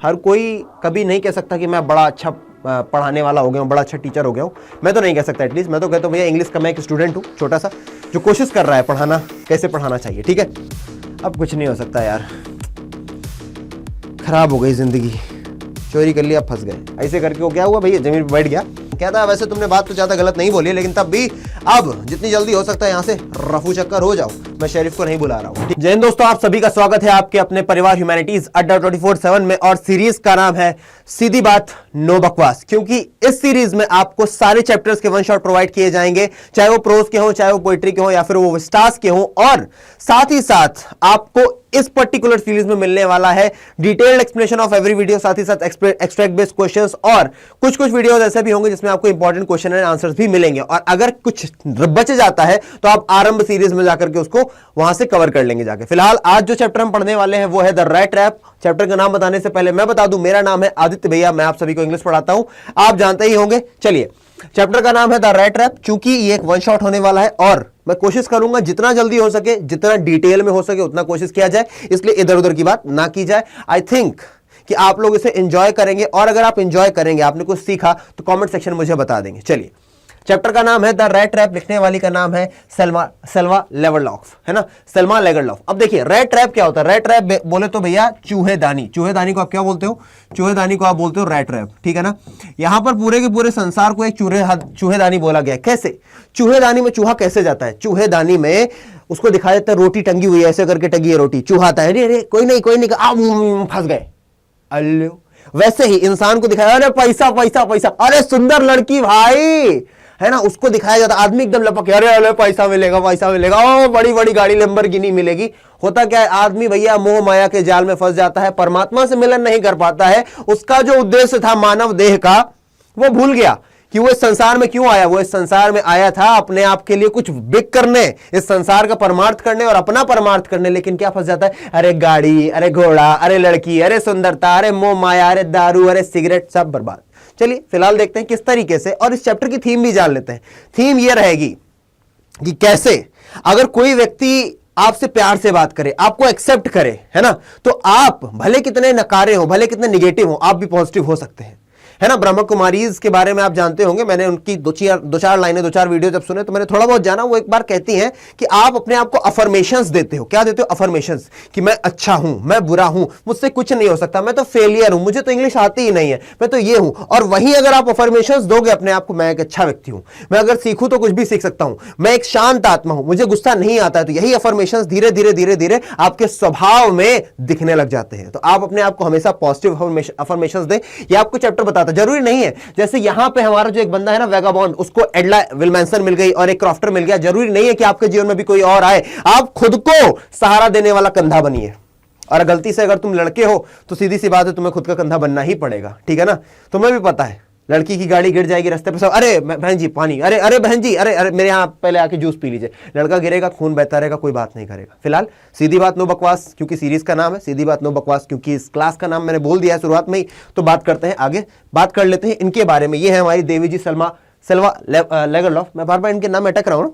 हर कोई कभी नहीं कह सकता कि मैं बड़ा अच्छा पढ़ाने वाला हो गया हूँ, बड़ा अच्छा टीचर हो गया हूँ। मैं तो नहीं कह सकता, एटलीस्ट मैं तो कहता हूँ भैया इंग्लिश का मैं एक स्टूडेंट हूँ छोटा सा, जो कोशिश कर रहा है पढ़ाना कैसे पढ़ाना चाहिए, ठीक है। अब कुछ नहीं हो सकता यार, खराब हो गई जिंदगी, चोरी कर लिया, फंस गए। ऐसे करके वो क्या हुआ भैया, जमीन पर बैठ गया। कहता है वैसे तुमने बात तो ज्यादा गलत नहीं बोली, लेकिन तब भी अब जितनी जल्दी हो सकता है यहाँ से रफू चक्कर हो जाओ। मैं शेरिफ को नहीं बुला रहा हूँ। जय हिंद दोस्तों, आप सभी का स्वागत है आपके अपने परिवार ह्यूमैनिटीज अड्डा 24/7 में, और सीरीज का नाम है सीधी बात नो बकवास। क्योंकि इस सीरीज में आपको सारे चैप्टर्स के वन शॉट प्रोवाइड किए जाएंगे, चाहे वो प्रोज के हो, चाहे वो पोइट्री के हो, या फिर वो स्टार्स के हो। और साथ ही साथ आपको इस पर्टिकुलर सीरीज में मिलने वाला है detailed explanation of every video, साथ ही साथ एक्सट्रैक्ट बेस्ड क्वेश्चंस, और कुछ वीडियोस ऐसे भी होंगे जिसमें आपको इंपॉर्टेंट क्वेश्चन एंड आंसर्स भी मिलेंगे। और अगर कुछ बच जाता है तो आप आरंभ सीरीज में जाकर के उसको वहां से कवर कर लेंगे जाके। फिलहाल आज जो चैप्टर हम पढ़ने वाले हैं वो है द रैट ट्रैप। चैप्टर का नाम बताने से पहले मैं बता दूं, मेरा नाम है आदित्य भैया, मैं आप सभी को इंग्लिश पढ़ाता हूं, आप जानते ही होंगे। चलिए, चैप्टर का नाम है द रैट ट्रैप। चूंकि ये एक वन शॉट होने वाला है और मैं कोशिश करूंगा जितना जल्दी हो सके, जितना डिटेल में हो सके उतना कोशिश किया जाए, इसलिए इधर उधर की बात ना की जाए। आई थिंक कि आप लोग इसे एंजॉय करेंगे, और अगर आप एंजॉय करेंगे, आपने कुछ सीखा, तो कमेंट सेक्शन में मुझे बता देंगे। चलिए, चैप्टर का नाम है द रैट ट्रैप, लिखने वाली का नाम है सेल्वा लेगरलॉफ, है ना, सेल्मा लेगरलॉफ। अब देखिए रैट ट्रैप क्या होता है। रैट ट्रैप बोले तो भैया चूहेदानी, चूहेदानी को आप क्या बोलते हो, चूहेदानी को आप बोलते हो रैट ट्रैप, ठीक है ना। यहां पर पूरे के पूरे संसार को एक चूहेदानी बोला गया। कैसे चूहेदानी में चूहा कैसे जाता है, चूहेदानी में उसको दिखाया जाता है रोटी टंगी हुई है, ऐसे करके टंगी है रोटी, चूहा आता है, अरे अरे कोई नहीं फंस गए, अल्लो। वैसे ही इंसान को दिखाया, अरे पैसा पैसा पैसा, अरे सुंदर लड़की भाई, है ना, उसको दिखाया जाता। आदमी एकदम लपक, अरे अरे पैसा मिलेगा पैसा मिलेगा, ओ बड़ी बड़ी गाड़ी लंबरगिनी मिलेगी। होता क्या है, आदमी भैया मोह माया के जाल में फंस जाता है, परमात्मा से मिलन नहीं कर पाता है। उसका जो उद्देश्य था मानव देह का, वो भूल गया कि वो इस संसार में क्यों आया। वो इस संसार में आया था अपने आप के लिए कुछ बिग करने, इस संसार का परमार्थ करने और अपना परमार्थ करने। लेकिन क्या फंस जाता है, अरे गाड़ी, अरे घोड़ा, अरे लड़की, अरे सुंदरता, अरे मोह माया, अरे दारू, अरे सिगरेट, सब बर्बाद। चलिए फिलहाल देखते हैं किस तरीके से, और इस चैप्टर की थीम भी जान लेते हैं। थीम यह रहेगी कि कैसे अगर कोई व्यक्ति आपसे प्यार से बात करे, आपको एक्सेप्ट करे, है ना, तो आप भले कितने नकारे हो, भले कितने निगेटिव हो, आप भी पॉजिटिव हो सकते हैं, है ना। ब्रह्म कुमारीज के बारे में आप जानते होंगे, मैंने उनकी दो चार लाइनें, दो चार वीडियो जब सुने तो मैंने थोड़ा बहुत जाना। वो एक बार कहती हैं कि आप अपने आप को अफर्मेशंस देते हो। क्या देते हो, अफर्मेशंस, कि मैं अच्छा हूं, मैं बुरा हूं, मुझसे कुछ नहीं हो सकता, मैं तो फेलियर हूं, मुझे तो इंग्लिश आती ही नहीं है, मैं तो ये हूं। और वहीं अगर आप अफर्मेशंस दोगे अपने आप को, मैं एक अच्छा व्यक्ति हूं, मैं अगर सीखूं तो कुछ भी सीख सकता हूं, मैं एक शांत आत्मा हूं, मुझे गुस्सा नहीं आता है, तो यही अफर्मेशंस धीरे धीरे धीरे धीरे आपके स्वभाव में दिखने लग जाते हैं। तो आप अपने आप को हमेशा पॉजिटिव अफर्मेशंस दें। ये आपको चैप्टर बताता, जरूरी नहीं है जैसे यहां पे हमारा जो एक बंदा है ना वैगाबॉन्ड, उसको एडला विल्मैंसन मिल गई और एक क्रॉफ्टर मिल गया। जरूरी नहीं है कि आपके जीवन में भी कोई और आए, आप खुद को सहारा देने वाला कंधा बनिए। और गलती से अगर तुम लड़के हो तो सीधी सी बात है, तुम्हें खुद का कंधा बनना ही पड़ेगा, ठीक है ना। तुम्हें भी पता है लड़की की गाड़ी गिर जाएगी रास्ते पे, सब अरे बहन जी पानी, अरे अरे बहन जी, अरे अरे मेरे यहाँ पहले आके जूस पी लीजिए। लड़का गिरेगा, खून बहता रहेगा, कोई बात नहीं करेगा। फिलहाल सीधी बात नो बकवास, क्योंकि सीरीज का नाम है सीधी बात नो बकवास, क्योंकि इस क्लास का नाम मैंने बोल दिया है शुरुआत में ही, तो बात करते हैं आगे, बात कर लेते हैं इनके बारे में। ये है हमारी देवी जी सेल्वा लेगरलॉफ, मैं बार बार इनके नाम अटक रहा हूं ना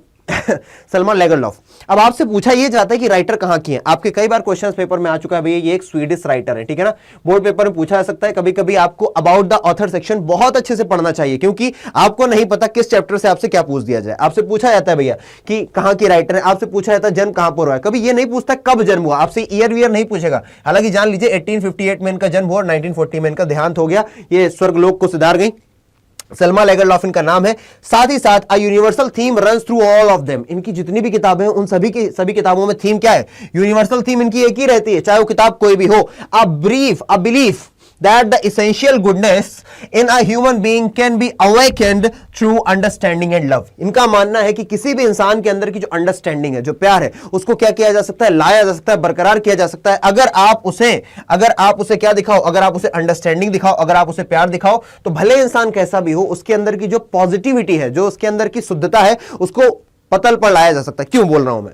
सलमा लेगरलॉफ। अब आपसे पूछा यह जाता है कि राइटर कहां की हैं। आपके कई बार क्वेश्चंस पेपर में आ चुका है, भैया ये एक स्वीडिश राइटर है, ठीक है ना। बोर्ड पेपर में पूछा जा सकता है। कभी कभी आपको अबाउट द ऑथर सेक्शन बहुत अच्छे से पढ़ना चाहिए, क्योंकि आपको नहीं पता किस चैप्टर से आपसे क्या पूछ दिया जाए। आपसे पूछा जाता है भैया कि कहां की राइटर है, आपसे पूछा जाता है जन्म कहां पर हुआ है, कभी ये नहीं पूछता कब जन्म हुआ, आपसे ईयर वीयर नहीं पूछेगा। हालांकि जान लीजिए 1858 में इनका जन्म हुआ और 1940 में इनका देहांत हो गया। ये स्वर्गलोक को सिधार गई। सेल्मा लेगरलॉफ इनका नाम है। साथ ही साथ a universal theme runs through all of them, इनकी जितनी भी किताबें हैं उन सभी किताबों में थीम क्या है, यूनिवर्सल थीम इनकी एक ही रहती है, चाहे वो किताब कोई भी हो। A belief that the essential goodness in a human being can be awakened through understanding and love। इनका मानना है कि किसी भी इंसान के अंदर की जो अंडरस्टैंडिंग है, जो प्यार है, उसको क्या किया जा सकता है, लाया जा सकता है, बरकरार किया जा सकता है। अगर आप उसे क्या दिखाओ, अगर आप उसे अंडरस्टैंडिंग दिखाओ, अगर आप उसे प्यार दिखाओ, तो भले इंसान कैसा भी हो, उसके अंदर की जो पॉजिटिविटी है, जो उसके अंदर की शुद्धता है, उसको पतल पर लाया जा सकता है। क्यों बोल रहा हूं मैं,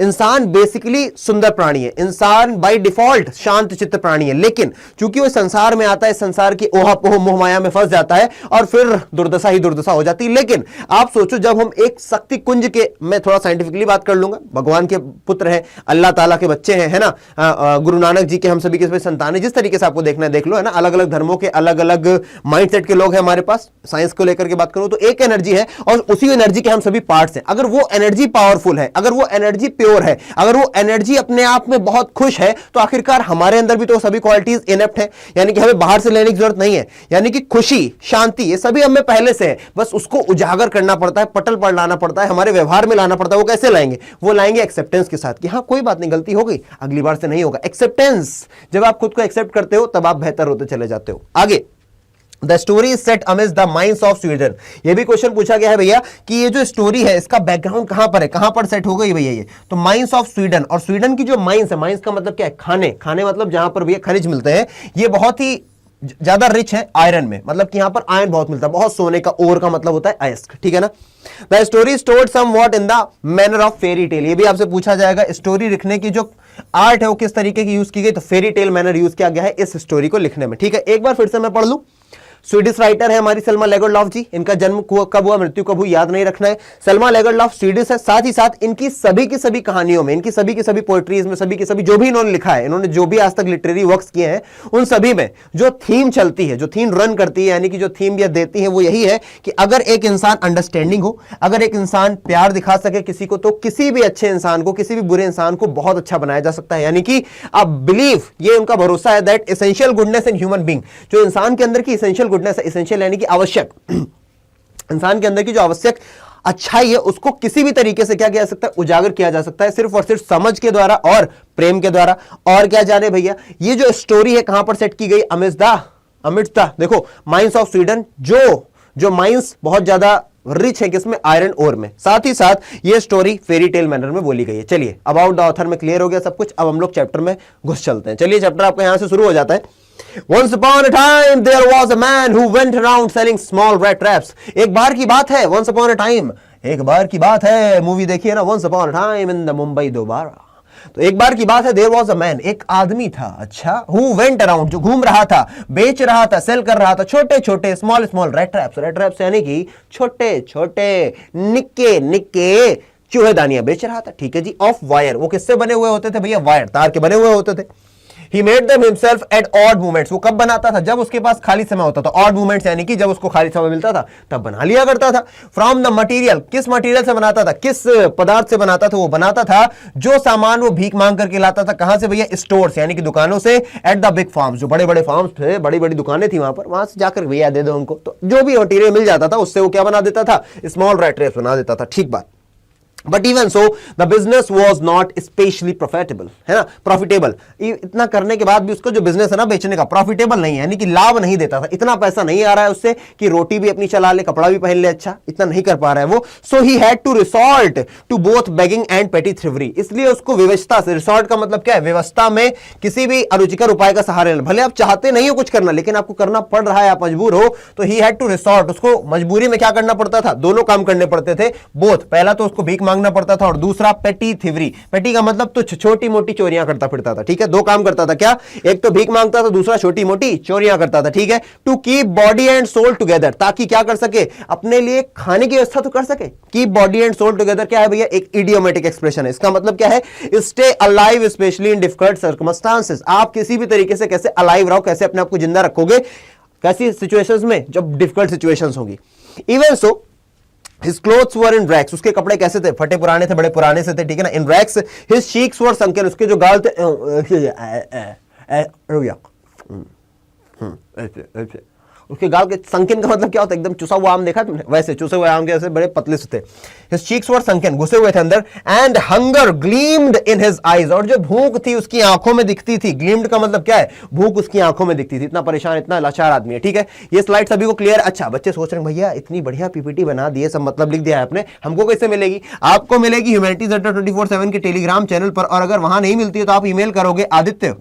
इंसान बेसिकली सुंदर प्राणी है, इंसान बाय डिफॉल्ट शांत चित्त प्राणी है, लेकिन चूंकि वो संसार में आता है, संसार की ओहापोह मोह माया में फंस जाता है और फिर दुर्दशा ही दुर्दशा हो जाती है। लेकिन आप सोचो, जब हम एक शक्ति कुंज के, मैं थोड़ा साइंटिफिकली बात कर लूंगा, भगवान के पुत्र हैं, अल्लाह ताला के बच्चे हैं, है ना, गुरु नानक जी के हम सभी के संतान है, जिस तरीके से आपको देखना है देख लो, है ना, अलग अलग धर्मों के अलग अलग माइंडसेट के लोग हैं हमारे पास। साइंस को लेकर के बात करूं तो एक एनर्जी है और उसी एनर्जी के हम सभी पार्ट्स हैं। अगर वो एनर्जी पावरफुल है, अगर वो एनर्जी प्योर है, अगर वो एनर्जी अपने आप में बहुत खुश है, तो आखिरकार हमारे अंदर भी तो सभी क्वालिटीज इनेप्ट है, यानी कि हमें बाहर से लेने की जरूरत नहीं है। यानी कि खुशी, शांति, ये सभी हमें पहले से है, बस उसको उजागर करना पड़ता है, पटल पर लाना पड़ता है, हमारे व्यवहार में लाना पड़ता है। वो कैसे लाएंगे? वो लाएंगे एक्सेप्टेंस के साथ कि हाँ कोई बात नहीं, गलती हो गई, अगली बार से नहीं होगा। एक्सेप्टेंस, जब आप खुद को एक्सेप्ट करते हो तब आप बेहतर होते चले जाते हो। आगे, the story is set amidst the mines of Sweden. ये भी क्वेश्चन पूछा गया है भैया कि ये जो स्टोरी है इसका बैकग्राउंड कहां पर है, कहां पर सेट हो गई भैया? ये तो माइंस ऑफ स्वीडन, और स्वीडन की जो माइंस है, माइंस का मतलब क्या है? खाने, खाने मतलब जहां पर भैया खनिज मिलते हैं, ये बहुत ही ज्यादा रिच है आयरन में, मतलब कि यहां पर आयरन बहुत मिलता है, बहुत सोने का, ओर का मतलब होता है अयस्क, ठीक है ना। The story stored somewhat in the manner of fairy tale. ये भी आपसे पूछा जाएगा, स्टोरी लिखने की जो आर्ट है वो किस तरीके की यूज की गई, तो फेरी टेल मैनर यूज किया गया है इस स्टोरी को लिखने में, ठीक है। एक बार फिर से मैं पढ़ लूं। स्वीडिश राइटर है हमारी सल्मा लेगरलॉफ जी, इनका जन्म कब हुआ, मृत्यु कब हुई, याद नहीं रखना है। सल्मा लेगरलॉफ स्वीडिश है, साथ ही साथ इनकी सभी की सभी कहानियों में, इनकी सभी की सभी पोएट्रीज में, सभी की सभी जो भी इन्होंने लिखा है, इन्होंने जो भी आज तक लिटरेरी वर्क्स किए हैं, उन सभी में जो थीम चलती है, जो थीम रन करती है, यानी कि जो थीम यह देती है, वो यही है कि अगर एक इंसान अंडरस्टैंडिंग हो, अगर एक इंसान प्यार दिखा सके किसी को, तो किसी भी अच्छे इंसान को, किसी भी बुरे इंसान को बहुत अच्छा बनाया जा सकता है। यानी कि आप बिलीव, ये उनका भरोसा है that essential goodness in human being, जो इंसान के अंदर की एसेंशियल गुडनेस है, एसेंशियल यानी कि आवश्यक, इंसान के अंदर की जो आवश्यक अच्छाई है उसको किसी भी तरीके से क्या किया जा सकता है, उजागर किया जा सकता है, सिर्फ और सिर्फ समझ के द्वारा और प्रेम के द्वारा। और क्या जाने भैया, ये जो स्टोरी है कहां पर सेट की गई? अमिड्स द देखो माइंस ऑफ स्वीडन, जो माइंस बहुत ज्यादा रिच है किसमें? आयरन ओर में। साथ ही साथ ये स्टोरी फेरी टेल मैनर में बोली गई है। चलिए, अबाउट द ऑथर में क्लियर हो गया सब कुछ, अब हम लोग चैप्टर में घुस चलते हैं। चलिए, चैप्टर आपका यहां से शुरू हो जाता है। Once upon a time there was a man who went around selling small rat traps. एक बार की बात है, once upon a time, एक बार की बात है, मूवी देखिए ना, once upon a time in the Mumbai दोबारा। तो एक बार की बात है, there was a man, एक आदमी था, अच्छा, who went around, जो घूम रहा था, बेच रहा था, सेल कर रहा था छोटे छोटे स्मॉल rat traps यानी कि छोटे छोटे निक्के निक्के चूहेदानियां बेच रहा था, ठीक है जी। ऑफ वायर, वो किससे बने हुए होते थे भैया? वायर, तार के बने हुए होते थे। He made them himself at odd moments. वो कब बनाता था? जब उसके पास खाली समय होता था। odd moments यानी कि जब उसको खाली समय मिलता था तब बना लिया करता था। From the material, किस मटेरियल से बनाता था, किस पदार्थ से बनाता था? वो बनाता था जो सामान वो भीख मांग करके लाता था, कहां से भैया? स्टोर्स यानी कि दुकानों से। एट द बिग फार्म्स, जो बड़े बड़े फार्म्स थे, बड़ी बड़ी दुकानें थी वहां से जाकर भैया दे दो उनको, तो जो भी मटेरियल मिल जाता था उससे वो क्या बना देता था? स्मॉल रैट ट्रैप्स बना देता था, ठीक बात। But even so the business was not specially profitable, है ना, प्रॉफिटेबल। इतना करने के बाद भी उसको जो बिजनेस है ना बेचने का, प्रॉफिटेबल नहीं है, यानी कि लाभ नहीं देता था। इतना पैसा नहीं आ रहा है उससे कि रोटी भी अपनी चला ले, कपड़ा भी पहन ले, अच्छा, इतना नहीं कर पा रहा है वो। So he had to resort to both begging and petty thievery. इसलिए उसको व्यवस्था से, रिसॉर्ट का मतलब क्या है? व्यवस्था में किसी भी अरुचिकर उपाय का सहारा लेना। भले आप चाहते नहीं हो कुछ करना, लेकिन आपको करना पड़ रहा है, आप मजबूर हो, तो ही हैड टू रिसॉर्ट, उसको मजबूरी में क्या करना पड़ता था? दोनों काम करने पड़ते थे, बोथ। पहला तो उसको भीख मांगना पड़ता था और दूसरा पेटी थिवरी। पेटी का मतलब तो छोटी मोटी चोरियां करता फिरता था, ठीक है। दो काम करता था, क्या? एक तो भीख मांगता था, दूसरा छोटी मोटी चोरियां करता था, ठीक है। To keep body and soul together, ताकि क्या कर सके? अपने लिए खाने की व्यवस्था तो कर सके। Keep body and soul together क्या है भैया? एक इडियोमेटिक एक्सप्रेशन है। इसका मतलब क्या है? Stay alive specially in difficult circumstances. आप किसी भी तरीके से कैसे अलाइव रहो, कैसे अपने आप को जिंदा रखोगे, कैसी सिचुएशंस में? जब डिफिकल्ट सिचुएशंस होगी। Even so His clothes were in rags. उसके कपड़े कैसे थे? फटे पुराने थे, बड़े पुराने से थे, ठीक है ना। In rags, his cheeks were sunken. उसके जो गाल थे ऐसे उसके गाल के संकिन का मतलब क्या होता है? एकदम चुसा हुआ आम देखा तुमने? वैसे चुसे हुए आम के ऐसे बड़े पतले से थे। His cheeks were sunken, घुसे हुए थे अंदर। And hunger gleamed in his eyes. और जो भूख थी उसकी आंखों में दिखती थी। Gleamed का मतलब क्या है? भूख उसकी आंखों में दिखती थी। इतना परेशान, इतना लाचार आदमी है, ठीक है। ये स्लाइड सभी को क्लियर? अच्छा, बच्चे सोच रहे हैं भैया इतनी बढ़िया पीपीटी बना दी है, सब मतलब लिख दिया है आपने, हमको कैसे मिलेगी? आपको मिलेगी ह्यूमैनिटीज 24/7 के टेलीग्राम चैनल पर। और अगर वहां नहीं मिलती है तो आप ईमेल करोगे आदित्य.तिवारी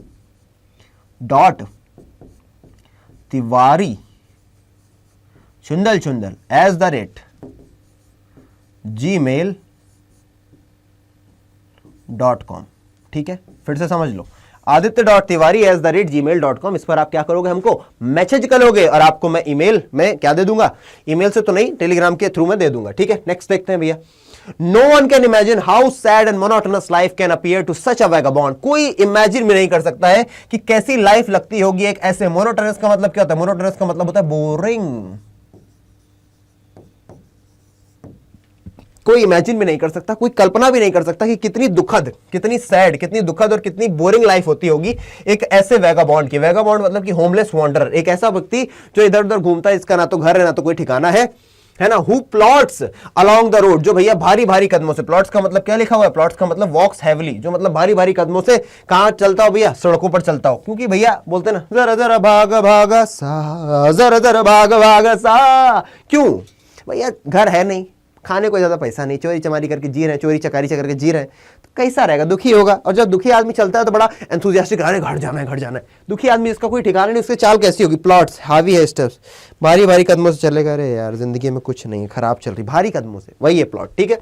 @gmail gmail.com। ठीक है, फिर से समझ लो, aditya.tiwari@gmail.com। इस पर आप क्या करोगे, हमको मैसेज करोगे और आपको मैं ईमेल में क्या दे दूंगा, ईमेल से तो नहीं, टेलीग्राम के थ्रू में दे दूंगा। ठीक है, नेक्स्ट देखते हैं भैया। No one can imagine how sad and monotonous life can appear to such a vagabond। कोई इमेजिन भी नहीं कर सकता है कि कैसी लाइफ लगती होगी एक ऐसे। मोनोटोनस का मतलब क्या होता है, मोनोटोनस का मतलब होता है बोरिंग। कोई इमेजिन भी नहीं कर सकता, कोई कल्पना भी नहीं कर सकता कि कितनी दुखद, कितनी सैड, कितनी दुखद और कितनी बोरिंग लाइफ होती होगी एक ऐसे वैगाबॉन्ड की। वैगाबॉन्ड मतलब कि होमलेस वॉन्डरर, एक ऐसा व्यक्ति जो इधर उधर घूमता है, इसका ना तो घर है ना तो कोई ठिकाना है ना। Who plots along the road, जो भैया भारी भारी कदमों से, प्लॉट्स का मतलब क्या लिखा हुआ है, प्लॉट्स का मतलब वॉक्स हैवली, जो मतलब भारी भारी कदमों से कहां चलता हो भैया, सड़कों पर चलता हो। क्योंकि भैया बोलते ना जरा जरा भाग भाग सा, जरा जरा भाग भाग सा। क्यों भैया, घर है नहीं, खाने को ज्यादा पैसा नहीं, चोरी चमारी करके जी रहे हैं, चोरी चकारी से करके जी रहे हैं, तो कैसा रहेगा, दुखी होगा। और जब दुखी आदमी चलता है तो बड़ा एंथुसियास्टिक, अरे घर जाना है घर जाना है। दुखी आदमी, इसका कोई ठिकाना नहीं, उसकी चाल कैसी होगी, प्लॉट्स हावी है स्टेप्स, भारी भारी कदमों से चलेगा। अरे यार जिंदगी में कुछ नहीं है, खराब चल रही, भारी कदमों से, वही है प्लॉट। ठीक है,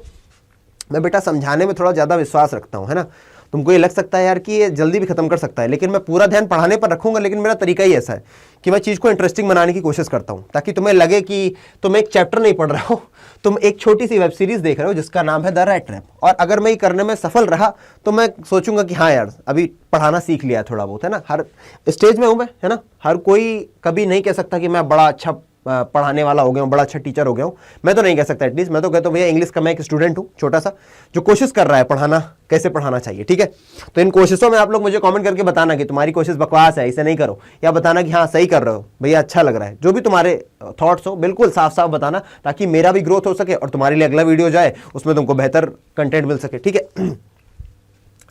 मैं बेटा समझाने में थोड़ा ज्यादा विश्वास रखता हूं, है ना। तुमको ये लग सकता है यार कि ये जल्दी भी खत्म कर सकता है, लेकिन मैं पूरा ध्यान पढ़ाने पर रखूंगा। लेकिन मेरा तरीका ही ऐसा है कि मैं चीज को इंटरेस्टिंग बनाने की कोशिश करता हूं, ताकि तुम्हें लगे कि तुम एक चैप्टर नहीं पढ़ रहे हो, तुम एक छोटी सी वेब सीरीज देख रहे हो जिसका नाम है द रैट रैप। और अगर मैं ये करने में सफल रहा तो मैं सोचूंगा कि हाँ यार अभी पढ़ाना सीख लिया थोड़ा बहुत, है ना। हर स्टेज में हूं मैं, है ना। हर कोई कभी नहीं कह सकता कि मैं बड़ा अच्छा पढ़ाने वाला हो गया हूं, बड़ा अच्छा टीचर हो गया हूं। मैं तो नहीं कह सकता, एटलीस्ट मैं तो कहता हूं भैया इंग्लिश का मैं एक स्टूडेंट हूं, छोटा सा, जो कोशिश कर रहा है पढ़ाना, कैसे पढ़ाना चाहिए। ठीक है, तो इन कोशिशों में आप लोग मुझे कमेंट करके बताना कि तुम्हारी कोशिश बकवास है, इसे नहीं करो, या बताना कि हाँ सही कर रहे हो भैया, अच्छा लग रहा है। जो भी तुम्हारे थॉट्स हो बिल्कुल साफ साफ बताना, ताकि मेरा भी ग्रोथ हो सके और तुम्हारे लिए अगला वीडियो जाए उसमें तुमको बेहतर कंटेंट मिल सके। ठीक है,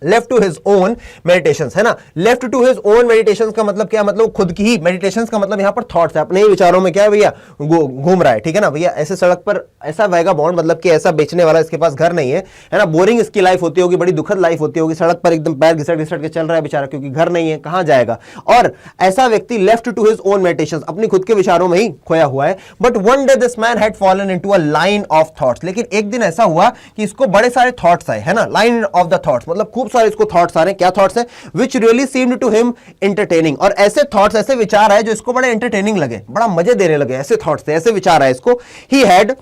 left to his own meditations, है ना। Left to his own meditations का मतलब क्या, मतलब खुद की ही, मेडिटेशंस का मतलब यहां पर थॉट्स है, अपने ही विचारों में क्या है भैया घूम रहा है। ठीक है ना भैया, ऐसे सड़क पर ऐसा वैगाबॉन्ड, मतलब कि ऐसा बेचने वाला, इसके पास घर नहीं है ना, बोरिंग इसकी लाइफ होती होगी, बड़ी दुखद लाइफ होती होगी, सड़क पर एकदम पैर घिसट घिसट के चल रहा है बेचारा, क्योंकि घर नहीं है, कहां जाएगा। और ऐसा व्यक्ति left to his own meditations, अपनी खुद के विचारों में ही खोया हुआ है। But one day this man had fallen into a line of thoughts, लेकिन एक दिन ऐसा हुआ कि इसको बड़े सारे थॉट्स आए, है ना। लाइन ऑफ द थॉट्स मतलब खूब सारे इसको थॉट्स आ रहे हैं। क्या थॉट्स हैं, which really seemed to him entertaining. और ऐसे थॉट्स, ऐसे विचार आए जो इसको बड़े एंटरटेनिंग लगे, बड़ा मजे देने लगे। ऐसे थॉट्स थे, ऐसे विचार आए इसको। He had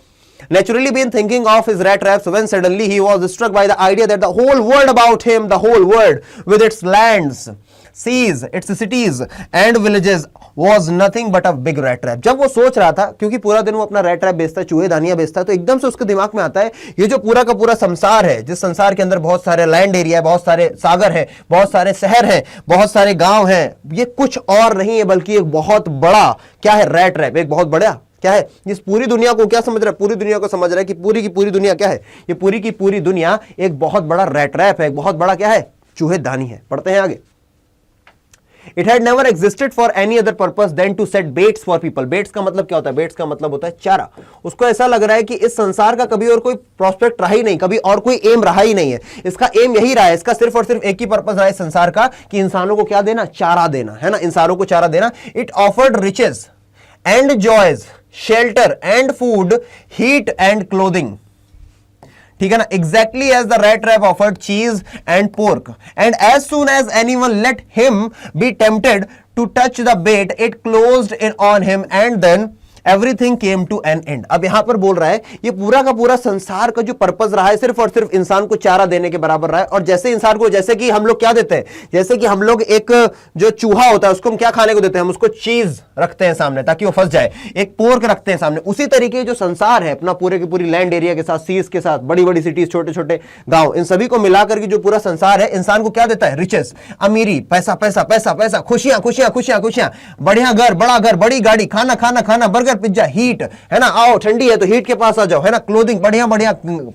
naturally been thinking of his rat traps when suddenly he was struck by the idea that the whole world about him, the whole world with its lands, seas, its cities and villages was nothing but a big rat trap। जब वो सोच रहा था, क्योंकि पूरा दिन वो अपना rat trap बेचता है, चूहे दानियां बेचता है, तो एकदम से उसके दिमाग में आता है ये जो पूरा का पूरा संसार है, जिस संसार के अंदर बहुत सारे लैंड एरिया है, बहुत सारे सागर है, बहुत सारे शहर हैं, बहुत सारे गांव हैं, ये कुछ और नहीं है बल्कि एक बहुत बड़ा क्या है, रैट ट्रैप। एक बहुत बड़ा क्या है, इस पूरी दुनिया को क्या समझ रहा है, पूरी दुनिया को समझ रहा है कि पूरी की पूरी दुनिया क्या है, ये पूरी की पूरी दुनिया एक बहुत बड़ा रैट ट्रैप है, एक बहुत बड़ा क्या है, चूहेदानी है। पढ़ते हैं आगे। It had never existed for any other purpose than to set baits for people। baits का मतलब क्या होता है, baits का मतलब होता है चारा। उसको ऐसा लग रहा है कि इस संसार का कभी और कोई प्रोस्पेक्ट रहा ही नहीं, कभी और कोई एम रहा ही नहीं है। इसका एम यही रहा है, इसका सिर्फ और सिर्फ एक ही पर्पस रहा है संसार का, कि इंसानों को क्या देना, चारा देना, है ना, इंसानों को चारा देना। It offered riches and joys, shelter and food, heat and clothing। ठीक है ना, exactly as the rat trap offered cheese and pork, and as soon as anyone let him be tempted to touch the bait, it closed in on him, and then everything came to an end. अब यहां पर बोल रहा है ये पूरा का पूरा संसार का जो पर्पस रहा है सिर्फ और सिर्फ इंसान को चारा देने के बराबर रहा है। और जैसे इंसान को, जैसे कि हम लोग क्या देते हैं, जैसे कि हम लोग एक जो चूहा होता है उसको हम क्या खाने को देते हैं, हम उसको चीज रखते हैं सामने ताकि वो फंस जाए, एक पोर्क रखते हैं सामने, उसी तरीके जो संसार है अपना पूरे की पूरी लैंड एरिया के साथ, सीज के साथ, बड़ी बड़ी सिटीज, छोटे छोटे गांव, इन सभी को मिलाकर के जो पूरा संसार है इंसान को क्या देता है, रिचेस, अमीरी, पैसा पैसा पैसा पैसा, खुशियां खुशियां खुशियां खुशियां, बढ़िया घर, बड़ा घर, बड़ी गाड़ी, खाना खाना खाना, बर्गर पिज्जा, हीट, है ना, आओ ठंडी है तो हीट के पास आ जाओ, है ना, क्लोथिंग, बढ़िया बढ़िया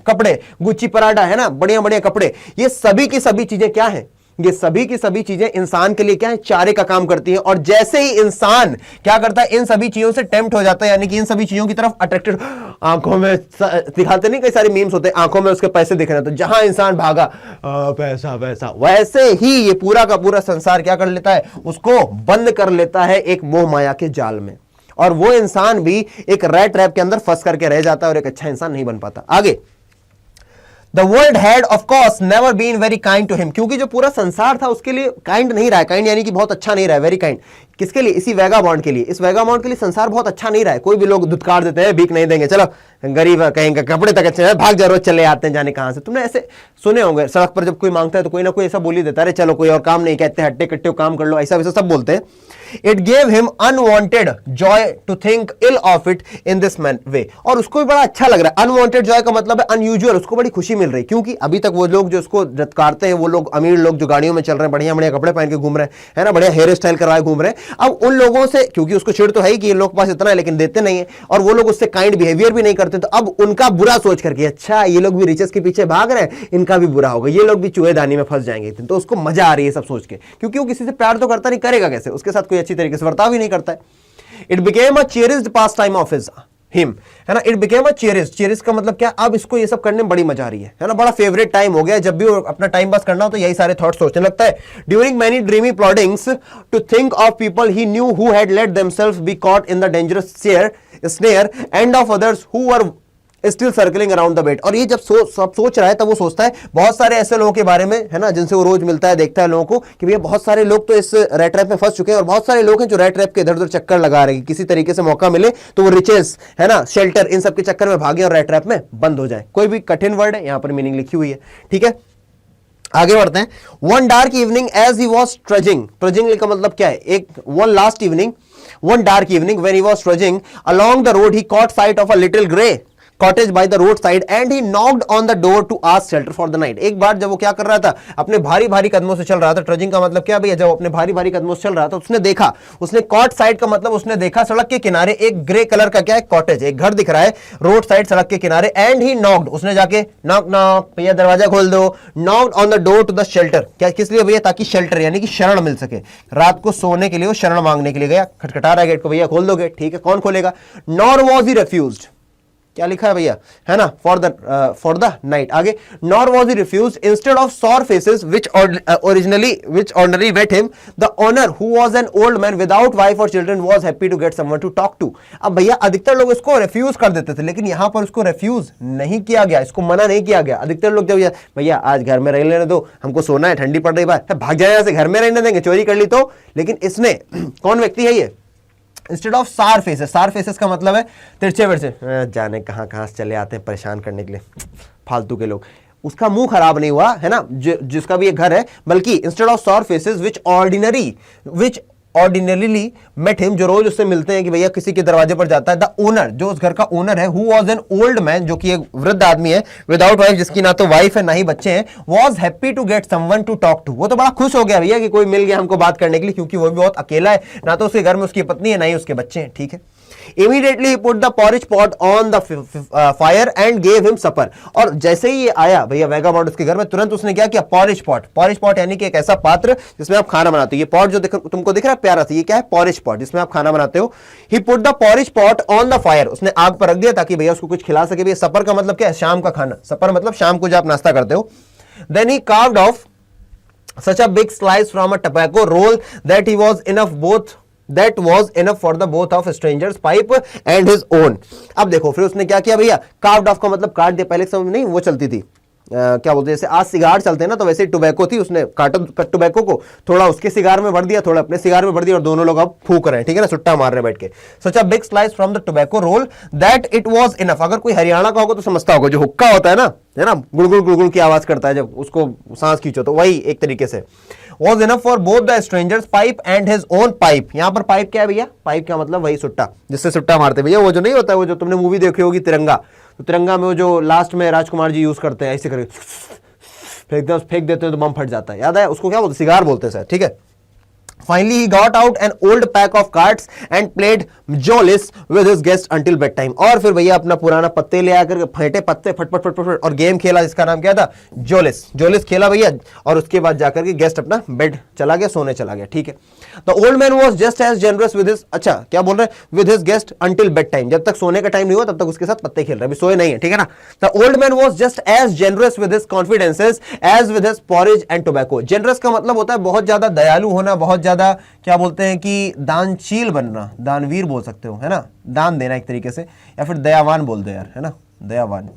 कपड़े, गुच्ची पराडा, है ना, बढ़िया बढ़िया कपड़े। ये सभी की सभी चीजें क्या है, ये सभी की सभी चीजें इंसान के लिए क्या है, चारे का काम करती है। और जैसे ही इंसान क्या करता है, इन सभी चीजों से टेम्प्ट हो जाता है, यानी कि इन सभी चीजों की तरफ अट्रैक्टेड, आंखों में दिखाते नहीं, कई सारे मीम्स होते हैं, आंखों में उसके पैसे दिख रहे हैं, तो जहां इंसान भागा पैसा पैसा, वैसे ही ये पूरा का पूरा संसार क्या कर लेता है, उसको बंद कर लेता है एक मोह माया के जाल में। और वो इंसान भी एक रैट ट्रैप के अंदर फंस करके रह जाता है और एक अच्छा इंसान नहीं बन पाता। आगे, the world had of course never been very kind to him, क्योंकि जो पूरा संसार था उसके लिए काइंड नहीं रहा है, काइंड यानी कि बहुत अच्छा नहीं रहा है, वेरी काइंड किसके लिए, इसी वैगाबॉन्ड के लिए, इस वैगाबॉन्ड के लिए संसार बहुत अच्छा नहीं रहा है। कोई भी लोग धुतकार देते हैं, भीख नहीं देंगे, चलो गरीब कहेंगे कपड़े तक अच्छे हैं, भाग जा रोज चले आते हैं जाने कहां से। तुमने ऐसे सुने होंगे, सड़क पर जब कोई मांगता है तो कोई ना कोई ऐसा बोल ही देता है, अरे चलो कोई और काम नहीं, कहते हट्टे कट्टे काम कर लो, ऐसा वैसा सब बोलते हैं। It gave him unwanted joy to think ill of it in this way, और उसको भी बड़ा अच्छा लग रहा है। अनवांटेड जॉय का मतलब है अनयूजुअल, उसको बड़ी खुशी मिल रही है, क्योंकि अभी तक वो लोग जो उसको रटकारते हैं, वो लोग अमीर लोग जो गाड़ियों में चल रहे हैं, बढ़िया बढ़िया कपड़े पहन के घूम रहे हैं ना, बढ़िया हेयर स्टाइल करवाए घूम रहे हैं, अब उन लोगों से, क्योंकि उसको चिढ़ तो है ही कि इन लोग के पास इतना है लेकिन देते नहीं है, और वो लोग उससे काइंड बिहेवियर भी नहीं करते, तो अब उनका बुरा सोच करके, अच्छा ये लोग भी रिचेस के पीछे भाग रहे हैं, इनका भी बुरा होगा, ये लोग भी चूहेदानी में फंस जाएंगे, तो उसको मजा आ रही है सब सोच के, क्योंकि वो किसी से प्यार तो करता नहीं, करेगा कैसे, उसके साथ कोई अच्छी तरीके से बर्ताव ही नहीं करता है। It became a cherished pass time of him, है ना, इट बिकेम अ चेरिश्ड का मतलब क्या, अब इसको ये सब करने में बड़ी मजा आ रही है ना, बड़ा फेवरेट टाइम हो गया, जब भी अपना टाइम पास करना हो तो यही सारे थॉट्स सोचने लगता है। During many dreamy plottings to think of people he knew who had let themselves be caught in the dangerous snare and of others who were still circling around the bed. और ये जब सब सोच रहा है तब वो सोचता है बहुत सारे ऐसे लोगों के बारे में, है ना, जिनसे वो रोज मिलता है, देखता है लोगों को कि भैया बहुत सारे लोग तो इस रेट रैप में फंस चुके हैं, और बहुत सारे लोग हैं जो रेट रैप के इधर उधर चक्कर लगा रहे हैं, किसी तरीके से मौका मिले तो वो रिचेस, है ना, शेल्टर, इन सब के चक्कर में भागे और रेट रैप में बंद हो जाए। कोई भी कठिन वर्ड है, यहां पर मीनिंग लिखी हुई है, ठीक है, आगे बढ़ते हैं। One dark evening as he was trudging का मतलब क्या है, एक one dark evening when he was trudging along the road, he caught sight of a little grey cottage by the roadside and he knocked on the door to ask shelter for the night। एक बार जब वो क्या कर रहा था, अपने भारी भारी कदमों से चल रहा था, ट्रजिंग का मतलब क्या भैया, जब अपने भारी भारी कदमों से चल रहा था, उसने देखा, उसने कॉट साइड का मतलब उसने देखा सड़क के किनारे एक ग्रे कलर का क्या है, कॉटेज, एक घर दिख रहा है रोड साइड सड़क के किनारे, एंड ही नॉक्ड, उसने जाके नॉक नॉक भैया दरवाजा खोल दो, knocked on the door to the shelter, क्या किस लिए भैया, ताकि शेल्टर यानी कि शरण मिल सके, रात को सोने के लिए वो शरण मांगने के लिए गया, खटखटा रहा है गेट को, भैया खोल दो गेट, ठीक है, कौन खोलेगा, नॉर वॉज ही रिफ्यूज्ड, क्या लिखा है भैया, है ना, फॉर द नाइट, आगे, nor was he refused instead of sorry faces which ordinary wait him the owner who was an old man without wife और children was happy to get someone to talk to. अब भैया अधिकतर लोग इसको refuse कर देते थे, लेकिन यहां पर उसको रिफ्यूज नहीं किया गया, इसको मना नहीं किया गया। अधिकतर लोग जब भैया आज घर में रह लेने दो, हमको सोना है, ठंडी पड़ रही बात, भाग जाए यहां से, घर में रहने देंगे, चोरी कर ली तो, लेकिन इसने, कौन व्यक्ति है ये, इंस्टेड ऑफ सार फेसेस का मतलब है तिरछे वर्षे, जाने कहां कहां से चले आते हैं परेशान करने के लिए फालतू के लोग, उसका मुंह खराब नहीं हुआ, है ना, जिसका भी एक घर है, बल्कि instead of sorry faces which ordinarily met him, जो रोज उससे मिलते हैं कि भैया किसी के दरवाजे पर जाता है, द ओनर, जो उस घर का ओनर है, who was an old man, जो कि एक वृद्ध आदमी है, विदाउट वाइफ, जिसकी ना तो वाइफ है ना ही बच्चे हैं, was happy to get someone to talk to, वो तो बड़ा खुश हो गया भैया कि कोई मिल गया हमको बात करने के लिए, क्योंकि वो भी बहुत अकेला है, ना तो उसके घर में उसकी पत्नी है ना ही उसके बच्चे हैं, ठीक है। Immediately he put the porridge pot on the fire and gave him supper। और जैसे ही ये आया भैया वैगाबॉन्ड उसके घर में, तुरंत उसने क्या किया, पॉरिज पॉट यानी कि एक ऐसा पात्र जिसमें आप खाना बनाते हो, ये पॉट जो तुमको दिख रहा है प्यारा सा, ये क्या है, पॉरिज पॉट, जिसमें आप खाना बनाते हो। He put the porridge pot on the fire, उसने आग पर रख दिया ताकि भैया उसको कुछ खिला सके। भैया सपर का मतलब क्या है, शाम का खाना, सपर मतलब शाम को जो आप नाश्ता करते हो। Then he carved off such a big slice from a tobacco roll that was enough for the both of strangers pipe and his own। अब देखो फिर उसने क्या किया भैया, कार्व्ड ऑफ का मतलब काट दिया, पहले समय में नहीं वो चलती थी, क्या बोलते हैं, जैसे आज सिगार चलते हैं ना, तो वैसे टोबैको थी, उसने टोबैको को थोड़ा उसके सिगार में भर दिया, थोड़ा अपने सिगार में भर दिया, और दोनों लोग अब फूक रहे हैं, ठीक है ना, सुट्टा मार रहे हैं बैठ के। Such a big slice from the tobacco roll that it was enough. अगर कोई हरियाणा का होगा तो समझता होगा, जो हुक्का होता है ना, गुड़गुड़ गुड़गुड़ की आवाज करता है जब उसको सांस खींचो, तो वही एक तरीके से। Was enough for both the strangers pipe and his own pipe। यहां पर पाइप क्या है भैया, पाइप का मतलब वही सुट्टा, जिससे सुट्टा मारते भैया, वो जो नहीं होता है, वो जो तुमने मूवी देखी होगी तिरंगा, तो तिरंगा में वो जो लास्ट में राजकुमार जी यूज करते हैं, ऐसे करके फेंक देते हैं तो बम फट जाता है, याद है, उसको क्या बोलते, सिगार बोलते हैं, ठीक है। Finally he got out an old pack of cards and played Jolis with his guest until bedtime। और फिर भैया अपना पुराना पत्ते ले आकर फेंटे पत्ते फटफट फटफट और गेम खेला, जिसका नाम क्या था, जोलिस खेला भैया, और उसके बाद जाकर के गेस्ट अपना बेड चला गया, सोने चला गया, ठीक है। The old man was just as generous with his, अच्छा क्या बोल रहे हैं, with his guest until bed time, जब तक सोने का टाइम नहीं हुआ तब तक उसके साथ पत्ते खेल रहे, अभी सोए नहीं है, ठीक है ना। The old man was just as generous with his confidences as with his porridge and tobacco. Generous का मतलब होता है बहुत ज्यादा दयालु होना, बहुत ज्यादा क्या बोलते हैं कि दानशील बनना, दानवीर बोल सकते हो, है ना, दान देना एक तरीके से, या फिर दयावान बोल दो यार, है ना, दयावान।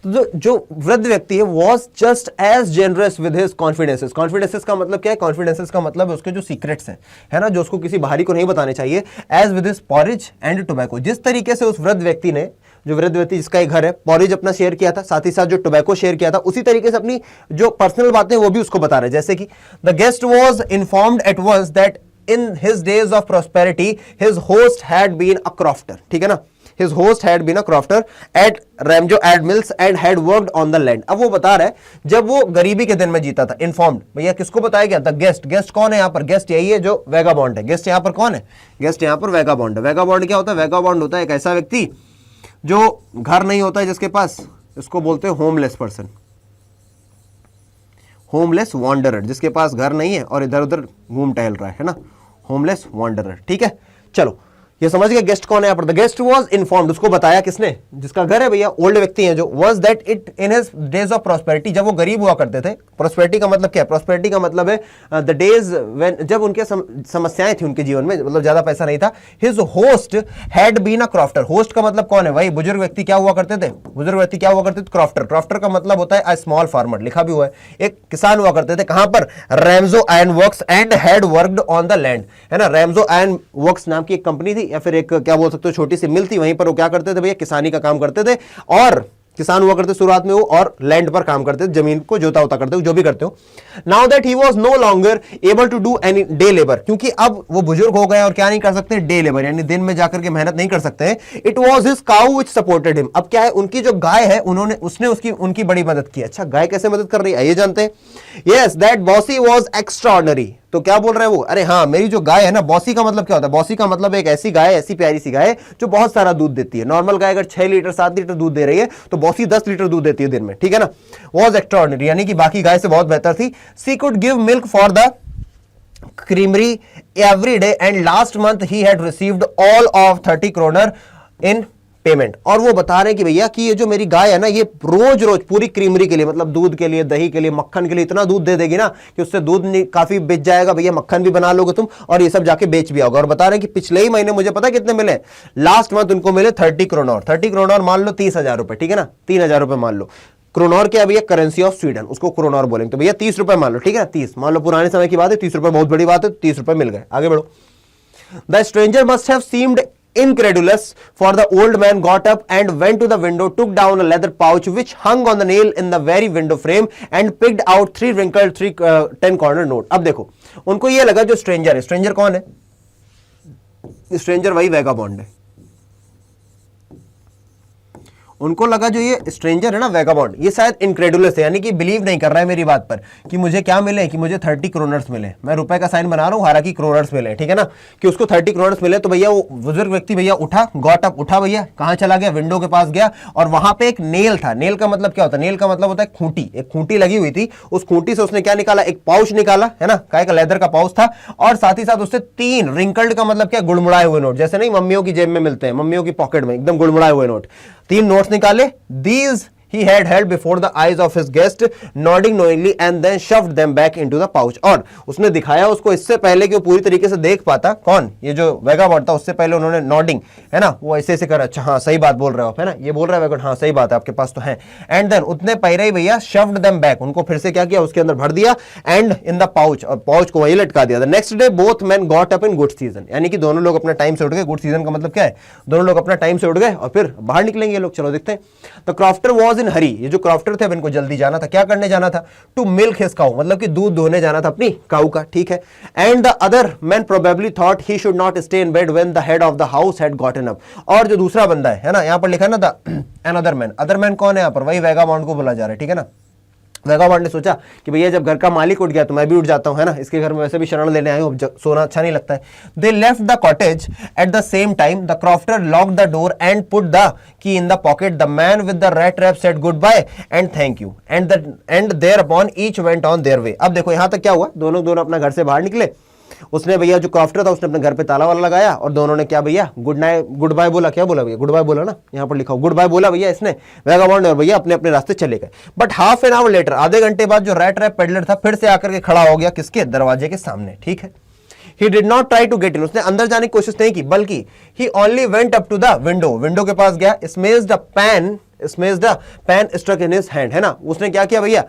तो जो वृद्ध व्यक्ति है was just as generous with his confidences. Confidences का मतलब क्या है? कॉन्फिडेंसेस का मतलब है उसके जो सीक्रेट्स हैं, है ना, जो उसको किसी बाहरी को नहीं बताने चाहिए। As with his porridge and tobacco, जिस तरीके से उस वृद्ध व्यक्ति ने, जो वृद्ध व्यक्ति जिसका एक घर है, पॉरिज अपना शेयर किया था, साथ ही साथ जो टोबैको शेयर किया था, उसी तरीके से अपनी जो पर्सनल बातें वो भी उसको बता रहे। जैसे कि the guest was informed at once that in his days of prosperity his host had been a crofter, ठीक है ना, his host had been a crofter at Ramjo ad mills and had worked on the land। अब वो बता रहा है जब वो गरीबी के दिन में जीता था। इन्फॉर्म्ड भैया किसको बताया गया? The guest. गेस्ट कौन है यहाँ पर? गेस्ट यही है जो वेगाबॉन्ड है। गेस्ट यहाँ पर कौन है? गेस्ट यहाँ पर वेगाबॉन्ड है। वेगाबॉन्ड क्या होता है? वेगाबॉन्ड होता है एक ऐसा व्यक्ति जो घर नहीं होता है जिसके पास, इसको बोलते हैं होमलेस पर्सन, होमलेस वॉन्डरर, जिसके पास घर नहीं है और इधर उधर घूम टहल रहा है ना, होमलेस वॉन्डरर। ठीक है, चलो ये समझ गए गेस्ट कौन है यहाँ पर? द गेस्ट वॉज इन्फॉर्म्ड, उसको बताया किसने? जिसका घर है भैया, ओल्ड व्यक्ति है जो, was that it in his days of prosperity, जब वो गरीब हुआ करते थे। प्रॉस्पेरिटी का मतलब क्या है? प्रॉस्पेरिटी का मतलब है द डेज व्हेन, जब उनके समस्याएं थी उनके जीवन में, मतलब ज्यादा पैसा नहीं था। His host had been a crofter. Host का मतलब कौन है भाई? बुजुर्ग व्यक्ति क्या हुआ करते थे? बुजुर्ग व्यक्ति क्या हुआ करते थे? क्रॉफ्टर। क्रॉफ्टर का मतलब होता है अ स्मॉल फार्मर, लिखा भी हुआ है, एक किसान हुआ करते थे। कहां पर? Ramsjo iron works and had worked on the land, है ना। रैमजो आयरन वर्क्स नाम की एक कंपनी थी, या फिर एक क्या बोल सकते हो छोटी सी मिल थी, वहीं पर वो क्या करते थे भैया? किसानी का काम करते थे, और किसान हुआ करते शुरुआत में वो, और लैंड पर काम करते थे, जमीन को जोता होता करते हो, जो भी करते हो। Now that he was no longer able to do any day labour, क्योंकि अब वो बुजुर्ग हो गए और क्या नहीं कर सकते? डे लेबर, यानी दिन में जाकर के मेहनत नहीं कर सकते। It was his cow which supported him. अब क्या है, उनकी जो गाय है उसने उनकी बड़ी मदद की। अच्छा, गाय कैसे मदद कर रही है ये जानते हैं। Yes, that bossy was extraordinary. तो क्या बोल रहे हैं वो? अरे हाँ, मेरी जो गाय है ना, बॉसी का मतलब क्या होता है? बॉसी का मतलब एक ऐसी गाय, ऐसी प्यारी सी गाय जो बहुत सारा दूध देती है। नॉर्मल गाय अगर 6 लीटर 7 लीटर दूध दे रही है तो बॉसी 10 लीटर दूध देती है दिन में, ठीक है ना। वॉज एक्स्ट्राऑर्डिनरी, यानी कि बाकी गाय से बहुत बेहतर थी। She could give milk for the creamery every day and last month he had received all of 30 kroner in payment. और वो बता रहे हैं कि भैया कि ये जो मेरी गाय है ना, ये रोज रोज पूरी क्रीमरी के लिए, मतलब दूध के लिए, दही के लिए, मक्खन के लिए इतना दूध दे देगी ना कि उससे दूध काफी बेच जाएगा भैया, मक्खन भी बना लोगे तुम और ये सब जाके बेच भी आओगे। और बता रहे हैं कि पिछले ही महीने मुझे पता कितने मिले? लास्ट मंथ उनको मिले 30 क्रोनर। 30 क्रोनर मान लो 30,000 रुपए, ठीक है ना, 3,000 रुपए मान लो। क्रोनर क्या है भैया? करेंसी ऑफ स्वीडन, उसको क्रोनर बोलेंगे। तो भैया 30 रुपए मान लो, ठीक है ना, 30 मान लो, पुराने समय की बात है, 30 रुपए बहुत बड़ी बात है, 30 रुपए मिल गए। आगे बढ़ो। The stranger must have seemed incredulous, for the old man got up and went to the window, took down a leather pouch which hung on the nail in the very window frame and picked out 3 wrinkled 10 corner note। अब देखो, उनको ये लगा जो stranger है, stranger कौन है? Stranger वही वेगाबॉन्ड है। उनको लगा जो ये स्ट्रेंजर है ना, वेगाबॉन्ड, ये शायद इनक्रेडुलस है, यानी कि बिलीव नहीं कर रहा है मेरी बात पर कि मुझे क्या मिले, कि मुझे 30 क्रोनर्स मिले। मैं रुपए का साइन बना रहा हूं, हालांकि क्रोनर्स मिले, ठीक है ना, कि उसको 30 क्रोनर्स मिले। तो भैया वो बुजुर्ग व्यक्ति भैया उठा, गॉट अप, उठा भैया, कहां चला गया? विंडो के पास गया, और वहां पे एक नेल था। नेल का मतलब क्या होता है? नेल का मतलब होता है खूंटी। एक खूंटी लगी हुई थी, उस खूंटी से उसने क्या निकाला? एक पाउच निकाला, है ना, काय का लेदर का पाउच था, और साथ ही साथ उससे 3 रिंकल्ड का मतलब क्या? गुड़मुड़ाए हुए नोट, जैसे नहीं मम्मियों की जेब में मिलते हैं, मम्मियों की पॉकेट में एकदम गुड़मुड़ाए हुए नोट, 3 नोट्स निकाले। These he had held before the eyes of his guest, nodding knowingly and then shoved them back into the pouch। और उसने दिखाया उसको इससे पहले कि वो पूरी तरीके से देख पाता। कौन? ये जो वेगाबॉन्ड था, उससे पहले उन्होंने नॉडिंग, है ना, वो ऐसे ऐसे कर, अच्छा हाँ सही बात बोल रहे हो आप, है ना, ये बोल रहा है वेगाबॉन्ड, हाँ सही बात है, आपके पास तो है। एंड देन उतने पहले ही भैया shoved them back, उनको फिर से क्या किया? उसके अंदर भर दिया, एंड इन द पाउच, और पाउच को वही लटका दिया। The next day both man got up in good season, यानी कि दोनों लोग अपना टाइम से उठ गए। गुड सीजन का मतलब क्या है? दोनों लोग अपना टाइम से उठ गए और फिर बाहर निकलेंगे लोग। चलो देखते हैं। द क्रॉफ्टर वॉज इन हरी, ये जो क्रॉफ्टर थे अब इनको जल्दी जाना था। क्या करने जाना था? टू मिल्क हिज काउ, मतलब कि दूध दोहने जाना था अपनी काऊ का, ठीक है। And the other man probably thought he should not stay in bed when the head of the house had gotten up. और जो दूसरा बंदा है ना, यहां पर लिखा है ना the another man, other man कौन है यहां पर? वही वेगाबॉन्ड को बोला जा रहा है, ठीक है ना। वेगाबॉन्ड ने सोचा कि भैया जब घर का मालिक उठ गया तो मैं भी उठ जाता हूं, है ना, इसके घर में वैसे भी शरण लेने आए हूं, सोना अच्छा नहीं लगता है। They left the cottage at the same time, the crofter locked the door and put the key in the pocket. The man with the red trap said goodbye and thank you and thereupon each went on their way. अब देखो यहां तक क्या हुआ, दोनों अपना घर से बाहर निकले। उसने भैया जो क्रॉफ्टर था उसने अपने घर पे ताला वाला लगाया, और दोनों ने क्या भैया गुड बाय बोला। क्या बोला भैया? गुड बाय बोला ना, यहाँ पर लिखा हो गुड बाय बोला भैया इसने, वेगाबॉन्ड, और भैया अपने अपने रास्ते चले गए। But half an hour later, आधे घंटे बाद जो रैट रैप पेडलर था फिर से आकर के खड़ा हो गया, किसके? दरवाजे के सामने, ठीक है। He did not try to get in, उसने अंदर जाने की कोशिश नहीं की, बल्कि he only went up to the window, window के पास गया, smashed a pan smash the pane struck in his hand, है ना। उसने क्या किया भैया,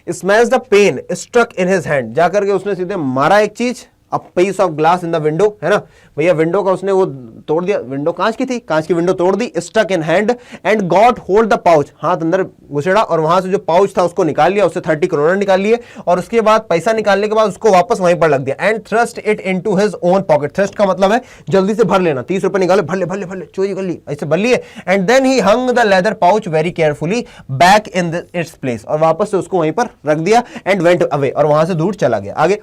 smash the pane struck in his hand, जाकर के उसने सीधे मारा एक चीज, a piece of glass in the window, है ना भैया, विंडो का उसने वो तोड़ दिया, विंडो कांच की थी, कांच की विंडो तोड़ दी, stuck in hand and got hold the pouch, हाथ अंदर घुसेड़ा और वहां से जो पाउच था उसको निकाल लिया, उससे 30 करोड़ निकाल लिए और उसके बाद पैसा निकालने के बाद उसको वापस वहीं पर लग दिया and thrust it into his own pocket. Thrust का मतलब है जल्दी से भर लेना, 30 रुपए निकाले, भर ले भर ले भर ले, चोरी कर ली, ऐसे भर लिए and then he hung the leather pouch very carefully back in its place, और वापस से उसको वहीं पर रख दिया एंड वेंट अवे, और वहां से दूर चला गया आगे।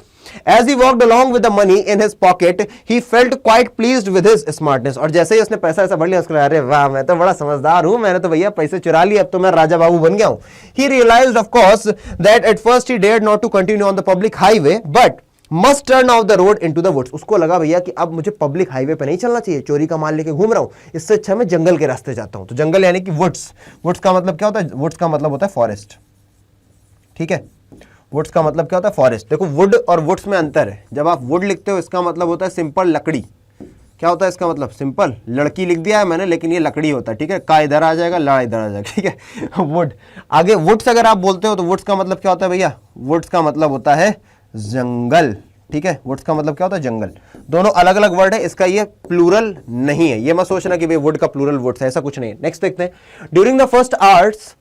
As he walked along with the money in his pocket, he felt quite pleased with his smartness. और जैसे ही उसने पैसा ऐसा भर लिया, उसको अरे वाह मैं तो बड़ा समझदार हूं, मैंने तो भैया पैसे चुरा लिए, अब तो मैं राजा बाबू बन गया हूं। He realized of course that at first he dared not to continue on the public highway, but must turn off the road into the woods. उसको लगा भैया कि अब मुझे पब्लिक हाईवे पे नहीं चलना चाहिए, चोरी का माल लेके घूम रहा हूं, इससे अच्छा मैं जंगल के रास्ते जाता हूं। तो जंगल यानी कि वुड्स, वुड्स का मतलब क्या होता है, वुड्स का मतलब होता है फॉरेस्ट, ठीक है। वुड्स का मतलब क्या होता है, फॉरेस्ट। देखो वुड और वुड्स में अंतर है, जब आप वुड लिखते हो इसका मतलब होता है सिंपल लकड़ी, क्या होता है इसका मतलब, सिंपल, लड़की लिख दिया है मैंने लेकिन ये लकड़ी होता है, ठीक है, का इधर आ जाएगा, ला इधर आ जाएगा, ठीक है। वुड आगे, वुड्स अगर आप बोलते हो तो वुड्स का मतलब क्या होता है भैया, वुड्स का मतलब होता है जंगल, ठीक है। वुड्स का मतलब क्या होता है, जंगल। दोनों अलग अलग वर्ड है, इसका ये प्लूरल नहीं है, ये मत सोचना कि भाई वुड का प्लूरल वुड्स है, ऐसा कुछ नहीं है। नेक्स्ट देखते हैं, during the first hours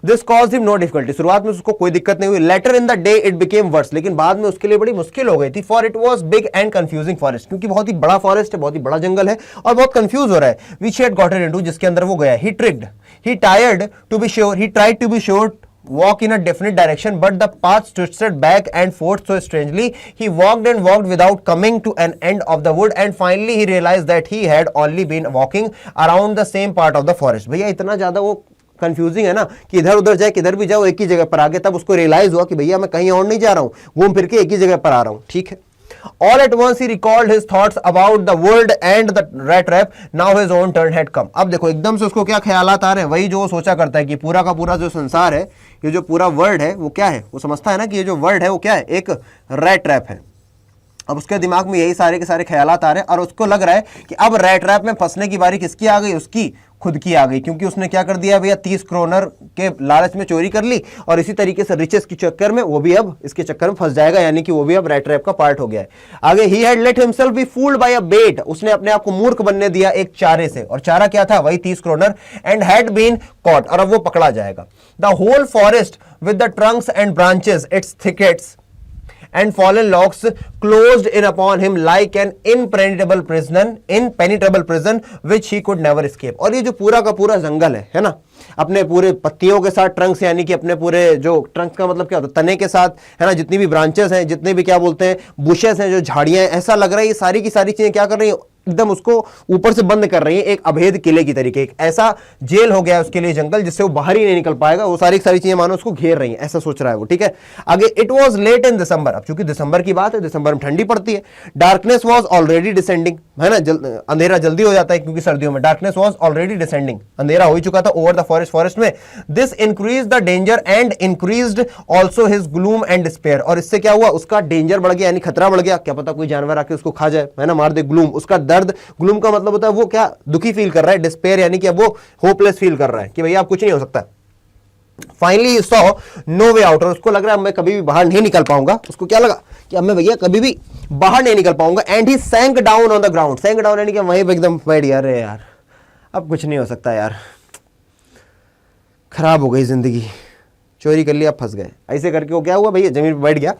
this cause him no difficulty, शुरुआत में उसको कोई दिक्कत नहीं हुई, later in the day it became worse, लेकिन बाद में उसके लिए बड़ी मुश्किल हो गई थी, for it was big and confusing forest, क्योंकि बहुत ही बड़ा फॉरेस्ट है, बहुत ही बड़ा जंगल है और बहुत कंफ्यूज हो रहा है। Which he had gotten into, जिसके अंदर वो गया। He tricked, he tired to be sure, he tried to be sure walk in a definite direction, but the path twisted back and forth so strangely. He walked and walked without coming to an end of the wood, and finally he realized that he had only been walking around the same part of the forest. भैया इतना ज्यादा वो confusing है ना कि इधर उधर जाए, किधर भी जाओ एक ही जगह पर आगे, तब उसको रियलाइज हुआ कि भैया मैं कहीं और नहीं जा रहा हूं, घूम फिर के एक ही जगह पर आ रहा हूं, ठीक है। All at once he recalled his thoughts about the world and the rat trap. Now his own turn had come. अब देखो एकदम से उसको क्या ख्यालात आ रहे हैं, वही जो वो सोचा करता है कि पूरा का पूरा जो संसार है, ये जो पूरा वर्ल्ड है वो क्या है, वो समझता है ना कि ये जो वर्ल्ड है वो क्या है, एक रैट ट्रैप है। अब उसके दिमाग में यही सारे के सारे ख्यालात आ रहे हैं और उसको लग रहा है कि अब रैट ट्रैप में फंसने की बारी किसकी आ गई, उसकी खुद की आ गई, क्योंकि उसने क्या कर दिया भैया, 30 करोड़ के लालच में चोरी कर ली और इसी तरीके से रिचेस के चक्कर में वो भी अब इसके चक्कर में फंस जाएगा, यानी कि वो भी अब रैट ट्रैप का पार्ट हो गया है। आगे, he had let himself be fooled by a bait, उसने अपने आप को मूर्ख बनने दिया एक चारे से, और चारा क्या था, वही 30 crore, and had been caught, और अब वो पकड़ा जाएगा। The whole forest with the trunks and branches, its thickets and fallen logs closed in upon him like an impenetrable prison which he could never escape। और ये जो पूरा का पूरा जंगल है ना, अपने पूरे पत्तियों के साथ, ट्रंक्स यानी कि अपने पूरे जो ट्रंक्स का मतलब क्या होता है, तने के साथ, है ना, जितनी भी ब्रांचेस हैं, जितने भी क्या बोलते हैं बुशेस हैं, जो झाड़ियां हैं, ऐसा लग रहा है ये सारी की सारी चीजें क्या कर रही है, एकदम उसको ऊपर से बंद कर रही है, एक अभेद किले की तरीके, एक ऐसा जेल हो गया है उसके लिए जंगल जिससे वो बाहर ही नहीं निकल पाएगा, वो सारी चीजें मानो उसको घेर रही हैं, ऐसा सोच रहा है वो, ठीक है। आगे, इट वॉज लेट इन दिसंबर, अब चूंकि दिसंबर की बात है, दिसंबर में ठंडी पड़ती है, डार्कनेस वॉज ऑलरेडी डिसेंडिंग, है ना, अंधेरा जल्दी हो जाता है क्योंकि सर्दियों में, डार्कनेस वॉज ऑलरेडी डिसेंडिंग, अंधेरा हो ही चुका था ओवर द फॉरेस्ट में। This increase the danger and increased also his gloom and despair, और इससे क्या हुआ, उसका डेंजर बढ़ गया यानी खतरा बढ़ गया, क्या पता कोई जानवर आके उसको खा जाए, है ना, मार दे। ग्लूम, उसका दर्द, ग्लूम का मतलब होता है वो क्या, दुखी फील कर रहा है। डिस्पेयर यानी कि अब वो होपलेस फील कर रहा है कि भैया अब कुछ नहीं हो सकता। Finally saw no way out, और उसको लग रहा है मैं कभी भी बाहर नहीं निकल पाऊंगा, उसको क्या लगा कि अब मैं भैया कभी भी बाहर नहीं निकल पाऊंगा। And he sank down on the ground, sank down यानी कि वहीं पे एकदम बैठ गया, अरे यार अब कुछ नहीं हो सकता यार, खराब हो गई जिंदगी, चोरी कर लिया, फंस गए, ऐसे करके वो क्या हुआ भैया, जमीन पे बैठ गया।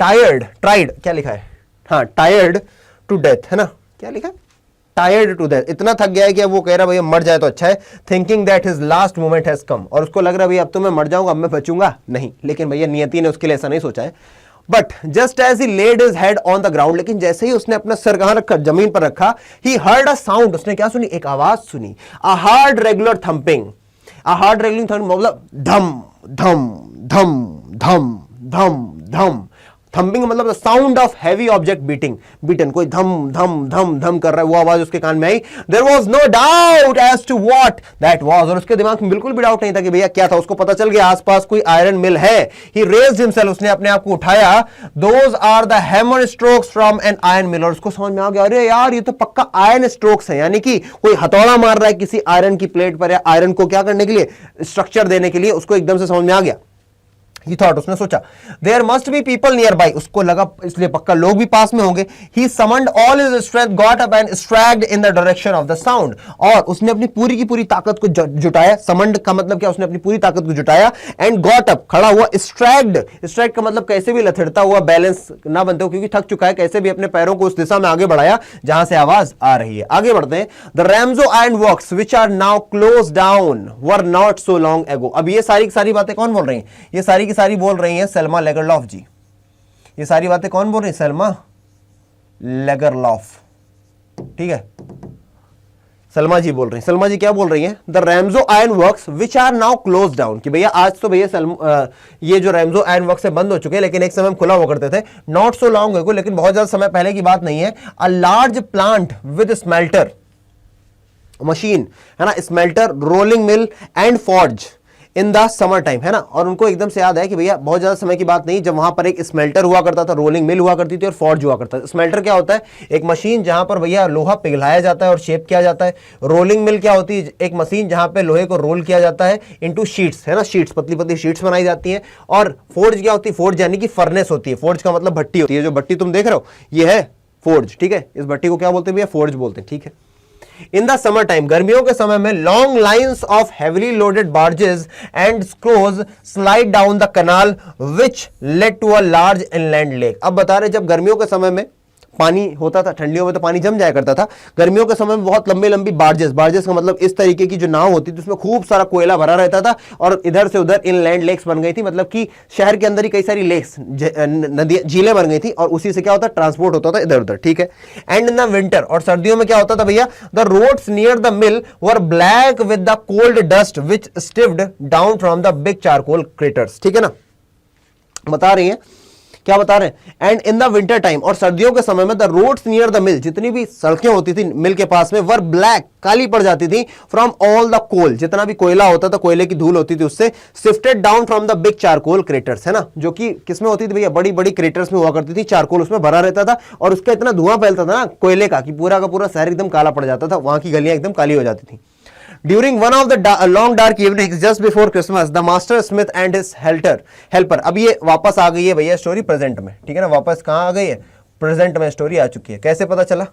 टायर्ड, ट्राइड क्या लिखा है, हाँ, टायर्ड टू डेथ, है ना, क्या लिखा है, टायर्ड टू डेथ, इतना थक गया है कि अब वो कह रहा भैया मर जाए तो अच्छा है। Thinking that his last moment has come, और उसको लग रहा है भैया अब तो मैं मर जाऊंगा, अब मैं बचूंगा नहीं, लेकिन भैया नियति ने उसके लिए ऐसा नहीं सोचा है। But just as he laid his head on the ground, लेकिन जैसे ही उसने अपना सर कहां रखा, जमीन पर रखा, ही हर्ड अ साउंड, उसने क्या सुनी, एक आवाज सुनी, a hard regular thumping, a hard regular thumping मतलब धम धम धम धम धम धम, थंबिंग मतलब the sound of heavy object beating, beaten, कोई धम धम धम धम कर रहा है, वो आवाज उसके कान में आई। There was no doubt as to what that was, और उसके दिमाग में बिल्कुल भी डाउट नहीं था कि भैया क्या था, उसको पता चल गया आसपास कोई आयरन मिल है। ही रेज्ड हिमसेल्फ, उसने अपने आप को उठाया। Those are the hammer strokes from an iron mill, और उसको समझ में आ गया अरे यार ये तो पक्का आयरन स्ट्रोक्स है, यानी कि कोई हथौड़ा मार रहा है किसी आयरन की प्लेट पर, या आयरन को क्या करने के लिए, स्ट्रक्चर देने के लिए, उसको एकदम से समझ में आ गया। He thought, उसने सोचा there must be people nearby, उसको लगा इसलिए पक्का लोग भी पास में होंगे। He summoned all his strength, got up and stragged in the direction of the sound, और उसने अपनी पूरी की पूरी ताकत को जुटाया। summoned का मतलब क्या, उसने अपनी पूरी ताकत को जुटाया। and got up, खड़ा हुआ। stragged का मतलब कैसे भी लथड़ता हुआ, बैलेंस ना बनते हो क्योंकि थक चुका है, कैसे भी अपने पैरों को उस दिशा में आगे बढ़ाया जहां से आवाज आ रही है। आगे बढ़ते हैं। the Ramzo iron works which are now closed down were not so long ago, अब ये सारी की सारी बातें कौन बोल रही हैं, ये सारी सारी बोल रही हैं सेल्मा लेगरलॉफ जी। ये सारी बातें कौन बोल रही है, सेल्मा लेगरलॉफ, ठीक है, सलमा जी बोल रही हैं। सलमा जी क्या बोल रही हैं, the Ramsjo iron works which are now close down, कि भैया आज तो भैया ये जो रैमजो आयरन वर्क्स है बंद हो चुके हैं, लेकिन एक समय में खुला हुआ करते थे। नॉट सो लॉन्ग एगो, लेकिन बहुत ज्यादा समय पहले की बात नहीं है। A large plant with smelter machine, है ना, smelter, rolling mill and forge in the summer time, है ना। और उनको एकदम से याद है कि भैया बहुत ज्यादा समय की बात नहीं, जब वहां पर एक स्मेल्टर हुआ करता था, रोलिंग मिल हुआ करती थी और फॉर्ज हुआ करता था। स्मेल्टर क्या होता है, एक मशीन जहां पर भैया लोहा पिघलाया जाता है और शेप किया जाता है। रोलिंग मिल क्या होती है, एक मशीन जहां पे लोहे को रोल किया जाता है इनटू शीट्स, है ना, शीट्स, पतली पतली शीट्स बनाई जाती हैं। और फोर्ज क्या होती है, फोर्ज यानी कि फर्नेस होती है। फोर्ज का मतलब भट्टी होती है, जो भट्टी तुम देख रहे हो ये है फोर्ज, ठीक है। इस भट्टी को क्या बोलते हैं भैया, फोर्ज बोलते हैं, ठीक है। इन द समर टाइम, गर्मियों के समय में, long lines of heavily loaded barges and scows slide down the canal which led to a large inland lake. अब बता रहे जब गर्मियों के समय में पानी होता था, ठंडियों में तो पानी जम जाया करता था, गर्मियों के समय में बहुत लंबी लंबी बार्जेस का मतलब इस तरीके की जो नाव होती थी, उसमें खूब सारा कोयला भरा रहता था और इधर से उधर इनलैंड लेक्स बन गई थी, मतलब कि शहर के अंदर ही कई सारी लेक्स, नदियां, झीलें बन गई थी और उसी से क्या होता, ट्रांसपोर्ट होता था इधर उधर, ठीक है। एंड इन द विंटर, और सर्दियों में क्या होता था भैया, the roads near the mill were black with the cold dust which stived down from the big charcoal craters, ठीक है ना। बता रही है, क्या बता रहे हैं, and in the winter time, और सर्दियों के समय में, the roads near the mill, जितनी भी सड़कें होती थी मिल के पास में, वर ब्लैक, काली पड़ जाती थी, फ्रॉम ऑल द कोल, जितना भी कोयला होता था, कोयले की धूल होती थी उससे, shifted down from the big charcoal craters, है ना, जो कि किसमें होती थी भैया, बड़ी बड़ी क्रेटर्स में हुआ करती थी, चारकोल उसमें भरा रहता था और उसका इतना धुआं फैलता था ना कोयले का कि पूरा का पूरा शहर एकदम काला पड़ जाता था, वहां की गलियां एकदम काली हो जाती थी। During one of the long dark evenings just before Christmas, the master smith and his helper, अब ये वापस आ गई है भैया स्टोरी प्रेजेंट में, ठीक है ना, वापस कहाँ आ गई है, प्रेजेंट में स्टोरी आ चुकी है। कैसे पता चला,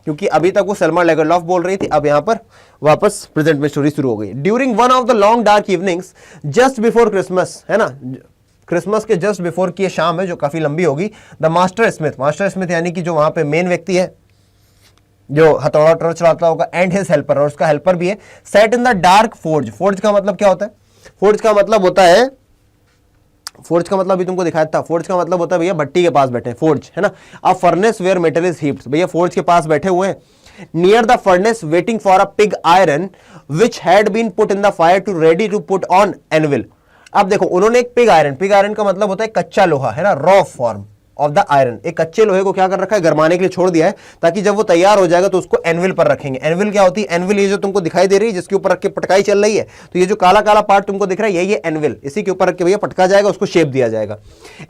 क्योंकि अभी तक वो सलमा लेगरलॉफ बोल रही थी, अब यहाँ पर वापस प्रेजेंट में स्टोरी शुरू हो गई। During one of the long dark evenings just before Christmas, है ना, क्रिसमस के जस्ट बिफोर की शाम है जो काफी लंबी होगी, द मास्टर स्मिथ यानी कि जो वहां पे मेन व्यक्ति है जो हथौड़ा टॉर्च चलाता होगा, एंड हिज हेल्पर, और उसका हेल्पर भी है, set in the dark forge. Forge का मतलब क्या होता है, फोर्ज का मतलब होता है, फोर्ज का मतलब भी तुमको दिखाया था, फोर्ज का मतलब होता है भैया भट्टी के पास बैठे, फोर्ज, है ना। A furnace where metal is heaped, भैया फोर्ज के पास बैठे हुए हैं, near the furnace waiting for a pig iron which had been put in the fire to ready to put on anvil. अब देखो उन्होंने एक पिग आयरन का मतलब होता है कच्चा लोहा, है ना, raw form of the iron, एक कच्चे लोहे को क्या कर रखा है, गरमाने के लिए छोड़ दिया है, ताकि जब वो तैयार हो जाएगा तो उसको एनविल पर रखेंगे। एनविल क्या होती है, एनविल ये जो तुमको दिखाई दे रही है जिसके ऊपर रख के पटकाई चल रही है, तो ये जो काला काला पार्ट तुमको दिख रहा है यही है एनविल, इसी के ऊपर रख के भैया पटका जाएगा, उसको शेप दिया जाएगा।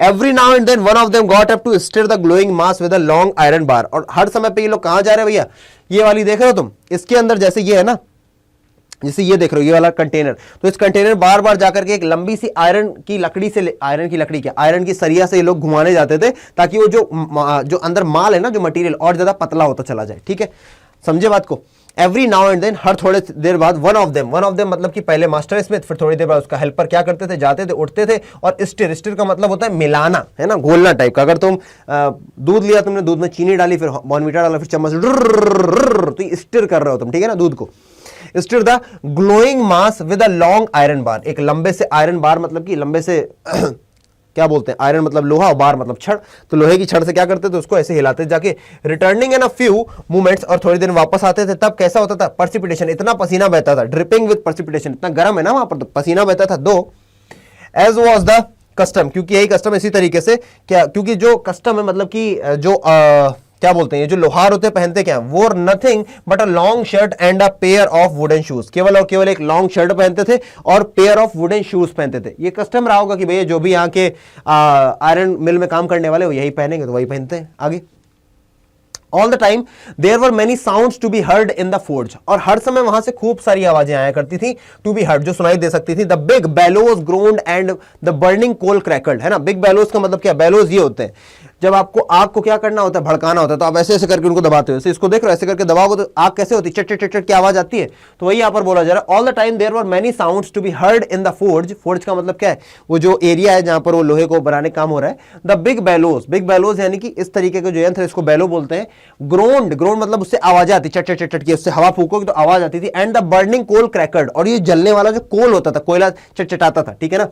Every now and then one of them got up to stir the glowing mass with a long iron bar, और हर समय पे ये लोग कहां जा रहे हैं भैया, ये वाली देख रहे हो तुम, इसके अंदर जैसे ये है ना, जैसे ये देख रहे हो ये वाला कंटेनर, तो इस कंटेनर बार बार जाकर के एक लंबी सी आयरन की लकड़ी क्या, आयरन की सरिया से ये लोग घुमाने जाते थे, ताकि वो जो अंदर माल है ना, जो मटेरियल और ज्यादा पतला होता चला जाए, ठीक है, समझे बात को। एवरी नाउ एंड देन, हर थोड़े देर बाद, वन ऑफ देम मतलब कि पहले मास्टर स्मिथ, फिर थोड़ी देर बाद उसका हेल्पर क्या करते थे, जाते थे, उठते थे और स्टिर का मतलब होता है मिलाना, है ना, घोलना टाइप का। अगर तुम दूध लिया, तुमने दूध में चीनी डाली, फिर बॉर्नवीटा डाला, फिर चम्मच, तो स्टिर कर रहे हो तुम, ठीक है ना, दूध को। Stir the glowing mass with a long iron बार, एक लंबे से आयरन बार, मतलब कि लंबे से क्या बोलते हैं, आयरन मतलब लोहा और बार मतलब छड़, तो लोहे की छड़ से क्या करते थे, उसको ऐसे हिलाते जाके, returning in a few movements, और थोड़ी देर वापस आते थे, तब कैसा होता था, पर्सिपिटेशन, इतना पसीना बहता था, ड्रिपिंग विद पर्सिपिटेशन, इतना गर्म है ना वहां पर, तो पसीना बहता था। दो एज वॉज द कस्टम, क्योंकि यही कस्टम इसी तरीके से क्या, क्योंकि जो कस्टम है मतलब कि जो क्या बोलते हैं, जो लोहार होते हैं पहनते क्या, वो nothing but a long shirt and a pair of wooden shoes, केवल और केवल एक लॉन्ग शर्ट पहनते थे और पेयर ऑफ वुडन शूज पहनते थे। ये कस्टम रहा होगा कि भैया जो भी यहाँ के आयरन मिल में काम करने वाले वो यही पहनेंगे, तो वही पहनते हैं। आगे, all the time there were many sounds to be heard in the forge, और हर समय वहां से खूब सारी आवाजें आया करती थी, टू बी हर्ड जो सुनाई दे सकती थी। The big bellows groaned and the burning coal crackled, है ना। बिग बेलोज का मतलब क्या, बेलोज ये होते हैं जब आपको आग को क्या करना होता है, भड़काना होता है, तो आप ऐसे ऐसे करके उनको दबाते हो, जैसे इसको देख रहे हो, ऐसे करके दबाओगे तो आग कैसे होती है, चट चट चट की आवाज आती है। तो वही यहां पर बोला जा रहा है, all the time there were many sounds to be heard in the forge. Forge का मतलब क्या है, वो जो एरिया है जहां पर वो लोहे को बनाने का काम हो रहा है। The big bellows, big bellows यानी कि इस तरीके का जो यंत्र है इसको बेलो बोलते हैं। ग्रोन्ड, ग्रोन्ड मतलब उससे आवाज आती, चट चट चट की, उससे हवा फूकोगे तो आवाज आती थी। एंड द बर्निंग कोल क्रैकर्ड, और ये जलने वाला जो कोल होता था, कोयला चटचटाता था, ठीक है ना।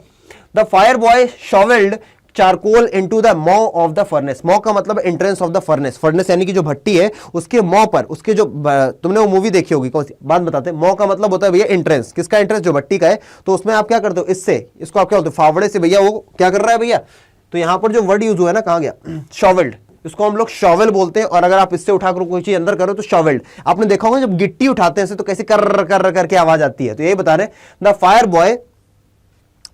The fire boy shovelled charcoal into the maw of the furnace. Maw का मतलब entrance of the furnace, furnace यानी कि जो भट्टी है उसके मॉ पर, उसके जो, तुमने वो मूवी देखी होगी, कौन सी बात बताते हैं। मॉ का मतलब होता है भैया एंट्रेंस, किसका एंट्रेंस, जो भट्टी का है। तो उसमें आप क्या करते हो, इससे, इसको आप क्या होते हो, फावड़े से भैया वो क्या कर रहा है भैया। तो यहां पर जो वर्ड यूज हुआ है ना, कहां गया, शॉवेल्ड, इसको हम लोग शॉवेल बोलते हैं। और अगर आप इससे उठाकर कोई चीज अंदर करो तो शॉवेल्ड। आपने देखा होगा जब गिट्टी उठाते हैं तो कैसे कर कर करके आवाज आती है, तो यही बता रहे द फायर बॉय,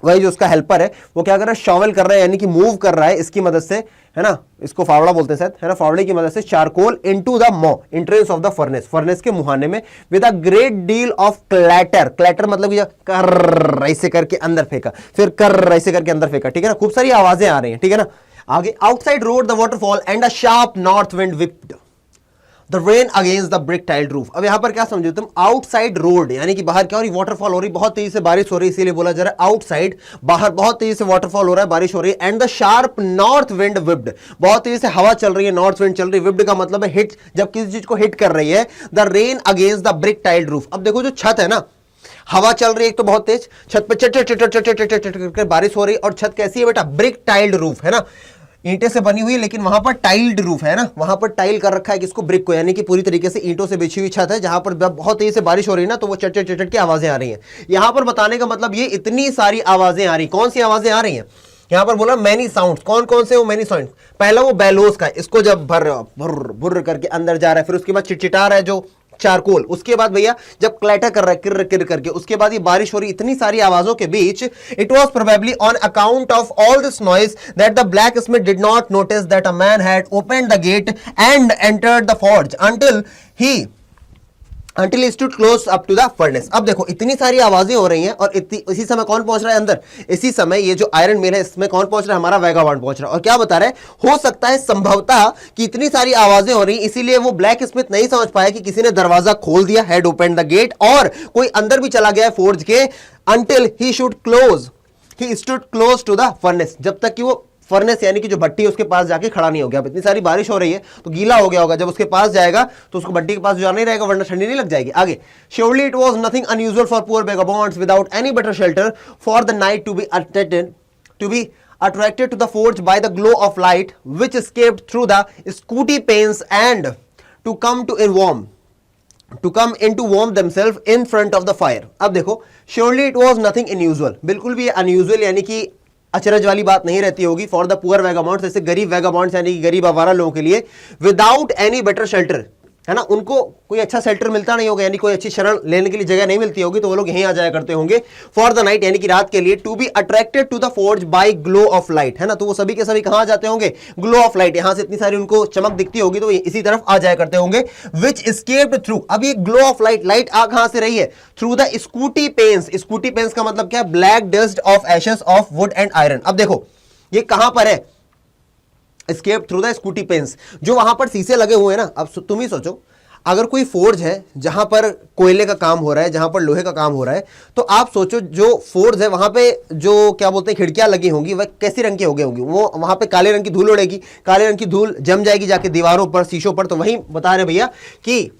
वही जो उसका हेल्पर है वो क्या कर रहा है, शॉवेल कर रहा है, यानी कि मूव कर रहा है इसकी मदद से, है ना, इसको फावड़ा बोलते हैं शायद, है ना, फावड़े की मदद से चारकोल इनटू द मॉ, entrance of the furnace, furnace के मुहाने में, with a great deal of clatter, clatter मतलब कि कर ऐसे करके अंदर फेंका, फिर कर ऐसे करके अंदर फेंका, ठीक है ना, खूब सारी आवाजें आ रही हैं, ठीक है ना। आगे, outside road the waterfall and a sharp north wind whipped the rain against the brick tiled roof. अब यहां पर क्या समझो तुम, आउटसाइड रोड यानी कि बाहर क्या हो रही, वाटरफॉल हो रही, बहुत तेजी से बारिश हो रही, इसीलिए बोला जा रहा है आउटसाइड, बाहर बहुत तेजी से वाटरफॉल हो रहा है, बारिश हो रही है। And the sharp north wind whipped, बहुत तेजी से हवा चल रही है, नॉर्थ विंड चल रही है। विप्ड का मतलब है हिट, जब किसी चीज को हिट कर रही है। The rain against the brick tiled roof, अब देखो जो छत है ना, हवा चल रही है एक तो बहुत तेज, छत पे चट चट चट चट चट चट करके बारिश हो रही है। और छत कैसी है बेटा, ब्रिक टाइल्ड रूफ, है ना, ईंटे से बनी हुई है, लेकिन वहां पर टाइल्ड रूफ है ना, वहां पर टाइल कर रखा है किसको, ब्रिक को, यानी कि पूरी तरीके से ईंटों से बिछी हुई छत है, जहां पर बहुत तेजी से बारिश हो रही है ना, तो वो चट चट चट की आवाजें आ रही हैं। यहां पर बताने का मतलब ये इतनी सारी आवाजें आ रही, कौन सी आवाजें आ रही हैं, यहां पर बोला मैनी साउंड्स, कौन कौन से वो मैनी साउंड्स। पहला वो बेलोस का, इसको जब भर भुर करके अंदर जा रहा है, फिर उसके बाद चिटचिटा रहा है जो चारकोल, उसके बाद भैया जब क्लैटर कर रहा है किर किर करके, उसके बाद ये बारिश हो रही, इतनी सारी आवाजों के बीच, it was probably on account of all this noise that the blacksmith did not notice that a man had opened the gate and entered the forge until he stood close up to the furnace। अब देखो इतनी सारी आवाजें हो रही हैं, और इसी समय कौन पहुंच रहा है अंदर, इसी समय ये जो आयरन मिल है इसमें कौन पहुंच रहा है, हमारा वेगाबॉन्ड पहुंच रहा है। और क्या बता रहे हैं, हो सकता है संभवतः कि इतनी सारी आवाजें हो रही, इसीलिए वो ब्लैक स्मिथ नहीं समझ पाया कि किसी ने दरवाजा खोल दिया, हैड ओपन्ड द गेट, और कोई अंदर भी चला गया है फोर्ज के, until he stood close to the furnace, जब तक कि वो फर्नेस यानी कि जो भट्टी है उसके पास जाके खड़ा नहीं हो गया। अब इतनी सारी बारिश हो रही है तो गीला हो गया होगा, जब उसके पास जाएगा तो उसको भट्टी के पास जाना ही रहेगा, वरना ठंडी नहीं लग जाएगी। आगे, surely it was nothing unusual for poor vagabonds without any better shelter for the night to be attracted to the forge by the glow of light which escaped through the scooty panes and to come in to warm themselves in front of the fire। अब देखो, surely it was nothing unusual, बिल्कुल भी unusual यानी कि अचरज वाली बात नहीं रहती होगी फॉर द पुअर वेगाबॉन्ड्स, ऐसे गरीब वेगाबॉन्ड्स यानी कि गरीब आवारा लोगों के लिए, विदाउट एनी बेटर शेल्टर, है ना, उनको कोई अच्छा शेल्टर मिलता नहीं होगा, यानी कोई अच्छी शरण लेने के लिए जगह नहीं मिलती होगी, तो वो लोग यहीं आ जाया करते होंगे फॉर द नाइट यानी कि रात के लिए। To be attracted to the forge by glow of light, है ना, तो वो सभी के सभी कहां जाते होंगे, ग्लो ऑफ लाइट, यहां से इतनी सारी उनको चमक दिखती होगी तो इसी तरफ आ जाया करते होंगे। विच एस्केप्ड थ्रू, अब ये ग्लो ऑफ लाइट, लाइट आ कहां से रही है, through the sooty panes. Sooty panes का मतलब क्या है, black dust of ashes of wood and iron. अब देखो ये कहां पर है, escape through the sooty panes, जो वहां पर शीशे लगे हुए हैं ना। अब तुम ही सोचो, अगर कोई फोर्ज है जहां पर कोयले का काम हो रहा है, जहां पर लोहे का काम हो रहा है, तो आप सोचो जो फोर्ज है वहां पे जो क्या बोलते हैं खिड़कियां लगी होंगी वह कैसी रंग की हो गई होंगी, वो वहां पे काले रंग की धूल उड़ेगी, काले रंग की धूल जम जाएगी जाके दीवारों पर, शीशों पर। तो वही बता रहे भैया कि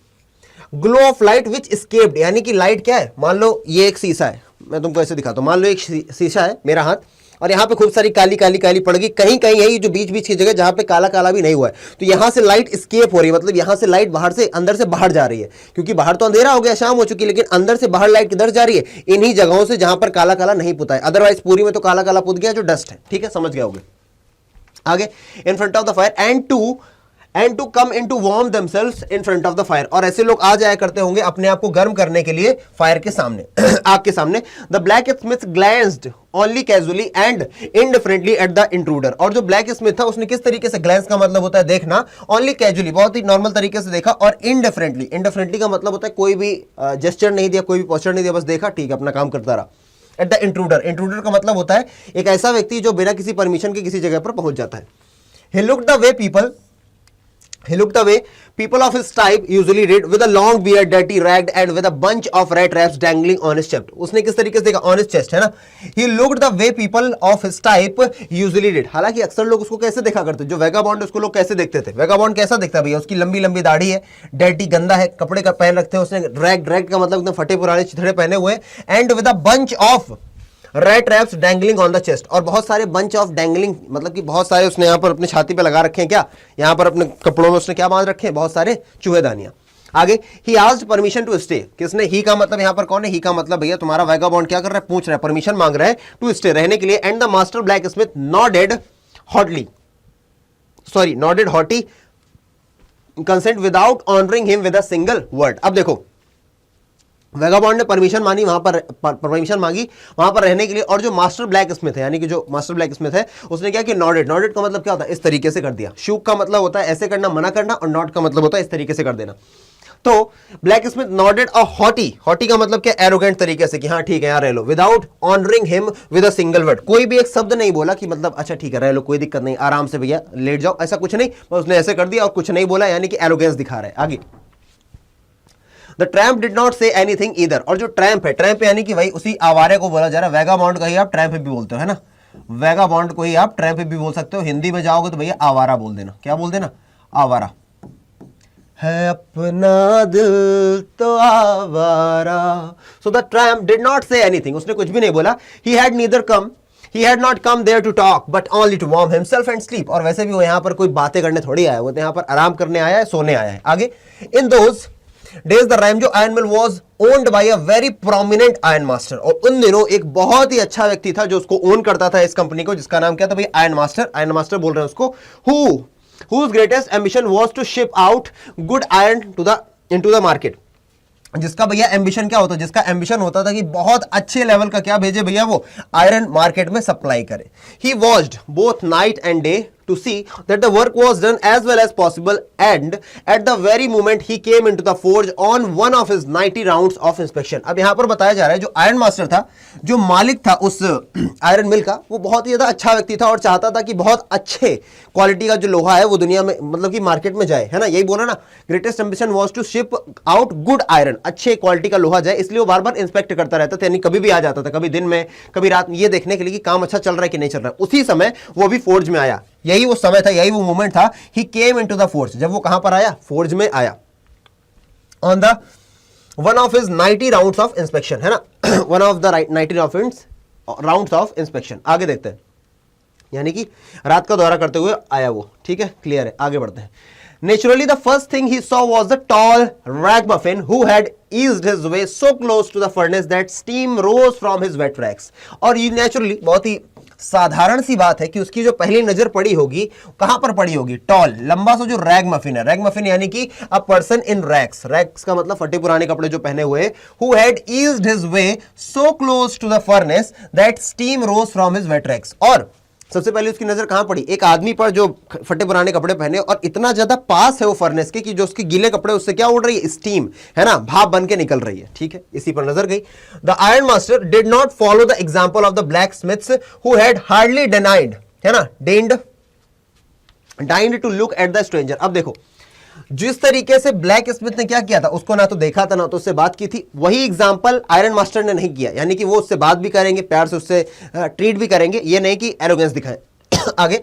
glow of light which escaped, यानी कि लाइट क्या है, मान लो ये एक शीशा है, मैं तुमको ऐसे दिखाता हूं, मान लो एक शीशा है मेरा हाथ, और यहाँ पे खूब सारी काली काली काली पड़ गई, कहीं कहीं है ये जो बीच बीच की जगह जहाँ पे काला काला भी नहीं हुआ है, तो यहाँ से लाइट स्केप हो रही है, मतलब यहाँ से लाइट बाहर से अंदर से बाहर जा रही है, क्योंकि बाहर तो अंधेरा हो गया, शाम हो चुकी है, लेकिन अंदर से बाहर लाइट किधर जा रही है, इन्हीं जगहों से जहां पर काला काला नहीं पुता है, अदरवाइज पूरी में तो काला काला पुत गया जो डस्ट है। ठीक है, समझ गए होगे। आगे, in front of the fire and to come in to warm themselves in front of the fire, और ऐसे लोग आ जाया करते होंगे अपने आप को गर्म करने के लिए फायर के सामने आग के सामने। The blacksmith glanced only casually and indifferently at the intruder, और जो ब्लैक स्मिथ था उसने किस तरीके से, ग्लैंस का मतलब होता है देखना, ओनली कैजुअली बहुत ही नॉर्मल तरीके से देखा, और इनडिफरेंटली का मतलब होता है कोई भी जेस्चर नहीं दिया, कोई भी पोस्चर नहीं दिया, बस देखा, ठीक है, अपना काम करता रहा। एट द इंट्रूडर का मतलब होता है एक ऐसा व्यक्ति जो बिना किसी परमिशन के किसी जगह पर पहुंच जाता है। He looked the way people of his type usually did, with a long beard, dirty, ragged, and with a bunch of rat traps dangling on his chest. उसने किस तरीके से देखा, on his chest, है ना। He looked the way people of his type usually did. हालांकि अक्सर लोग उसको कैसे देखा करते, जो वेगाबॉन्ड उसको लोग कैसे देखते थे, वेगाबॉन्ड कैसा दिखता है भैया, उसकी लंबी लंबी दाढ़ी है, डर्टी गंदा है, कपड़े का पहन रखते हैं उसने, रैग का मतलब एकदम फटे पुराने चिथड़े पहने हुए, and with a bunch of red traps dangling on the chest, और बहुत सारे बंच ऑफ डैंगलिंग मतलब कि बहुत सारे उसने यहाँ पर अपने छाती पे लगा रखे हैं, क्या यहाँ पर अपने कपड़ों में उसने क्या बांध रखे हैं, बहुत सारे चूहेदानियां। आगे, he asked permission to stay, किसने, ही का मतलब यहाँ पर कौन है, ही का मतलब भैया तुम्हारा वैगाबॉन्ड क्या कर रहा है, पूछ रहा है, परमिशन मांग रहा है टू स्टे, रहने के लिए। And the master blacksmith nodded haughty consent without honouring him with a single word. अब देखो, वेगाबॉन्ड ने परमिशन मांगी वहां पर रहने के लिए, और जो मास्टर ब्लैक स्मिथ है, यानी कि जो मास्टर ब्लैक स्मिथ है, उसने क्या किया, नॉडेड का मतलब क्या होता है, इस तरीके से कर दिया। शूक का मतलब होता है ऐसे करना, मना करना, और नॉट का मतलब होता है इस तरीके से कर देना। तो ब्लैक स्मिथ नॉडेड अ हॉटी का मतलब क्या, एरोगेंट तरीके से कि हाँ ठीक है यार रह लो, without honouring him with a single word, कोई भी एक शब्द नहीं बोला कि मतलब अच्छा ठीक है रह लो, कोई दिक्कत नहीं, आराम से भैया लेट जाओ, ऐसा कुछ नहीं, बस उसने ऐसे कर दिया और कुछ नहीं बोला, यानी कि एरोगेंस दिखा रहा है। आगे, the tramp did not say anything either, और जो ट्रैम्प है यानी कि भाई उसी आवारे को बोला जा रहा है, वेगाबॉन्ड का ही आप ट्रैम्प भी बोलते हो, है ना, वेगाबॉन्ड को ही आप ट्रैम्प भी बोल सकते हो, हिंदी में जाओगे तो भैया आवारा बोल देना, क्या बोल देना, आवारा है अपना दिल तो आवारा। So the tramp did not say anything, उसने कुछ भी नहीं बोला। He had not come there to talk but only to warm himself and sleep, और वैसे भी वो यहाँ पर कोई बातें करने थोड़ी आया, वो तो यहाँ पर आराम करने आया है, सोने आया है। आगे, इन those days the Ramjo Iron Mill was owned by a very prominent iron master, और उन दिनों एक बहुत ही अच्छा व्यक्ति था जो उसको ओन करता था इस कंपनी को, जिसका नाम क्या था भाई, आयरन मास्टर बोल रहे हैं उसको, whose greatest ambition was to ship out good iron into the market, जिसका भैया एम्बिशन क्या होता, जिसका एम्बिशन होता था कि बहुत अच्छे लेवल का क्या भेजे भैया, वो आयरन मार्केट में सप्लाई करे। He watched both night and day to see that the work was done as well as possible, and at the very moment he came into the forge on one of his 90 rounds of inspection। अब यहां पर बताया जा रहा है जो iron master था, जो मालिक था उस आयरन मिल का, वो बहुत ही ज्यादा अच्छा व्यक्ति था और चाहता था कि बहुत अच्छे क्वालिटी का जो लोहा है वो दुनिया में मतलब कि मार्केट में जाए, है ना, यही बोला ना, greatest ambition was to ship out good iron, अच्छे क्वालिटी का लोहा जाए, इसलिए वो बार बार इंस्पेक्ट करता रहता था, यानी कभी भी आ जाता था, कभी दिन में कभी रात में, ये देखने के लिए कि काम अच्छा चल रहा है कि नहीं चल रहा है। उसी समय वो भी फोर्ज में आया, यही वो समय था, यही वो मोमेंट था। ही केम इनटू द फोर्ज, जब वो कहां पर आया, फोर्ज में आया, on the one of his 90 rounds of inspection, है ना, one of the 90 rounds of inspection. आगे देखते हैं, यानी कि रात का दौरा करते हुए आया वो, ठीक है, क्लियर है, आगे बढ़ते हैं। Naturally, the first thing he saw was the tall ragamuffin who had eased his way so close to the furnace that steam rose from his wet rags। और ये नेचुरली बहुत ही साधारण सी बात है कि उसकी जो पहली नजर पड़ी होगी, कहां पर पड़ी होगी, टॉल, लंबा सा जो रैगमफिन है, रैगमफिन यानी कि a person in rags, rags का मतलब फटे पुराने कपड़े जो पहने हुए, who had eased his way so close to the furnace that steam rose from his wet rags. और सबसे पहले उसकी नजर कहां पड़ी, एक आदमी पर जो फटे पुराने कपड़े पहने और इतना ज्यादा पास है वो फर्नेस के कि जो उसके गीले कपड़े उससे क्या उड़ रही है, स्टीम, है ना, भाप बन के निकल रही है, ठीक है, इसी पर नजर गई। The iron master did not follow the example of the blacksmiths who had hardly denied, है ना, deigned to look at the stranger. अब देखो, जिस तरीके से ब्लैक स्मिथ ने क्या किया था, उसको ना तो देखा था ना तो उससे बात की थी, वही एग्जांपल आयरन मास्टर ने नहीं किया, यानी कि वो उससे बात भी करेंगे, प्यार से उससे ट्रीट भी करेंगे, ये नहीं कि एरोगेंस दिखाएं। आगे,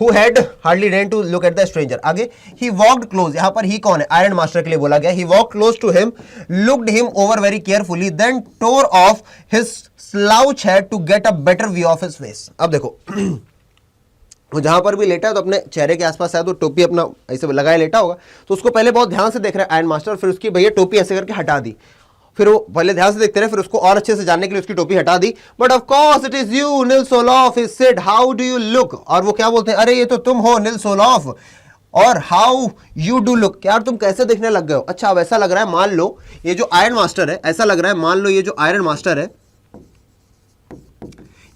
who had hardly dared to look at the stranger। आगे, he walked close, यहां पर ही कौन है, आयरन मास्टर के लिए बोला गया, he walked close to him, looked him over very carefully, then tore off his slouch head to get a better view of his face. अब देखो वो जहां पर भी लेटा है तो अपने चेहरे के आसपास शायद वो टोपी अपना ऐसे लगाए लेटा होगा, तो उसको पहले बहुत ध्यान से देख रहा है आयरन मास्टर, फिर उसकी भैया टोपी ऐसे करके हटा दी, फिर वो पहले ध्यान से देखते रहे, फिर उसको और अच्छे से जानने के लिए उसकी टोपी हटा दी। But of course it is you Nils Olof, he said how do you look, और वो क्या बोलते हैं, अरे ये तो तुम हो निल्स ओलॉफ, और हाउ यू डू लुक, यार तुम कैसे दिखने लग गए हो। अच्छा अब ऐसा लग रहा है, मान लो ये जो आयरन मास्टर है, ऐसा लग रहा है मान लो ये जो आयरन मास्टर है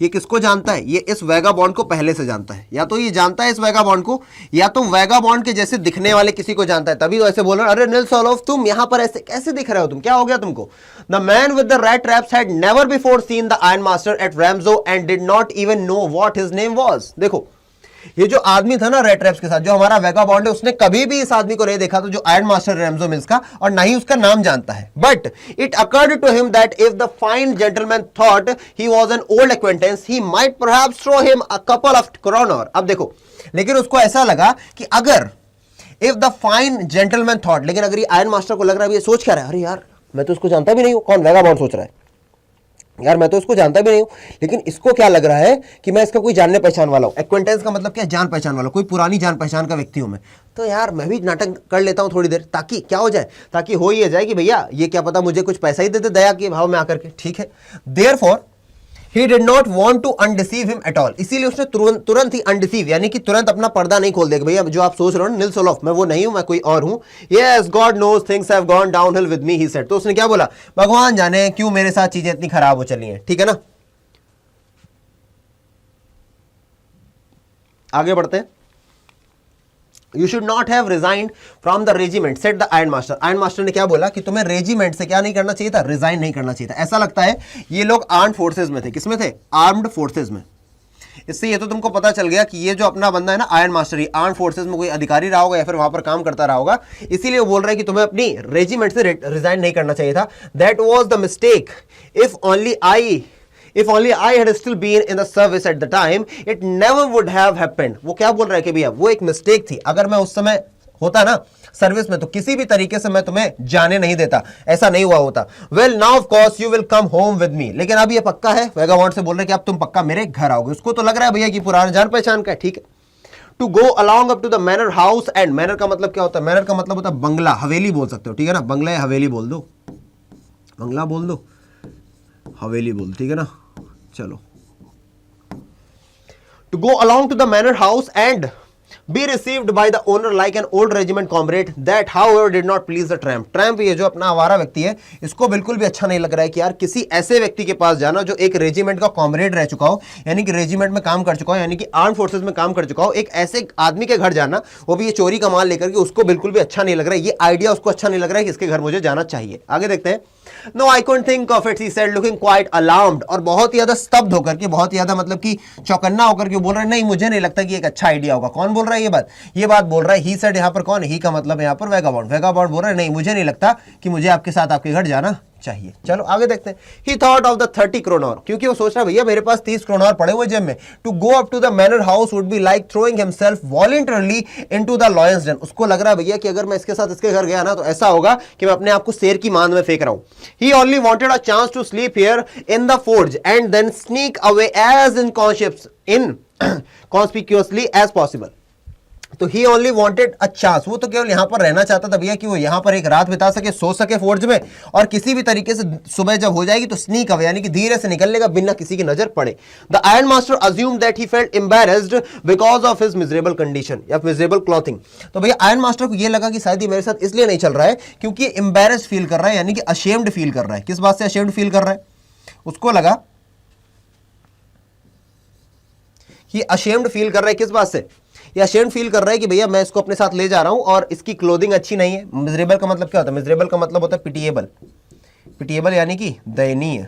ये किसको जानता है, ये इस वेगाबॉन्ड को पहले से जानता है, या तो ये जानता है इस वेगाबॉन्ड को, या तो वेगाबॉन्ड के जैसे दिखने वाले किसी को जानता है, तभी तो ऐसे बोल रहा है, अरे निल्स ओलॉफ तुम यहां पर ऐसे कैसे दिख रहे हो, तुम क्या हो गया तुमको। The man with the red traps had never before seen the iron master at Ramsjo and did not even know what his name was. देखो ये जो आदमी था ना रेड ट्रैप्स के साथ, जो हमारा वेगाबॉन्ड है, उसने कभी भी इस आदमी को नहीं देखा था जो आयरन मास्टर रैम्सो मिल्स का, और ना ही उसका नाम जानता है। But it occurred to him that if the fine gentleman thought he was an old acquaintance he might perhaps throw him a couple of kronor. अब देखो लेकिन उसको ऐसा लगा कि अगर if the fine gentleman thought, लेकिन अगर ये आयरन मास्टर को लग रहा है ये सोच क्या रहा है, अरे यार मैं तो उसको जानता भी नहीं हूं, कौन वेगाबॉन्ड सोच रहा है, यार मैं तो इसको जानता भी नहीं हूं, लेकिन इसको क्या लग रहा है कि मैं इसका कोई जानने पहचान वाला हूं। एक्वेंटेंस का मतलब क्या, जान पहचान वाला, कोई पुरानी जान पहचान का व्यक्ति हूं मैं, तो यार मैं भी नाटक कर लेता हूं थोड़ी देर, ताकि क्या हो जाए, ताकि हो ये जाए कि भैया ये क्या पता मुझे कुछ पैसा ही दे दे दया के भाव में आकर के, ठीक है। Therefore he did not want to undeceive him at all, इसीलिए उसने तुरंत ही undeceive यानी कि तुरंत अपना पर्दा नहीं खोल देगा, भैया जो आप सोच रहे हो निल्स ओलॉफ मैं वो नहीं हूं, मैं कोई और हूं। yes God knows things have gone downhill with me he said, तो उसने क्या बोला, भगवान जाने क्यों मेरे साथ चीजें इतनी खराब हो चली हैं, ठीक है ना। आगे बढ़ते हैं। You should not have resigned from the regiment, said the Iron Master. Iron Master ने क्या बोला कि तुम्हें रेजिमेंट से क्या नहीं करना चाहिए था, रिजाइन नहीं करना चाहिए था। ऐसा लगता है ये लोग आर्म्ड फोर्सेज में थे, किसमें थे, आर्म्ड फोर्सेज में। इससे ये तो तुमको पता चल गया कि ये जो अपना बंदा है ना आयरन मास्टर, ये आर्म्ड फोर्सेज में कोई अधिकारी रहा होगा या फिर वहां पर काम करता रहा होगा, इसीलिए वो बोल रहा है कि तुम्हें अपनी रेजिमेंट से रिजाइन नहीं करना चाहिए था। That was the mistake, If only I had still been in the service at the time, it never would have happened. वो क्या बोल रहा है कि भैया वो एक मिस्टेक थी, अगर मैं उस समय होता ना सर्विस में तो किसी भी तरीके से मैं तुम्हें जाने नहीं देता, ऐसा नहीं हुआ होता। Well now of course you will come home with me, लेकिन अब ये पक्का है, वेगाबॉन्ड से बोल रहे हैं कि अब तुम पक्का मेरे घर आओगे। उसको तो लग रहा है भैया कि पुराना जान पहचान का है, ठीक है। To go along up to the manor house, and manor का मतलब क्या होता है, manor का मतलब होता है बंगला, हवेली बोल सकते हो, ठीक है ना, बंगला या हवेली बोल दो, बंगला बोल दो, हवेली बोल, ठीक है ना, चलो। To go along to the manor house and be received by the owner like an old regiment comrade, that however did not please the tramp. Tramp ये जो अपना आवारा व्यक्ति है, इसको बिल्कुल भी अच्छा नहीं लग रहा है कि यार किसी ऐसे व्यक्ति के पास जाना जो एक रेजिमेंट का कॉमरेड रह चुका हो, यानी कि रेजिमेंट में काम कर चुका हो, यानी कि आर्म फोर्सेज में काम कर चुका हो, एक ऐसे आदमी के घर जाना, वो भी ये चोरी का माल लेकर के, उसको बिल्कुल भी अच्छा नहीं लग रहा है। ये आइडिया उसको अच्छा नहीं लग रहा है कि इसके घर मुझे जाना चाहिए। आगे देखते हैं। No, I couldn't think of it, he said, looking quite alarmed, और बहुत ही ज्यादा स्तब्ध होकर के, बहुत ही ज्यादा मतलब कि चौकन्ना होकर के बोल रहा है, नहीं मुझे नहीं लगता कि एक अच्छा आइडिया होगा। कौन बोल रहा है ये बात? ये बात बोल रहा है ही सेड, यहाँ पर कौन है? ही का मतलब यहाँ पर वेगाबॉन्ड। वेगाबॉन्ड बोल रहा है नहीं मुझे नहीं लगता कि मुझे आपके साथ आपके घर जाना चाहिए। चलो आगे देखते हैं। He thought of the 30 kroner, क्योंकि वो सोच रहा है भैया मेरे पास 30 क्रोनर पड़े हुए जेब में। To go up to the manor house would be like throwing himself voluntarily into the lion's den. उसको लग रहा है भैया कि अगर मैं इसके साथ इसके घर गया ना तो ऐसा होगा कि मैं अपने आप को शेर की मांद में फेंक रहा हूं। He only wanted a chance to sleep here in the forge and then sneak away as inconspicuously as possible. तो ही ओनली वॉन्टेड अ चांस, वो तो केवल यहां पर रहना चाहता था भैया कि वो यहां पर एक रात बिता सके, सो सके फोर्ज में, और किसी भी तरीके से सुबह जब हो जाएगी तो स्नीक अवे यानी कि धीरे से निकल लेगा बिना किसी की नजर पड़े। The iron master assumed that he felt embarrassed because of his miserable condition या मिजरेबल क्लॉथिंग। तो भैया आयरन मास्टर को ये लगा कि शायद ये मेरे साथ इसलिए नहीं चल रहा है क्योंकि एम्बैरेस्ड फील कर रहा है, यानी कि अशेम्ड फील कर रहा है। किस बात से अशेम्ड फील कर रहा है? उसको लगा कि अशेम्ड फील कर रहा है किस बात से? या अशेम्ड फील कर रहा है कि भैया मैं इसको अपने साथ ले जा रहा हूं और इसकी क्लोथिंग अच्छी नहीं है। मिजरेबल का मतलब क्या होता है? मिजरेबल का मतलब होता है पिटिएबल। पिटिएबल यानी कि दयनीय।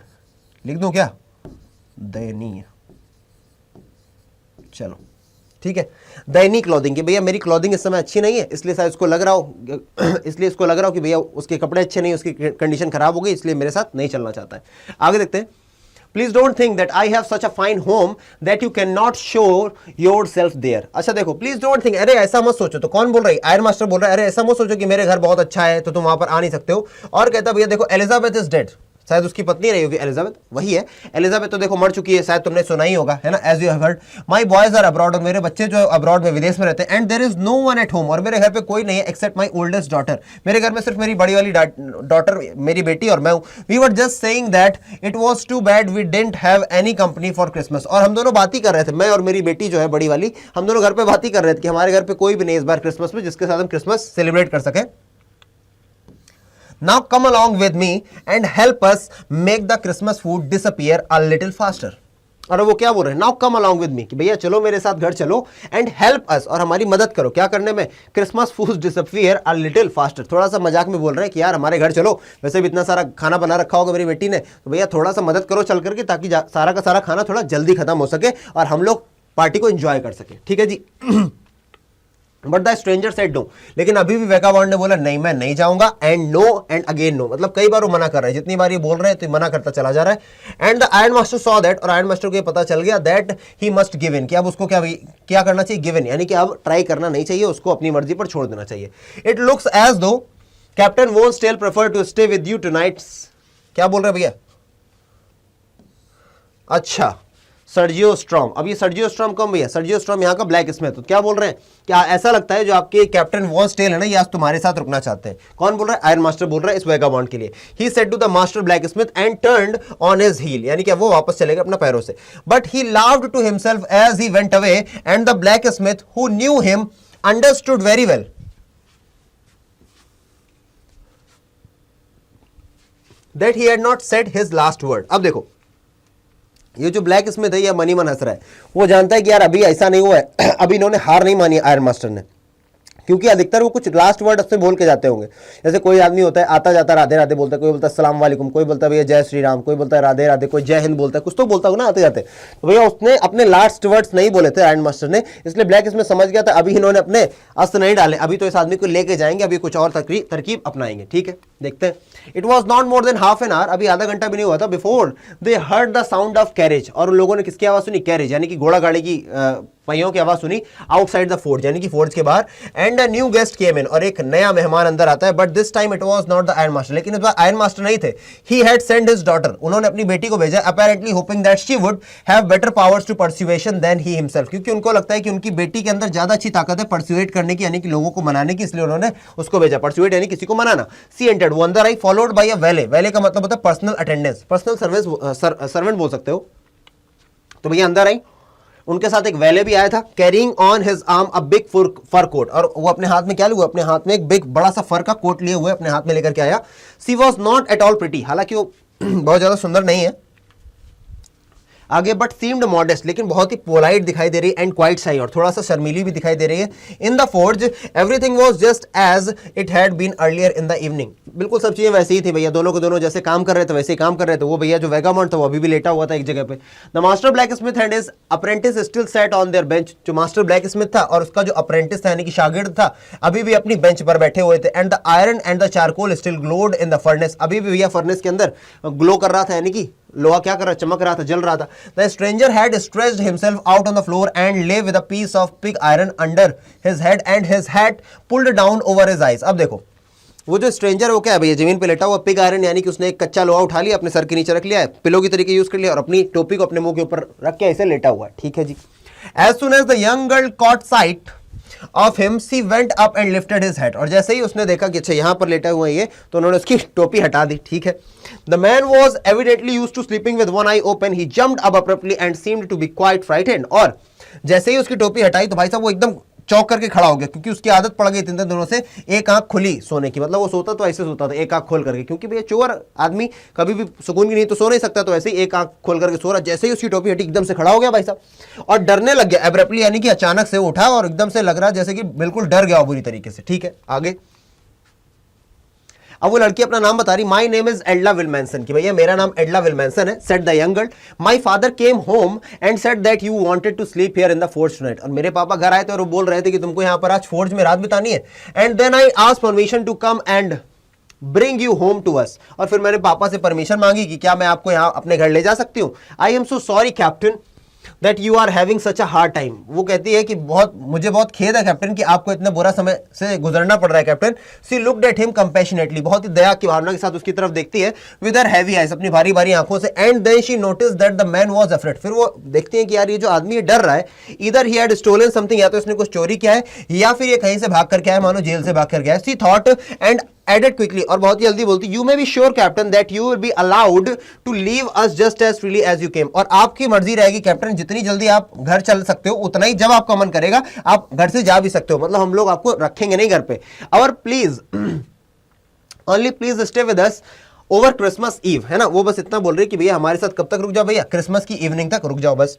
लिख दूं क्या? दयनीय। चलो ठीक है, दयनीय क्लोथिंग, कि भैया मेरी क्लोथिंग इस समय अच्छी नहीं है, इसलिए शायद इसको लग रहा हो कि भैया उसके कपड़े अच्छे नहीं, उसकी कंडीशन खराब हो गई, इसलिए मेरे साथ नहीं चलना चाहता है। आगे देखते हैं। Please don't think that I have such a fine home that you cannot show yourself there. अच्छा देखो, प्लीज डोंट थिंक, अरे ऐसा मत सोचो। तो कौन बोल रहा है? आयरन मास्टर बोल रहा है, अरे ऐसा मत सोचो कि मेरे घर बहुत अच्छा है तो तुम वहां पर आ नहीं सकते हो। और कहता भैया देखो एलिजाबेथ इज डेड, शायद उसकी पत्नी रही होगी एलिजाबेथ, वही है एलिजाबेथ। तो देखो मर चुकी है, शायद तुमने सुना ही होगा, है ना, as you have heard. My boys are abroad, और मेरे बच्चे जो अब्रॉड में विदेश में रहते हैं। And there is no one at home, और मेरे घर पे कोई नहीं है एक्सेप्ट माय ओल्डेस्ट डॉटर, मेरे घर में सिर्फ मेरी बड़ी वाली डॉटर, मेरी बेटी और मैं हूं। We were just saying that it was too bad we didn't have any company for Christmas, और हम दोनों बात ही कर रहे थे, मैं और मेरी बेटी जो है बड़ी वाली, हम दोनों घर पे बात ही कर रहे थे कि हमारे घर पे कोई भी नहीं इस बार क्रिसमस में जिसके साथ हम क्रिसमस सेलिब्रेट कर सके। Now come along with me and help us make the Christmas food disappear a little faster. और वो क्या बोल रहे हैं, now come along with me, कि भैया चलो मेरे साथ घर चलो, एंड हेल्प अस, और हमारी मदद करो क्या करने में, Christmas food disappear a little faster. थोड़ा सा मजाक में बोल रहे हैं कि यार हमारे घर चलो, वैसे भी इतना सारा खाना बना रखा होगा मेरी बेटी ने, तो भैया थोड़ा सा मदद करो चल करके, ताकि सारा का सारा खाना थोड़ा जल्दी खत्म हो सके और हम लोग पार्टी को एंजॉय कर सके, ठीक है जी। But the stranger said no, लेकिन अभी भी वेगाबॉन्ड ने बोला नहीं मैं नहीं जाऊंगा, and no and again no, मतलब कई बार वो मना कर रहा है, जितनी बार ये बोल रहे हैं तो मना करता चला जा रहा है। And the iron master saw that, और आयरन मास्टर को ये पता चल गया that he must give in, कि अब उसको क्या करना चाहिए, गिव इन, यानी कि अब ट्राई करना नहीं चाहिए, उसको अपनी मर्जी पर छोड़ देना चाहिए। It looks as though captain won't still prefer to stay with you tonight. क्या बोल रहे हैं भैया, अच्छा सर्जियो स्ट्रॉम, अब ये सर्जियो स्ट्रॉम कौन भैया, सर्जियो स्ट्रॉम यहाँ का ब्लैक स्मिथ। तो क्या बोल रहे हैं, क्या ऐसा लगता है जो आपके कैप्टन वॉन स्टेल है ना, ये आज तुम्हारे साथ रुकना चाहते हैं। कौन बोल रहा है, आयरन मास्टर बोल रहा है इस वेगाबॉन्ड के लिए। He said to the master blacksmith and turned on his heel, यानी कि वो वापस चले गए अपना पैरों से। But he laughed to himself as he went away, and the blacksmith who knew him understood very well that he had not said his last word. अब देखो ये जो ब्लैक स्मिथ है, ये मनी मन हंस रहा है, वो जानता है कि यार अभी ऐसा नहीं हुआ है, अभी इन्होंने हार नहीं मानी आयरन मास्टर ने, क्योंकि अधिकतर वो कुछ लास्ट वर्ड उससे बोल के जाते होंगे। जैसे कोई आदमी होता है आता जाता राधे राधे बोलता है, कोई बोलता है अस्सलाम वालेकुम, कोई बोलता है भैया जय श्री राम, कोई बोलता है राधे राधे, कोई जय हिंद बोलता है, कुछ तो बोलता होगा ना आते जाते। तो भैया उसने अपने लास्ट वर्ड्स नहीं बोले थे आयरन मास्टर ने, इसलिए ब्लैक इसमें समझ गया था अभी इन्होंने अपने अस्त्र नहीं डाले, अभी तो इस आदमी को लेके जाएंगे, अभी कुछ और तरकीब अपनाएंगे, ठीक है देखते हैं। It was not more than half an hour, अभी आधा घंटा भी नहीं हुआ था, before they heard the sound of carriage, और उन लोगों ने किसकी आवाज सुनी, कैरेज यानी कि घोड़ा गाड़ी की पहियों की आवाज सुनी, आउटसाइड द फोर्ज यानी कि फोर्ज के बाहर। And a new guest came in, और एक नया मेहमान अंदर आता है। But this time it was not the iron master, लेकिन इस बार आयरन मास्टर नहीं थे। He had send his daughter, उन्होंने अपनी बेटी को भेजा, apparently hoping that she would have better powers to persuasion than he himself, क्योंकि उनको लगता है कि उनकी बेटी के अंदर ज्यादा अच्छी ताकत है परस्युएट करने की, यानी कि लोगों को मनाने की, इसलिए उन्होंने उसको भेजा। परस्युएट यानी किसी को मनाना। सी एंटर्ड, वो अंदर आई, फॉलोड बाय अ वैले, वैले का मतलब होता है पर्सनल अटेंडेंस, पर्सनल सर्वेंट बोल सकते हो। तो भैया अंदर आई, उनके साथ एक वैले भी आया था, carrying on his arm a big fur coat, और वो अपने हाथ में क्या लिए हुए, अपने हाथ में एक बिग बड़ा सा फर का कोट लिए हुए अपने हाथ में लेकर के आया। She was not at all pretty, हालांकि वो बहुत ज्यादा सुंदर नहीं है आगे, बट सीम्ड मॉडेस्ट, लेकिन बहुत ही पोलाइट दिखाई दे रही है, एंड क्वाइट शाई, और थोड़ा सा शर्मीली भी दिखाई दे रही है। In the forge everything was just as it had been earlier in the evening, बिल्कुल सब चीजें वैसे ही थी भैया, दोनों को दोनों जैसे काम कर रहे थे वैसे ही काम कर रहे थे। वो भैया जो वेगामॉन्ट था वो अभी भी लेटा हुआ था एक जगह पे। The master blacksmith and his apprentice still sat on their bench, जो मास्टर ब्लैक स्मिथ था और उसका जो अप्रेंटिस था यानी कि शागिर्द था, अभी भी अपनी बेंच पर बैठे हुए थे। And the iron and the charcoal still glowed in the furnace, अभी भी भैया फर्नेस के अंदर ग्लो कर रहा था, यानी कि लोहा क्या कर रहा, चमक रहा था, जल रहा था। The stranger had stretched himself out on the floor and lay with a piece of pig iron under his head and his hat pulled down over his eyes. अब देखो वो जो स्ट्रेंजर वो क्या है भैया, जमीन पे लेटा हुआ, पिग आयरन यानी कि उसने एक कच्चा लोहा उठा लिया, अपने सर के नीचे रख लिया है, पिलो की तरीके यूज कर लिया, और अपनी टोपी को अपने मुंह के ऊपर रख के ऐसे लेटा हुआ है, ठीक है जी। As soon as the young girl caught sight of him she went up and lifted his head, और जैसे ही उसने देखा कि अच्छा यहाँ पर लेटा हुआ है ये, तो उन्होंने उसकी टोपी हटा दी, ठीक है। The man was evidently used to sleeping with one eye open, he jumped up abruptly and seemed to be quite frightened, और जैसे ही उसकी टोपी हटाई तो भाई साहब वो एकदम चौक करके खड़ा हो गया, क्योंकि उसकी आदत पड़ गई थी दोनों से एक आंख खुली सोने की, मतलब वो सोता तो ऐसे सोता था एक आंख खोल करके, क्योंकि भैया चोर आदमी कभी भी सुकून की नहीं तो सो नहीं सकता, तो ऐसे ही एक आंख खोल करके सो रहा। जैसे ही उसकी टोपी हटी एकदम से खड़ा हो गया भाई साहब, और डरने लग गया एब्रप्टली, यानी कि अचानक से उठा और एकदम से लग रहा जैसे कि बिल्कुल डर गया बुरी तरीके से, ठीक है। आगे अब वो लड़की अपना नाम बता रही, माई नेम इज एडला विलमैनसन, कि भैया मेरा नाम एडला विलमैनसन है। Said the young girl, my father came home and said that you wanted to sleep here in the forge tonight, और मेरे पापा घर आए थे और वो बोल रहे थे कि तुमको यहाँ पर आज फोर्ज में रात बितानी है। And then I asked permission to come and bring you home to us, और फिर मैंने पापा से परमिशन मांगी कि क्या मैं आपको यहाँ अपने घर ले जा सकती हूँ। I am so sorry captain, that you are having such a hard time. वो कहती है कि मुझे बहुत खेद है कैप्टन कि आपको इतना बुरा समय से गुजरना पड़ रहा है captain. She looked at him compassionately, बहुत ही दया की भावना के साथ उसकी तरफ देखती है, विद हर हैवी आईज, अपनी भारी भारी आंखों से। And then she notice that the man was afraid, फिर वो देखती है कि यार ये जो आदमी डर रहा है, इधर ही हैड स्टोलन समथिंग, या तो इसने कुछ चोरी किया है या फिर ये कहीं से भाग कर के आया, मानो जेल से भाग कर गया है। सी थॉट एंड added quickly, और बहुत ही जल्दी बोलती, you may be sure captain that you will be allowed to leave us just as freely as you came, और आपकी मर्जी रहेगी कैप्टन, जितनी जल्दी आप घर चल सकते हो उतना ही, जब आपका मन करेगा आप घर से जा भी सकते हो, मतलब हम लोग आपको रखेंगे नहीं घर पे। और please only please stay with us over Christmas Eve, है ना, वो बस इतना बोल रही कि भैया हमारे साथ कब तक रुक जाओ भैया, क्रिसमस की इवनिंग तक रुक जाओ बस।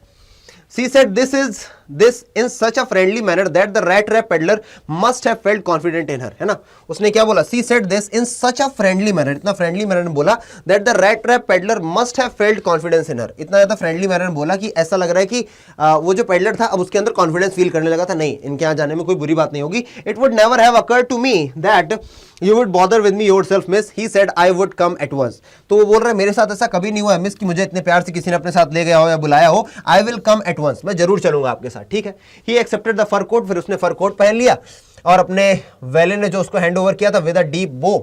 She said this in such a friendly manner that the rat trap peddler must have felt confident in her, है ना, उसने क्या बोला, she said this in such a friendly manner, इतना फ्रेंडली मैनर में बोला, that the rat trap peddler must have felt confidence in her, इतना ज्यादा फ्रेंडली मैनर में बोला कि ऐसा लग रहा है कि वो जो पेडलर था अब उसके अंदर कॉन्फिडेंस फील करने लगा था, नहीं इनके यहाँ जाने में कोई बुरी बात नहीं होगी। It would never have occurred to me that you would bother with me yourself miss, he said I would come at once, तो वो बोल रहा है मेरे साथ ऐसा कभी नहीं हुआ है मिस कि मुझे इतने प्यार से किसी ने अपने साथ ले गया हो या बुलाया हो, I will come at once, मैं जरूर चलूंगा आपके साथ, ठीक है। He accepted the fur coat, फिर उसने फर कोट पहन लिया और अपने वैले ने जो उसको हैंड ओवर किया था, with a deep bow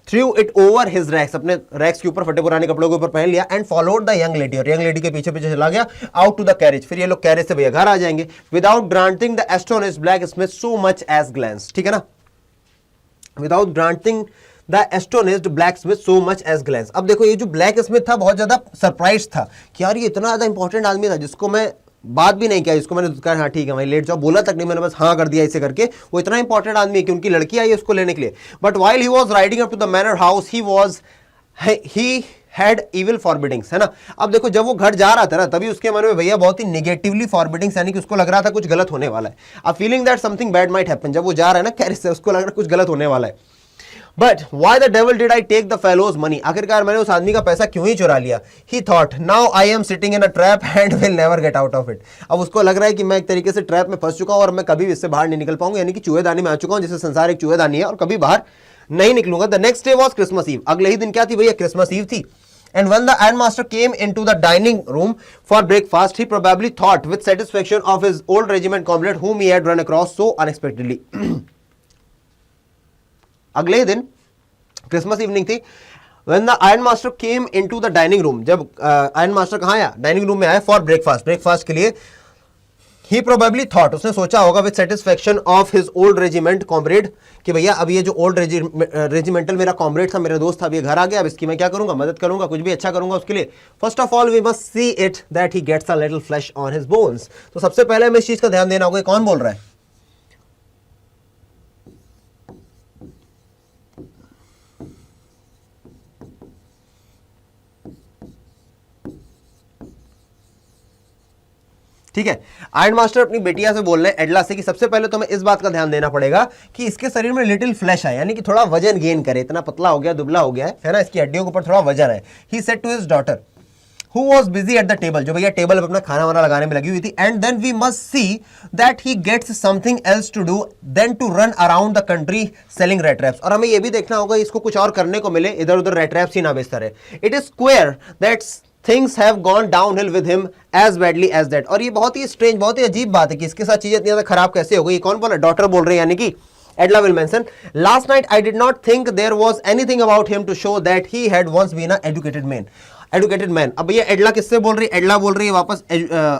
threw it over his rags, अपने रैक्स के ऊपर फटे पुराने कपड़ों के ऊपर पहन लिया, and followed the young lady, और यंग लेडी के पीछे पीछे चला गया आउट टू द कैरेज, फिर ये लोग कैरेज से भैया घर आ जाएंगे, without granting the astonished blacksmith so much as glance, ठीक है ना, without granting the astonished blacksmith so much as glance. अब देखो ये जो ब्लैक स्मिथ था बहुत ज्यादा सरप्राइज था कि यार ये इतना ज्यादा इंपॉर्टेंट आदमी था जिसको मैं बात भी नहीं किया, जिसको मैंने कहा हाँ ठीक है भाई लेट जाओ, बोला तक नहीं, मैंने बस हाँ कर दिया इसे करके, वो इतना इंपॉर्टेंट आदमी है कि उनकी लड़की आई है उसको लेने के लिए। But while he was riding up to the manor house he had evil forebodings, है ना। अब देखो जब वो घर जा रहा था ना तभी उसके मन में भैया बहुत ही नेगेटिवली फॉरबिडिंग्स, यानी कि उसको लग रहा था कुछ गलत होने वाला है, अब feeling that something bad might happen, जब वो जा रहा है ना कैरेज से उसको लग रहा है कुछ गलत होने वाला है। But why the devil did I take the fellow's money, आखिरकार मैंने उस आदमी का पैसा क्यों ही चुरा लिया। ही thought now I am sitting in a trap and will never get out of it, अब उसको लग रहा है कि मैं एक तरीके से ट्रैप में फंस चुका हूं और मैं कभी भी इससे बाहर नहीं निकल पाऊंगा, यानी कि चूहेदानी में आ चुका हूं, जैसे संसार एक चूहेदानी है और कभी बाहर नहीं निकलूंगा। The next day was Christmas Eve, अगले ही दिन क्या थी भैया, क्रिसमस ईव थी। And when the ironmaster came into the dining room for breakfast, he probably thought with satisfaction of his old regiment comrade whom he had run across so unexpectedly. अगले दिन Christmas evening थी। When the iron master came into the dining room, जब iron master कहाँ आया, dining room में आया for breakfast, breakfast के लिए। He probably thought, उसने सोचा होगा with satisfaction of his old regiment comrade, कि भैया अब ये जो ओल्ड रेजिमेंटल मेरा कॉमरेड था, मेरा दोस्त था, अब ये घर आ गया, अब इसकी मैं क्या करूंगा, मदद करूंगा, कुछ भी अच्छा करूंगा उसके लिए। First of all we must see it that he gets a little flesh on his bones, तो सबसे पहले हमें इस चीज का ध्यान देना होगा, कौन बोल रहा है, ठीक है। आयरन मास्टर अपनी बेटिया से बोल रहे हैं एडला से कि सबसे पहले तो हमें इस बात का ध्यान देना पड़ेगा कि इसके शरीर में लिटिल फ्लैश है, यानी कि थोड़ा वजन गेन करे, इतना पतला हो गया, दुबला हो गया है ना, इसकी हड्डियों के ऊपर थोड़ा वजन है। He said to his daughter who was busy at the table, जो भैया टेबल पर अपना खाना वाना लगाने में लगी हुई थी, and then we must see that he gets something else to do than to run around the country selling red traps, और हमें यह भी देखना होगा इसको कुछ और करने को मिले, इधर उधर रेड ट्रैप्स ही ना बेचता रहे। It is clear that things have gone downhill with him as badly as that, और ये बहुत ही स्ट्रेंज, बहुत ही अजीब बात है कि इसके साथ चीजें इतनी ज्यादा खराब कैसे हो गई। कौन बोल रहा है, डॉटर बोल रही है, यानी कि Edla Willmansson last night I did not think there was anything about him to show that he had once been an educated man. अब ये एडला किससे बोल रही है, एडला बोल रही है वापस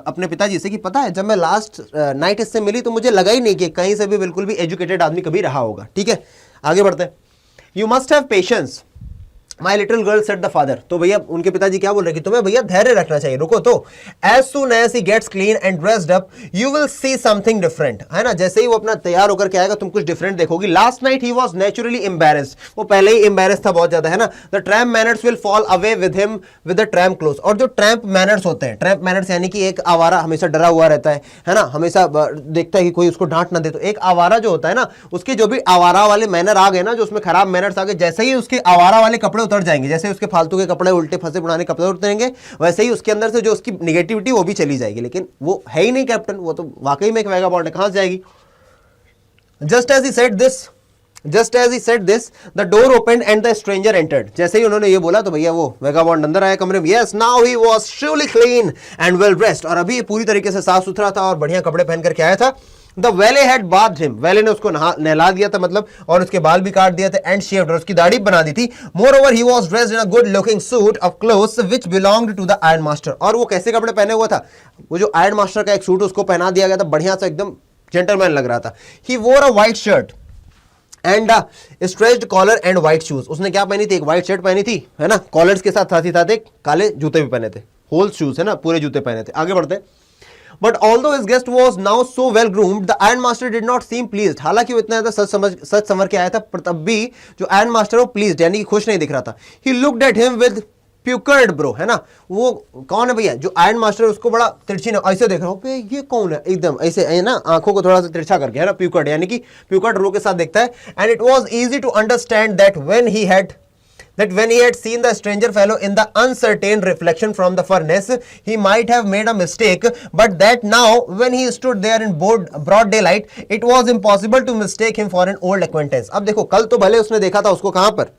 अपने पिताजी से कि पता है जब मैं लास्ट नाइट इससे मिली तो मुझे लगा ही नहीं कि कहीं से भी बिल्कुल भी एजुकेटेड आदमी कभी रहा होगा। ठीक है, आगे बढ़ते हैं। You must have patience my little girl said the father, तो भैया उनके पिताजी क्या बोल रहे हैं कि तुम्हें भैया धैर्य रखना चाहिए, रुको तो। As soon as he gets clean and dressed up you will see something different, है ना, जैसे ही वो अपना तैयार होकर के आएगा तुम कुछ डिफरेंट देखोगी। Last night he was naturally embarrassed, वो पहले ही एम्बैरेस था बहुत ज्यादा, है ना। The tramp manners will fall away with him with the tramp clothes, और जो ट्रैम्प मैनर्स होते हैं, ट्रैम्प मैनर्स यानी कि एक आवारा हमेशा डरा हुआ रहता है ना, हमेशा देखता है कि कोई उसको डांट ना दे, तो एक आवारा जो होता है ना, उसके जो भी आवारा वाले मैनर आ गए ना, जो उसमें खराब मैनर्स आ गए, जैसे ही उसके आवारा वाले कपड़े उतर जाएंगे, जैसे उसके फालतू के कपड़े उल्टे फंसे पुराने कपड़े उतरेंगे, वैसे ही उसके अंदर से जो उसकी निगेटिविटी वो भी चली जाएगी। लेकिन वो है ही नहीं कैप्टन, वो तो वाकई में एक वैगाबॉन्ड है, कहां से जाएगी। Just as he said this just as he said this the door open and the stranger entered. जैसे ही उन्होंने ये बोला तो भैया वो वेगाबॉन्ड अंदर आया कमरे में। Yes, now he was truly clean and well dressed, और अभी पूरी तरीके से साफ सुथरा था और बढ़िया कपड़े पहन करके आया था। द वैले हैड बाथ हिम, वैले ने उसको नहला दिया था मतलब, और उसके बाल भी काट दिए थे, एंड शेव्ड, और उसकी दाढ़ी बना दी थी। Moreover he was dressed in a good looking suit of clothes which belonged to the iron master. और वो कैसे कपड़े पहने हुआ था, वो जो आयरन मास्टर का एक सूट उसको पहना दिया गया था, बढ़िया सा एकदम जेंटलमैन लग रहा था। He wore a white shirt and stretched collar and white shoes. उसने क्या पहनी थी, एक व्हाइट शर्ट पहनी थी, है ना, कॉलर्स के साथ साथ ही साथ एक काले जूते भी पहने थे, होल शूज, है ना, पूरे जूते पहने थे। आगे बढ़ते। But although his guest was now so well groomed the iron master did not seem pleased. हालांकि वो इतना ज्यादा सच समझ के आया था, पर तब भी जो आयरन मास्टर वो प्लीज्ड यानी कि खुश नहीं दिख रहा था। He looked at him with puckered brow, है ना, वो कौन है भैया, जो आयरन मास्टर है उसको बड़ा तिरछी ना ऐसे देख रहा हूं, ये कौन है, एकदम ऐसे है ना, आंखों को थोड़ा सा तिरछा करके, है ना, प्यूकर्ड यानी कि प्यूकर्ड रो के साथ देखता है। And it was easy to understand that when he had seen the stranger fellow in the uncertain reflection from the furnace, he might have made a mistake, but that now when he stood there in broad daylight, it was impossible to mistake him for an old acquaintance. अब देखो, कल तो भले उसने देखा था उसको कहां पर,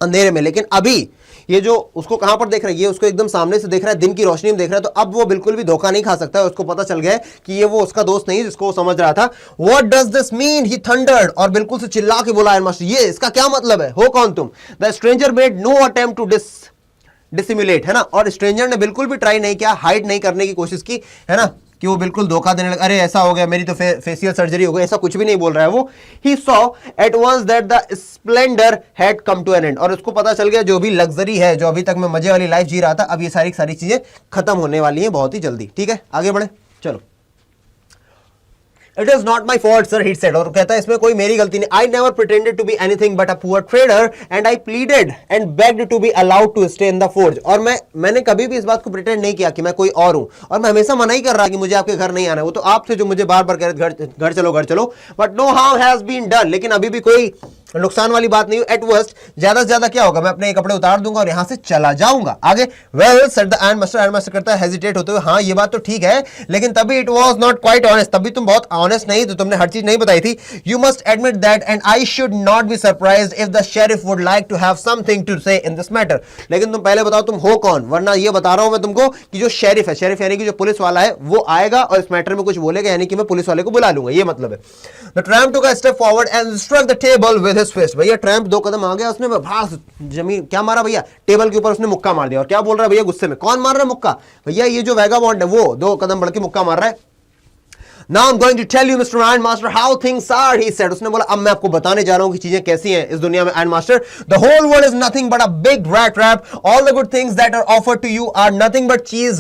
अंधेरे में, लेकिन अभी ये जो उसको कहां पर देख रहा है, ये उसको एकदम सामने से देख रहा है, दिन की रोशनी में देख रहा है, तो अब वो बिल्कुल भी धोखा नहीं खा सकता है। उसको पता चल गया है कि ये वो उसका दोस्त नहीं जिसको वो समझ रहा था। What does this mean? He thundered, और बिल्कुल से चिल्ला के बोला आयरन मास्टर, ये इसका क्या मतलब है, हो कौन तुम? The stranger made no attempt to dissimulate, है ना, और स्ट्रेंजर ने बिल्कुल भी ट्राई नहीं किया, हाइड नहीं करने की कोशिश की, है ना, कि वो बिल्कुल धोखा देने लगा, अरे ऐसा हो गया, मेरी तो फेशियल सर्जरी हो गई, ऐसा कुछ भी नहीं बोल रहा है वो। He saw at once that the splendor had come to an end, और उसको पता चल गया जो भी लग्जरी है, जो अभी तक मैं मजे वाली लाइफ जी रहा था, अब ये सारी चीजें खत्म होने वाली हैं बहुत ही जल्दी। ठीक है, आगे बढ़े, चलो। It is not my fault, sir, he said, और कहता है इसमें कोई मेरी गलती नहीं। I never pretended to be anything but a poor trader, and I pleaded and begged to be allowed to stay in the forge। और मैंने कभी भी इस बात को प्रिटेंड नहीं किया कि मैं कोई और हूं, और मैं हमेशा मना ही कर रहा कि मुझे आपके घर नहीं आना है। वो तो आपसे जो मुझे बार बार कह रहे घर चलो, but no harm has been done, लेकिन अभी भी कोई नुकसान वाली बात नहीं हुई। एट वर्स्ट ज्यादा से ज्यादा क्या होगा, मैं अपने कपड़े उतार दूंगा और यहां से चला जाऊंगा। आगे, well said the iron master करता है हेजिटेट होते हुए, हाँ ये बात तो ठीक है, लेकिन तभी it was not quite honest, तभी तुम बहुत ऑनेस्ट नहीं, तो तुमने हर चीज नहीं बताई थी। You must admit that and I should not be surprised if the sheriff would like to have something to say in this matter. लेकिन तुम पहले बताओ तुम हो कौन, वरना ये बता रहा हूं मैं तुमको कि जो शेरिफ है, शेरिफ यानी कि जो पुलिस वाला है, वो आएगा और इस मैटर में कुछ बोलेगा, यानी कि मैं पुलिस वाले को बुला लूंगा, ये मतलब है। The tramp took a step forward and struck the table with his fist. भैया ट्रैम्प दो कदम आ गया, उसने भाग जमीन क्या मारा भैया, टेबल के ऊपर उसने मुक्का मार दिया। और क्या बोल रहा है भैया गुस्से में, कौन मार रहा है मुक्का, भैया ये जो वेगाबॉन्ड है वो दो कदम बढ़ के मुक्का मार रहा है। Now I'm going to tell you, Mr. Iron Master, how things are, he said. उसने बोला अब मैं आपको बताने जा रहा हूं कि चीजें कैसी हैं इस दुनिया में, Iron Master. The whole world is nothing but a big rat trap. All the good things that are offered to you are nothing but cheese,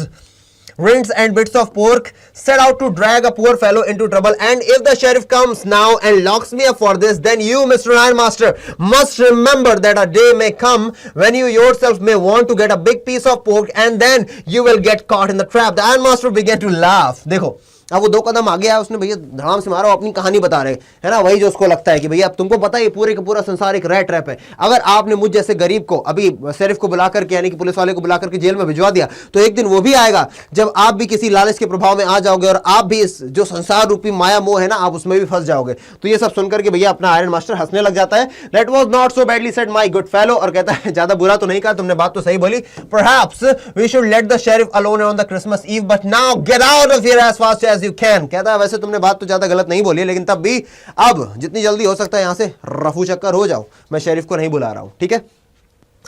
rinds and bits of pork set out to drag a poor fellow into trouble. And if the sheriff comes now and locks me up for this, then you, Mr. Iron Master, must remember that a day may come when you yourself may want to get a big piece of pork, and then you will get caught in the trap. The Iron Master began to laugh. देखो अब वो दो कदम आगे आया, उसने भैया धड़ाम से मारा, अपनी कहानी बता रहे है ना, वही जो उसको लगता है कि भैया अब तुमको पता है पूरे का पूरा संसार एक रैट ट्रैप है। अगर आपने मुझ जैसे गरीब को अभी शेरिफ को बुला करके यानी कि पुलिस वाले को बुला करके जेल में भिजवा दिया, तो एक दिन वो भी आएगा जब आप भी किसी लालच के प्रभाव में आ जाओगे और आप भी इस जो संसार रूपी माया मोह है ना, आप उसमें भी फंस जाओगे। तो ये सब सुनकर के भैया अपना आयरन मास्टर हंसने लग जाता है। That was not so badly said my good fellow, और कहता है ज्यादा बुरा तो नहीं कहा तुमने, बात तो सही बोली। Perhaps we should let the sheriff alone on the Christmas eve, but now get out of here as fast as you can. कहता है वैसे तुमने बात तो ज्यादा गलत नहीं बोली, लेकिन तब भी अब जितनी जल्दी हो सकता है यहां से रफू चक्कर हो जाओ, मैं शेरिफ को नहीं बुला रहा हूं, ठीक है।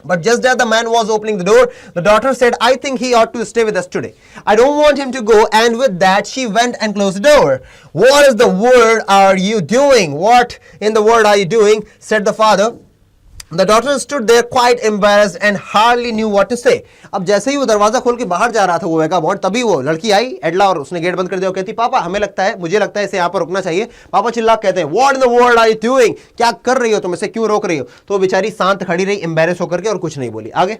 But just as the man was opening the door, the daughter said, I think he ought to stay with us today. I don't want him to go. And with that, she went and closed the door. What is the word are you doing? What in the world are you doing? Said the father. The daughter stood there quite embarrassed and hardly knew what to say. अब जैसे ही वो दरवाजा खोल के बाहर जा रहा था वो वेगाबॉन्ड, तभी वो लड़की आई एडला और उसने गेट बंद कर दिया और कहती पापा मुझे लगता है इसे यहाँ पर रुकना चाहिए। पापा चिल्ला कहते हैं what in the world are you doing, क्या कर रही हो तुम, इसे क्यों रोक रही हो। तो बेचारी शांत खड़ी रही एम्बेरस होकर के और कुछ नहीं बोली। आगे,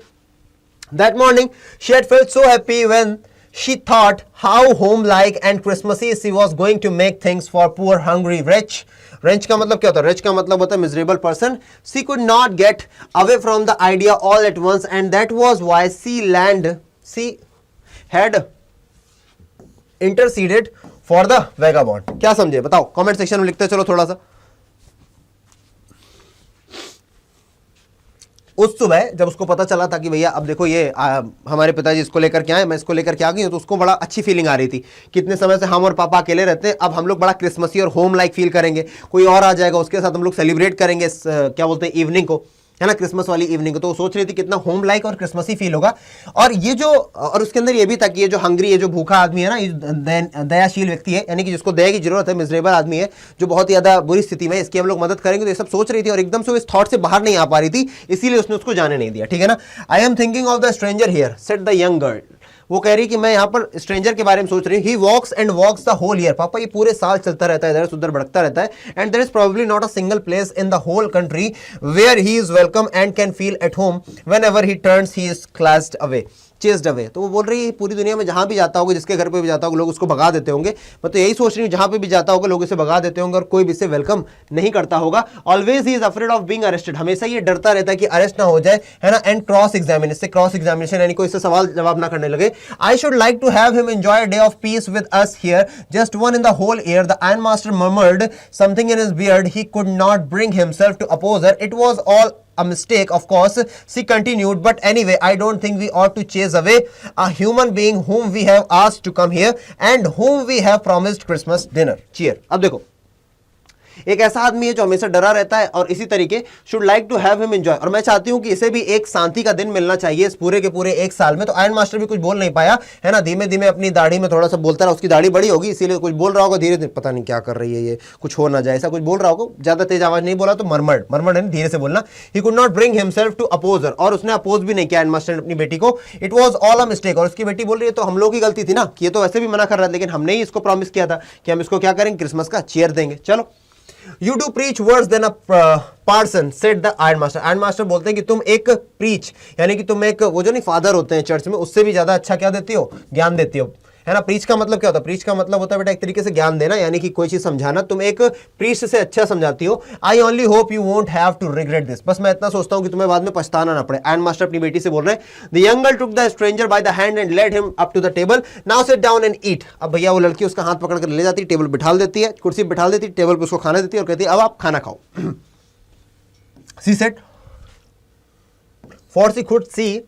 That morning she had felt so happy when she thought how home-like and Christmassy she was going to make things for poor hungry wretch. Wretch का मतलब क्या होता है? Wretch का मतलब होता है miserable person. She could not get away from the idea all at once, and that was why she had interceded for the vagabond. क्या समझे बताओ, कमेंट सेक्शन में लिखते चलो थोड़ा सा। उस सुबह जब उसको पता चला था कि भैया अब देखो ये हमारे पिताजी इसको लेकर के आए, मैं इसको लेकर के आ गई हूँ, तो उसको बड़ा अच्छी फीलिंग आ रही थी। कितने समय से हम और पापा अकेले रहते हैं, अब हम लोग बड़ा क्रिसमसी और होम लाइक फील करेंगे, कोई और आ जाएगा, उसके साथ हम लोग सेलिब्रेट करेंगे क्या बोलते हैं इवनिंग को, है ना, क्रिसमस वाली इवनिंग को। तो सोच रही थी कितना होम लाइक और क्रिसमसी फील होगा। और ये जो, और उसके अंदर ये भी था कि ये जो हंग्री, ये जो भूखा आदमी है ना, ये दयाशील व्यक्ति है, यानी कि जिसको दया की जरूरत है, मिजरेबल आदमी है, जो बहुत ही ज्यादा बुरी स्थिति में, इसकी हम लोग मदद करेंगे। तो ये सब सोच रही थी और एकदम से वो इस थॉट से बाहर नहीं आ पा रही थी, इसीलिए उसने उसको जाने नहीं दिया, ठीक है ना। I am thinking of the stranger here, said the young girl. वो कह रही कि मैं यहाँ पर स्ट्रेंजर के बारे में सोच रही हूँ। He walks and walks the whole year, पापा ये पूरे साल चलता रहता है, इधर उधर भटकता रहता है। And there is probably not a single place in the whole country where he is welcome and can feel at home whenever he turns he is classed away, chased away. तो वो बोल रही है पूरी दुनिया में जहां भी जाता होगा, जिसके घर पे भी जाता होगा, लोग उसको भगा देते होंगे। मैं तो यही सोच रही हूँ, जहां पे भी जाता होगा लोग इसे भगा देते होंगे और कोई भी इसे वेलकम नहीं करता होगा। Always he is afraid of being arrested, हमेशा ये डरता रहता है कि अरेस्ट ना हो जाए, है ना। एंड क्रॉस एग्जामिनेशन, इससे क्रॉस एग्जामिनेशन यानी कोई इससे सवाल जवाब ना करने लगे। I should like to have him enjoy a day of peace with us here, just one in the whole year. The iron master murmured something in his beard. He could not bring himself to oppose her. It was all a mistake, of course, she continued, but anyway, I don't think we ought to chase away a human being whom we have asked to come here and whom we have promised Christmas dinner. Cheer. अब देखो, एक ऐसा आदमी है जो हमेशा डरा रहता है और इसी तरीके should like to have him enjoy, और मैं चाहती हूं कि इसे भी एक शांति का दिन मिलना चाहिए इस पूरे के पूरे एक साल में। तो आयरन मास्टर भी कुछ बोल नहीं पाया, है ना, धीमे धीमे अपनी दाढ़ी में थोड़ा सा बोलता रहा। उसकी दाढ़ी बड़ी होगी इसीलिए कुछ बोल रहा होगा धीरे धीरे, पता नहीं क्या कर रही है ये, कुछ हो ना जाए ऐसा कुछ बोल रहा होगा। ज्यादा तेज आवाज नहीं बोला, तो मरमर्ड, मरमर्ड है धीरे से बोलना। He could not bring himself to oppose her, और उसने अपोज भी नहीं किया आयरन मास्टर ने अपनी बेटी को। It was all a mistake, और उसकी बेटी बोल रही है तो हम लोग की गलती थी ना, कि ये तो वैसे भी मना कर रहा था, लेकिन हमने ही इसको प्रॉमिस किया था कि हम इसको क्या करेंगे, क्रिसमस का चेयर देंगे। चलो, You do preach worse than a parson, said the iron master. Iron master बोलते हैं कि तुम एक preach, यानी कि तुम एक वो जो नहीं फादर होते हैं चर्च में, उससे भी ज्यादा अच्छा क्या देती हो, ज्ञान देती हो, है ना। प्रीच का मतलब क्या होता है, प्रीच का मतलब होता है बेटा एक तरीके से ज्ञान देना, यानी कि कोई चीज समझाना। तुम एक प्रीच से अच्छा समझाती हो। I only hope you won't have to regret this, बस मैं इतना सोचता हूं कि तुम्हें बाद में पछताना ना पड़े। आयरन मास्टर अपनी बेटी से बोल रहे हैं। The young girl took the stranger by the hand and led him up to the table, now sit down and eat. अब भैया वो लड़की उसका हाथ पकड़ कर ले जाती है, टेबल बिठा देती है, कुर्सी बिठा देती है, टेबल पर उसको खाना देती है और कहती है अब आप खाना खाओ। She said, for she could see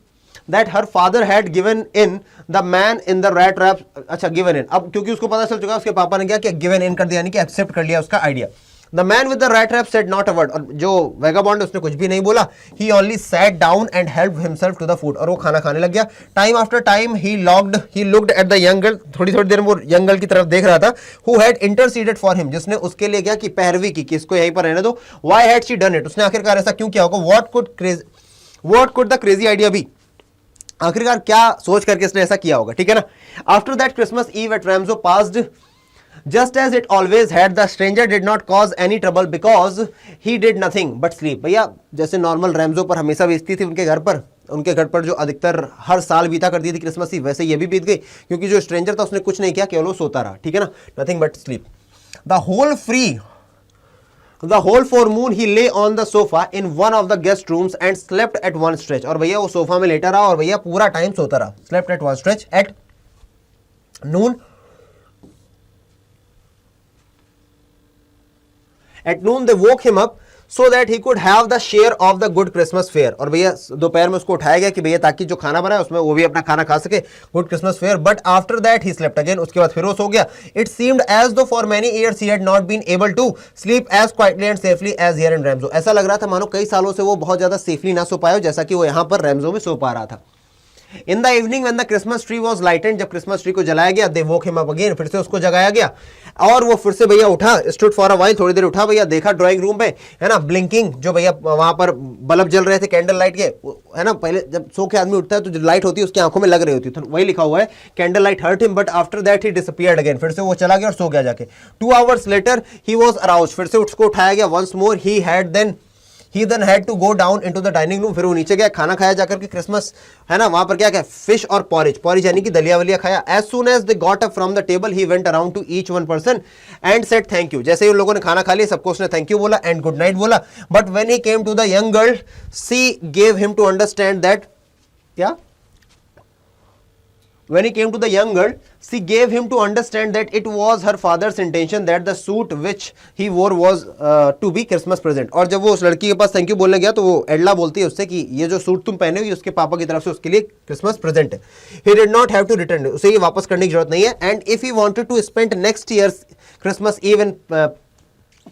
that her father had given in the man in the rat trap। अच्छा, given in, अब क्योंकि उसको पता चल चुका उसके पापा ने क्या किया, given in कर दिया, यानी कि एक्सेप्ट कर लिया उसका idea. The man with the rat trap said not a word, और जो vagabond है उसने कुछ भी नहीं बोला। He only sat down and helped himself to the food, और वो खाना खाने लग गया। Time after time he looked at the young girl, थोड़ी थोड़ी देर में वो young girl की तरफ देख रहा था, who had interceded for him, जिसने उसके लिए क्या की पैरवी की कि इसको यहीं पर रहने दो। Why had she done it, उसने आखिरकार ऐसा क्यों किया होगा। What could the crazy idea be, आखिरकार क्या सोच करके इसने ऐसा किया होगा, ठीक है ना। After that Christmas ewe at Ramsjo passed just as it always had. The stranger did not cause any trouble because he did nothing but sleep. भैया जैसे नॉर्मल रैम्सो पर हमेशा बीतती थी उनके घर पर जो अधिकतर हर साल बीता करती थी क्रिसमस ईव, वैसे ये भी बीत गई, क्योंकि जो स्ट्रेंजर था उसने कुछ नहीं किया, केवल वो सोता रहा, ठीक है ना, nothing but sleep. The whole forenoon he lay on the sofa in one of the guest rooms and slept at one stretch, और भैया वो सोफा में लेटा रहा और भैया पूरा टाइम सोता रहा। Slept at one stretch at noon they woke him up so that he could have the share of the good Christmas fare, और भैया दोपहर में उसको उठाया गया कि भैया ताकि जो खाना बना है उसमें वो भी अपना खाना खा सके, good Christmas fare. But after that he slept again, उसके बाद फिर वो सो गया। It seemed as though for many years he had not been able to sleep as quietly and safely as here in Ramsjo. ऐसा लग रहा था मानो कई सालों से वो बहुत ज्यादा सेफली ना सो पाया जैसा कि वो यहाँ पर रैम्सो में सो पा रहा था। In the evening when the Christmas tree was lightened, जब क्रिसमस ट्री को जलाया गया, दे वोक हिम अप अगेन, फिर से उसको जगाया गया और वो फिर से भैया उठा। स्टूड फॉर अ व्हाइल, थोड़ी देर उठा भैया, देखा ड्राइंग रूम में, है ना, ब्लिंकिंग, जो भैया वहां पर बल्ब जल रहे थे कैंडल लाइट के, है ना। पहले जब सो के आदमी उठता है तो जो लाइट होती है उसकी आंखों में लग रही होती है, तो वही लिखा हुआ है candle light hurt him but after that he disappeared again, फिर से वो चला गया और सो गया जाके। 2 hours later he was aroused, फिर से उसको उठाया गया once more. He then had to go down into the dining room, फिर वो नीचे गया, खाना खाया जाकर के क्रिसमस, है ना, वहां पर क्या क्या फिश और पॉरेज यानी कि दलिया वलिया खाया। As soon as they got up from the table, he went around to each one person and said thank you। जैसे ही उन लोगों ने खाना खा लिया सबको उसने थैंक यू बोला एंड गुड नाइट बोला। But when he came to the young girl, she gave him to understand that क्या When he came to the young girl, she gave him to understand that it was her father's intention that the suit which he wore was to be Christmas present. और जब वो उस लड़की के पास thank you बोलने गया तो वो एडला बोलती है उससे कि ये जो सूट तुम पहने हुई उसके पापा की तरफ से उसके लिए क्रिसमस प्रेजेंट है. He did not have to return it. उसे ये वापस करने की जरूरत नहीं है. And if he wanted to spend next year's Christmas Eve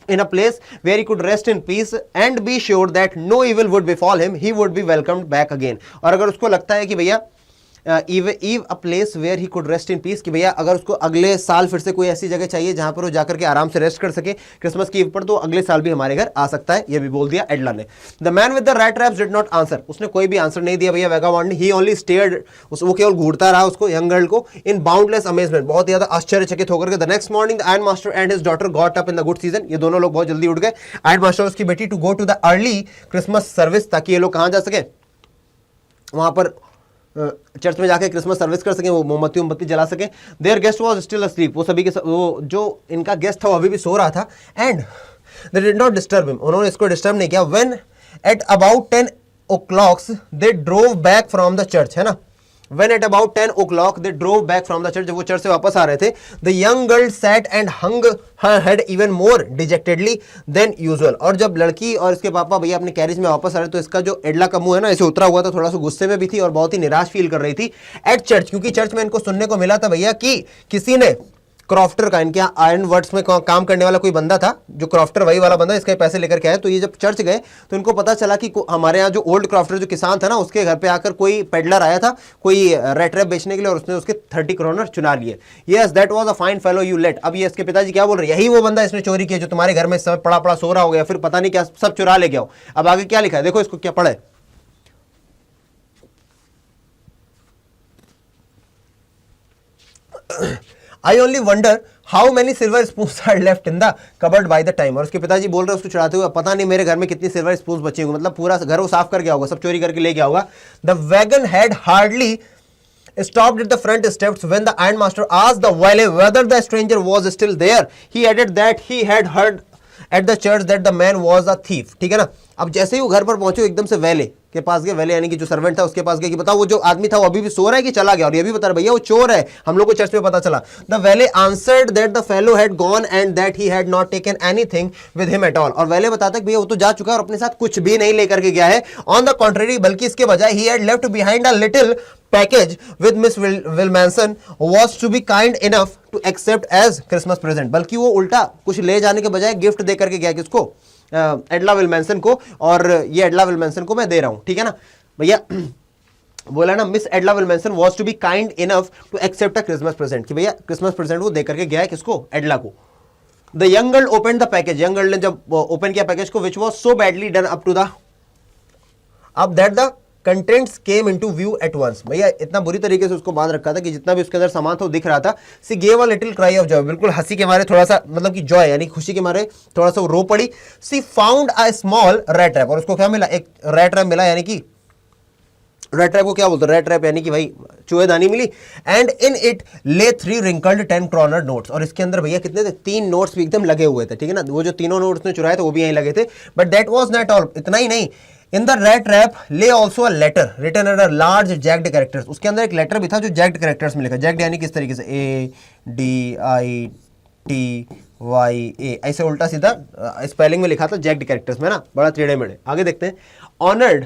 in a place where he could rest in peace and be sure that no evil would befall him, he would be welcomed back again. और अगर उसको लगता है कि भैया eve a place where he could rest in peace, कि भैया अगर उसको अगले साल फिर से कोई ऐसी जगह चाहिए जहां पर वो जाकर के आराम से रेस्ट कर सके क्रिसमस की ईव पर, तो अगले साल भी हमारे घर आ सकता है. ये भी बोल दिया एडला ने. The man with the rat traps did not answer. उसने कोई भी आंसर नहीं दिया भैया वैगाबॉन्ड ने. ही ओनली स्टेयर्ड, वो केवल घूरता रहा उसको, यंग गर्ल को, इन बाउंडलेस अमेजमेंट, बहुत ज्यादा आश्चर्यचकित होकर के. The next morning the iron master and his daughter got up in the good season. ये दोनों लोग बहुत जल्दी उठ गए. आयरन मास्टर उसकी बेटी to go to the early Christmas service, ताकि ये लोग कहां जा सके, वहां पर चर्च में जाके क्रिसमस सर्विस कर सके, वो मोमबत्ती जला सके. There guest was still asleep. वो सभी के वो जो इनका गेस्ट था वो अभी भी सो रहा था. And they did not disturb him. उन्होंने इसको डिस्टर्ब नहीं किया. When at about 10 o'clock they drove back from the church, है ना. When at about 10 o'clock they drove back from the church, जब वो चर्च से वापस आ रहे थे, the young girl sat and hung her head even more dejectedly than usual. और जब लड़की और इसके पापा भैया अपने कैरिज में वापस आ रहे तो इसका जो एडला का मुंह है ना ऐसे उतरा हुआ था, थोड़ा सा गुस्से में भी थी और बहुत ही निराश फील कर रही थी. एट चर्च, क्योंकि चर्च में इनको सुनने को मिला था भैया कि किसी ने क्रॉफ्टर का, इनके यहाँ आयरन वर्ड्स में काम करने वाला कोई बंदा था, जो क्रॉफ्टर वही वाला बंदा इसके पैसे लेकर के आया. तो ये जब चर्च गए तो इनको पता चला कि हमारे यहाँ जो ओल्ड क्रॉफ्टर जो किसान था ना, उसके घर पे आकर कोई पेडलर आया था कोई रेड रैप बेचने के लिए, और उसने उसके 30 करोड़ चुना लिए. Yes that was a fine fellow you let. अब ये इसके पिताजी क्या बोल रहे हैं, यही वो बंदा इसने चोरी किया जो तुम्हारे घर में इस समय पड़ा पड़ा सो रहा हो गया, फिर पता नहीं क्या सब चुरा ले गया. अब आगे क्या लिखा है देखो, इसको क्या पढ़े. I only wonder how many silver spoons are left in the cupboard by the time. और उसके पिताजी बोल रहे हैं उसको चढ़ाते हुए, पता नहीं मेरे घर में कितनी सिल्वर स्पून बची होंगी. मतलब पूरा घर वो साफ कर गया होगा, सब चोरी करके ले गया होगा. The wagon had hardly stopped at the front steps when the iron master asked the valet whether the stranger was still there. He added that he had heard at the church that the man was a thief. ठीक है ना. अब जैसे ही वो घर पर पहुंचे एकदम से वेले के पास गए, वेले यानी कि जो सर्वेंट था उसके पास गए कि बताओ वो जो आदमी था वो अभी भी सो रहा है कि चला गया. और ये भी बता रहा भैया वो चोर है, हम लोग को चर्च में पता चला. द वेले answered that the fellow had gone and that he had not taken anything with him at all. और वेले बताता है भैया वो तो जा चुका है और अपने साथ कुछ भी नहीं लेकर के गया है. ऑन द कॉन्ट्रेरी, बल्कि इसके बजाय he had left behind a little package with Miss Willmansson was to be kind enough to accept as Christmas present. बल्कि वो उल्टा कुछ ले जाने के बजाय गिफ्ट दे करके गया, किसको, एडला विलमैनसन को. और ये एडला विलमैनसन को मैं दे रहा हूं, ठीक है ना भैया. बोला ना, Miss Edla Willmansson was to be kind enough to accept a Christmas present, कि भैया क्रिसमस प्रेजेंट वो दे करके गया है, किसको, एडला को. The young girl open the package. Young girl ने जब ओपन किया पैकेज को, which was so badly done up that the contents came into view at once. भैया इतना बुरी तरीके से उसको बांध रखा था कि जितना भी उसके अंदर सामान था वो दिख रहा था. सी gave a little cry of Joy. बिल्कुल हंसी के मारे थोड़ा सा, मतलब कि जॉय यानी खुशी के मारे थोड़ा सा वो रो पड़ी. She found a small rat trap. और उसको क्या मिला, एक रैट ट्रैप मिला, यानी कि रेड ट्रैप को क्या बोलते हैं, रेड ट्रैप यानी कि भाई चूहेदानी मिली. एंड इन इट ले 3 रिंकल्ड 10 कॉर्नर नोट्स. और इसके अंदर भैया कितने थे, 3 नोट्स भी एकदम लगे हुए थे, ठीक है ना. वो जो तीनों नोट्स ने चुराए थे वो भी यहीं लगे थे. But that was not all. इतना ही नहीं, in the red trap lay also a letter written in a large jagged characters. उसके अंदर एक लेटर भी था जो जैक्ड कैरेक्टर्स में लिखा. जैक्ड यानी किस तरीके से, ADITYA, ऐसे उल्टा सीधा स्पेलिंग में लिखा था जैक्ड कैरेक्टर्स में ना, बड़ा टेढ़े मेढ़े. आगे देखते हैं. Honoured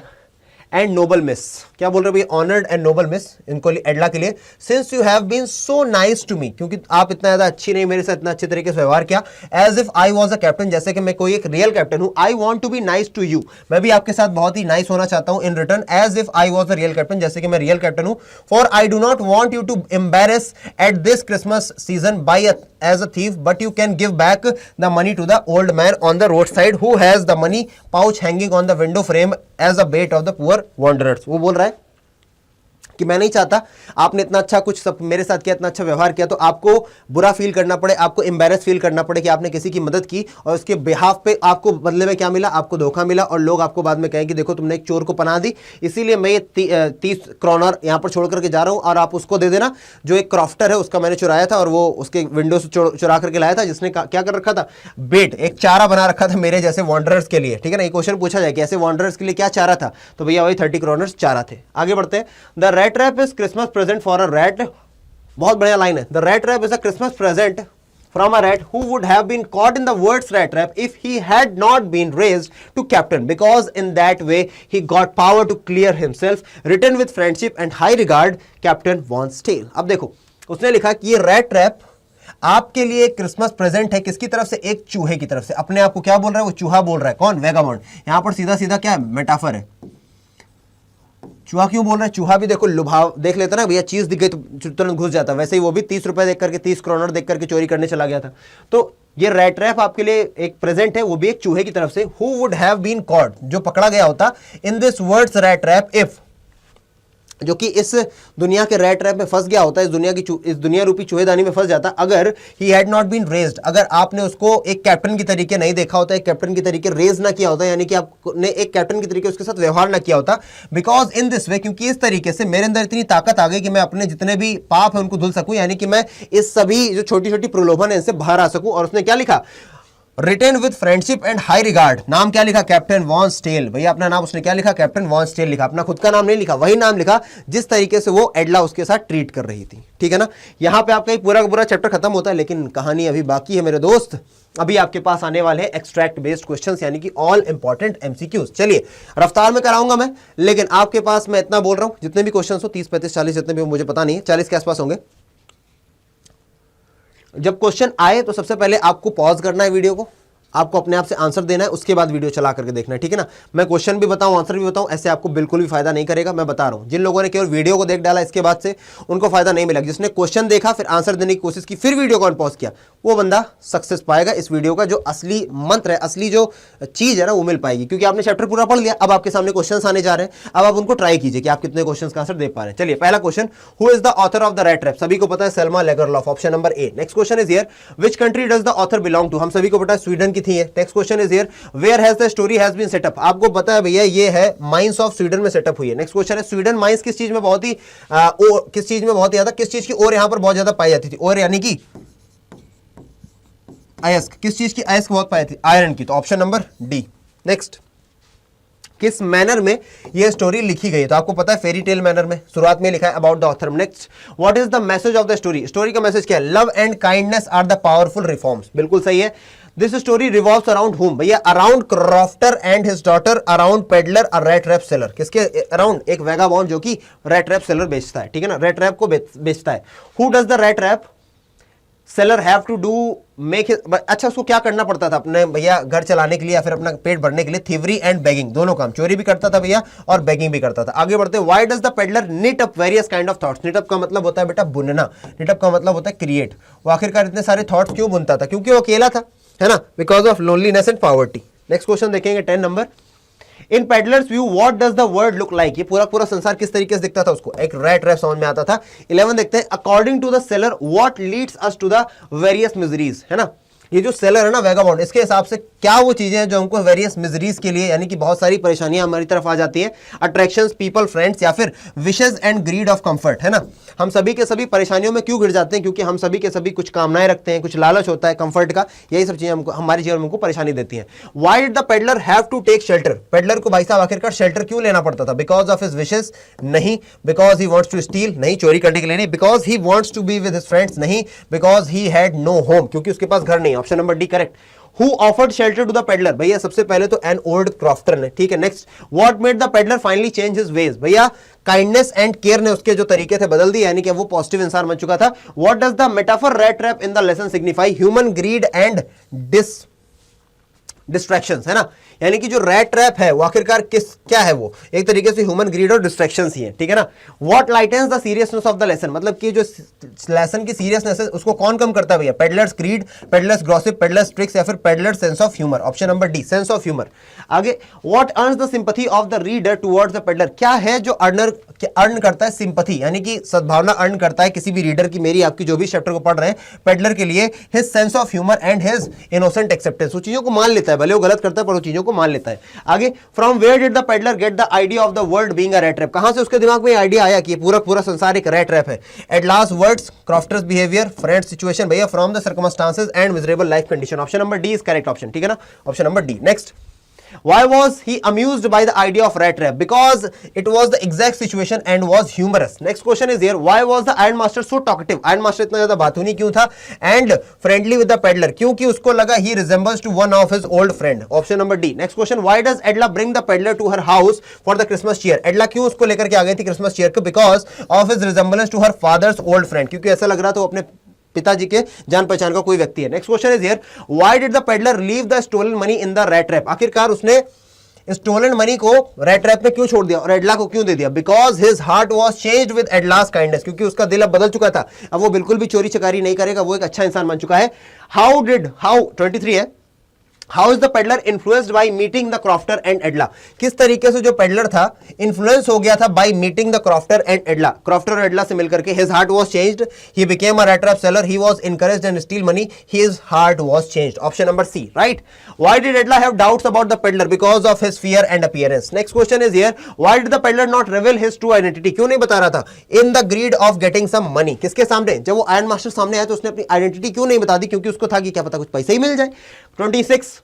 and noble miss. क्या बोल रहे भैया, ऑनर्ड एंड नोबल मिस, इनको एडला के लिए. Since you have been so nice to me, क्योंकि आप इतना ज्यादा अच्छी नहीं, मेरे साथ इतना अच्छे तरीके से व्यवहार किया. As if I was a captain, जैसे कि मैं कोई एक रियल कैप्टन हूं. I want to be nice to you, मैं भी आपके साथ बहुत ही नाइस होना चाहता हूं in return. As if I was a real captain, जैसे कि मैं रियल कैप्टन हूं. For I do not want you to embarrass at this Christmas season by as a thief, but you can give back the money to the old man on the roadside who has the money pouch hanging on the window frame as a bait of the poor wanderers. वो बोल रहा है कि मैं नहीं चाहता आपने इतना अच्छा कुछ सब मेरे साथ किया, इतना अच्छा व्यवहार किया, तो आपको बुरा फील करना पड़े, आपको एम्बेरस फील करना पड़े कि आपने किसी की मदद की और उसके बिहाफ पे आपको बदले में क्या मिला, आपको धोखा मिला. और लोग आपको बाद में कहें कि देखो तुमने एक चोर को पनाह दी, इसीलिए मैं ये 30 करोनर यहाँ पर छोड़ करके जा रहा हूँ और आप उसको दे देना जो एक क्रॉफ्टर है, उसका मैंने चुराया था और वो उसके विंडो से चुरा करके लाया था, जिसने क्या कर रखा था, बेट, एक चारा बना रखा था मेरे जैसे वॉन्डरर्स के लिए. ठीक है ना. एक क्वेश्चन पूछा जाए कि ऐसे वॉन्डरर्स के लिए क्या चारा था, तो भैया वही 30 करोनर्स चारा थे. आगे बढ़ते हैं. The rat trap is Christmas present for a rat. बहुत बढ़िया लाइन है. The rat trap is a Christmas present from a rat who would have been caught in the world's rat trap if he had not been raised to captain, because in that way he got power to clear himself. Written with friendship and high regard, Captain Von Stale. अब देखो, उसने लिखा कि ये rat trap आपके लिए एक Christmas present है. किसकी तरफ से? एक चूहे की तरफ से. अपने आप को क्या बोल रहा है? वो चूहा बोल रहा है. कौन? वेगाबॉन्ड. यहां पर सीधा सीधा क्या है? मेटाफर है. चूहा क्यों बोल रहा है? चूहा भी देखो लुभाव देख लेता ना भैया, चीज दिख गई तो तुरंत घुस जाता. वैसे ही वो भी 30 रुपए देख करके, 30 करोड़ देख करके चोरी करने चला गया था. तो ये रैट ट्रैप आपके लिए एक प्रेजेंट है, वो भी एक चूहे की तरफ से. Who would have been caught, जो पकड़ा गया होता in this world's rat trap if, जो कि इस दुनिया के रैट ट्रैप में फंस गया होता है, इस दुनिया रूपी चूहेदानी में फंस जाता अगर he had not been raised, अगर आपने उसको एक कैप्टन की तरीके नहीं देखा होता, एक कैप्टन की तरीके रेज ना किया होता, यानी कि आपने एक कैप्टन की तरीके उसके साथ व्यवहार ना किया होता. बिकॉज इन दिस वे, क्योंकि इस तरीके से मेरे अंदर इतनी ताकत आ गई कि मैं अपने जितने भी पाप है उनको धुल सकूं, यानी कि मैं इस सभी जो छोटी छोटी प्रलोभन है इनसे बाहर आ सकूं. और उसने क्या लिखा? Written with friendship and high regard. नाम क्या लिखा? Captain von Stahle. भैया अपना नाम उसने क्या लिखा? कैप्टन वॉन स्टेल लिखा. अपना खुद का नाम नहीं लिखा, वही नाम लिखा जिस तरीके से वो एडला उसके साथ ट्रीट कर रही थी. ठीक है ना. यहां पे आपका पूरा का पूरा चैप्टर खत्म होता है, लेकिन कहानी अभी बाकी है मेरे दोस्त. अभी आपके पास आने वाले हैं एक्सट्रैक्ट बेस्ड क्वेश्चंस, यानी कि ऑल इंपॉर्टेंट एमसीक्यूज. चलिए रफ्तार में कराऊंगा मैं, लेकिन आपके पास मैं इतना बोल रहा हूं, जितने भी क्वेश्चन हो 30 35 40 जितने भी हो मुझे पता नहीं है, 40 के आसपास होंगे. जब क्वेश्चन आए तो सबसे पहले आपको पॉज करना है वीडियो को, आपको अपने आप से आंसर देना है, उसके बाद वीडियो चला करके देखना है. ठीक है ना. मैं क्वेश्चन भी बताऊं, आंसर भी बताऊं, ऐसे आपको बिल्कुल भी फायदा नहीं करेगा. मैं बता रहा हूं, जिन लोगों ने केवल वीडियो को देख डाला इसके बाद से उनको फायदा नहीं मिलेगा. जिसने क्वेश्चन देखा फिर आंसर देने की कोशिश की फिर वीडियो को पॉज किया, वो बंदा सक्सेस पाएगा. इस वीडियो का जो असली मंत्र है, असली जो चीज है ना, वो मिल पाएगी, क्योंकि आपने चैप्टर पूरा पढ़ लिया. अब आपके सामने क्वेश्चन आने जा रहे हैं, अब आप उनको ट्राई कीजिए कि आप कितने क्वेश्चन का आंसर दे पा रहे हैं. चलिए पहला question, who is the author of the rat trap? सभी को पता है Selma Lagerlof, option number A. Next question is here, which country does the author belong to? हम सभी को पता है स्वीडन की थी. Next question is here, where has the story has been set up? आपको पता है भैया ये है माइंस ऑफ स्वीडन में सेटअप हुई है. नेक्स्ट क्वेश्चन है, स्वीडन माइंस किस चीज में बहुत ही किस चीज में बहुत ज्यादा, किस चीज की और यहां पर बहुत ज्यादा पाई जाती थी? और यानी कि अयस्क. किस चीज की अयस्क बहुत पाई थी? आयरन की. तो ऑप्शन नंबर डी. नेक्स्ट, किस मैनर में ये स्टोरी लिखी गई है? तो आपको पता है फेरी टेल मैनर में, शुरुआत में लिखा है about the author. Next, what is the message of the story? Story का मैसेज क्या है? Love and kindness are the powerful reforms. बिल्कुल सही है. This story revolves around whom? भैया around crofter and his daughter, around peddler, a rat trap seller. किसके अराउंड? एक वेगाबॉन्ड जो कि रैट ट्रैप सेलर बेचता है. ठीक है ना, रैट ट्रैप को बेचता है. Who does the rat trap seller have to do make. अच्छा, उसको क्या करना पड़ता था अपने भैया घर चलाने के लिए या फिर अपना पेट भरने के लिए? थीवरी एंड बेगिंग, दोनों काम. चोरी भी करता था भैया और बेगिंग भी करता था. आगे बढ़ते हैं, why does the peddler knit up various kind of thoughts? Knit up का मतलब होता है बेटा बुनना, निट अप का मतलब होता है क्रिएट. वो आखिरकार इतने सारे थॉट्स क्यों बुनता था? क्योंकि वो अकेला था, है ना, because of loneliness and poverty. Next question देखेंगे 10 number, in peddlers view what does the world look like? ये पूरा पूरा संसार किस तरीके से दिखता था उसको? एक रैट ट्रैप समझ में आता था. 11 देखते हैं, according to the seller what leads us to the various miseries? है ना, ये जो सेलर है ना वेगाबॉन्ड, इसके हिसाब से क्या वो चीजें हैं जो हमको वेरियस मिजरीज के लिए, यानी कि बहुत सारी परेशानियां हमारी तरफ आ जाती है? अट्रैक्शंस, पीपल, फ्रेंड्स, या फिर wishes and greed of comfort. है ना, हम सभी के सभी परेशानियों में क्यों गिर जाते हैं? क्योंकि हम सभी के सभी कुछ कामनाएं रखते हैं, कुछ लालच होता है कंफर्ट का. यही सब चीजें हमको हमारे जीवन में हमको परेशानी देती हैं. Why did the peddler have to take shelter? Peddler को भाई साहब आखिरकार शेल्टर क्यों लेना पड़ता था? Because of his wishes? नहीं. Because he wants to steal? नहीं, चोरी करने के लिए नहीं. Because he wants to be with his friends? नहीं. Because he had no home, क्योंकि उसके पास घर नहीं. Option number D correct. Who offered shelter to the peddler? भैया सबसे पहले तो an old crofter ने. ठीक है. Next, what made the peddler finally change his ways? भैया काइंडनेस एंड केयर ने उसके जो तरीके थे बदल दिए, यानी कि वो पॉजिटिव इंसान बन चुका था. What does the metaphor rat trap in the lesson signify? Human greed and distractions. है ना, यानी कि जो रैट ट्रैप है वो आखिरकार क्या है? वो एक तरीके से ह्यूमन ग्रीड और डिस्ट्रैक्शंस ही है. ठीक है ना. What lightens the seriousness of the lesson? मतलब कि जो लेसन की सीरियसनेस है उसको कौन कम करता है भैया? Peddler's greed, peddler's gossip, peddler's tricks, या फिर peddler's sense of humour? Option number D, sense of humour. आगे, what earns the sympathy of the reader towards the peddler? क्या है जो अर्न करता है सिंपैथी, यानी कि सद्भावना अर्न करता है किसी भी रीडर की, मेरी आपकी जो भी चैप्टर को पढ़ रहे हैं, पेडलर के लिए? His sense of humour and his innocent acceptance. वो चीजों को मान लेता है, भले वो गलत करता है पर वो चीजों को मान लेता है. आगे, from where did the peddler get the idea of the world being a rat trap? कहां से उसके दिमाग में आइडिया आया कि पूरा पूरा संसार एक रैट ट्रैप है? At last, words, crofter's behaviour, friends situation? भैया from the circumstances and miserable life condition. Option number D is correct option. ठीक है ना, option number D. Next, Why was he amused by the idea of rat trap? Because it was the exact situation and was humorous. Next question is here. Why was the Iron Master so talkative? Iron Master इतना ज्यादा बातूनी क्यों था? And friendly with the peddler. क्योंकि उसको लगा he resembles to one of his old friend. Option number D. Next question. Why does Edla bring the peddler to her house for the Christmas cheer? Edla क्यों उसको लेकर के आ गई थी Christmas cheer को? Because of his resemblance to her father's old friend. क्योंकि ऐसा लग रहा था वो अपने पिताजी के जान पहचान का कोई व्यक्ति है. Next question is here. Why did the peddler leave the stolen money in the rat trap? आखिरकार उसने स्टोलन मनी को रैट ट्रैप में क्यों छोड़ दिया और एडला को क्यों दे दिया? Because his heart was changed with Edla's kindness. क्योंकि उसका दिल अब बदल चुका था. अब वो बिल्कुल भी चोरी चकारी नहीं करेगा. वो एक अच्छा इंसान बन चुका है. हाउ 23 है. How is the peddler influenced by meeting the crofter and Edla? किस तरीके से जो पेडलर था इन्फ्लुएंस हो गया था by meeting the crofter and Edla? Crofter और एडला से मिलकर के his heart was changed. He became a rat trap seller. He was encouraged and steal money. His heart was changed. Option number C, right. Why did Edla have doubts about the peddler? Because of his fear and appearance. Next question is here. Why did the peddler not reveal his true identity? क्यों नहीं बता रहा था? In the greed of getting some money. किसके सामने? जब वो iron master सामने आया तो उसने अपनी आइडेंटिटी क्यों नहीं बता दी? क्योंकि उसको था कि क्या पता कुछ पैसे ही मिल जाए. 26.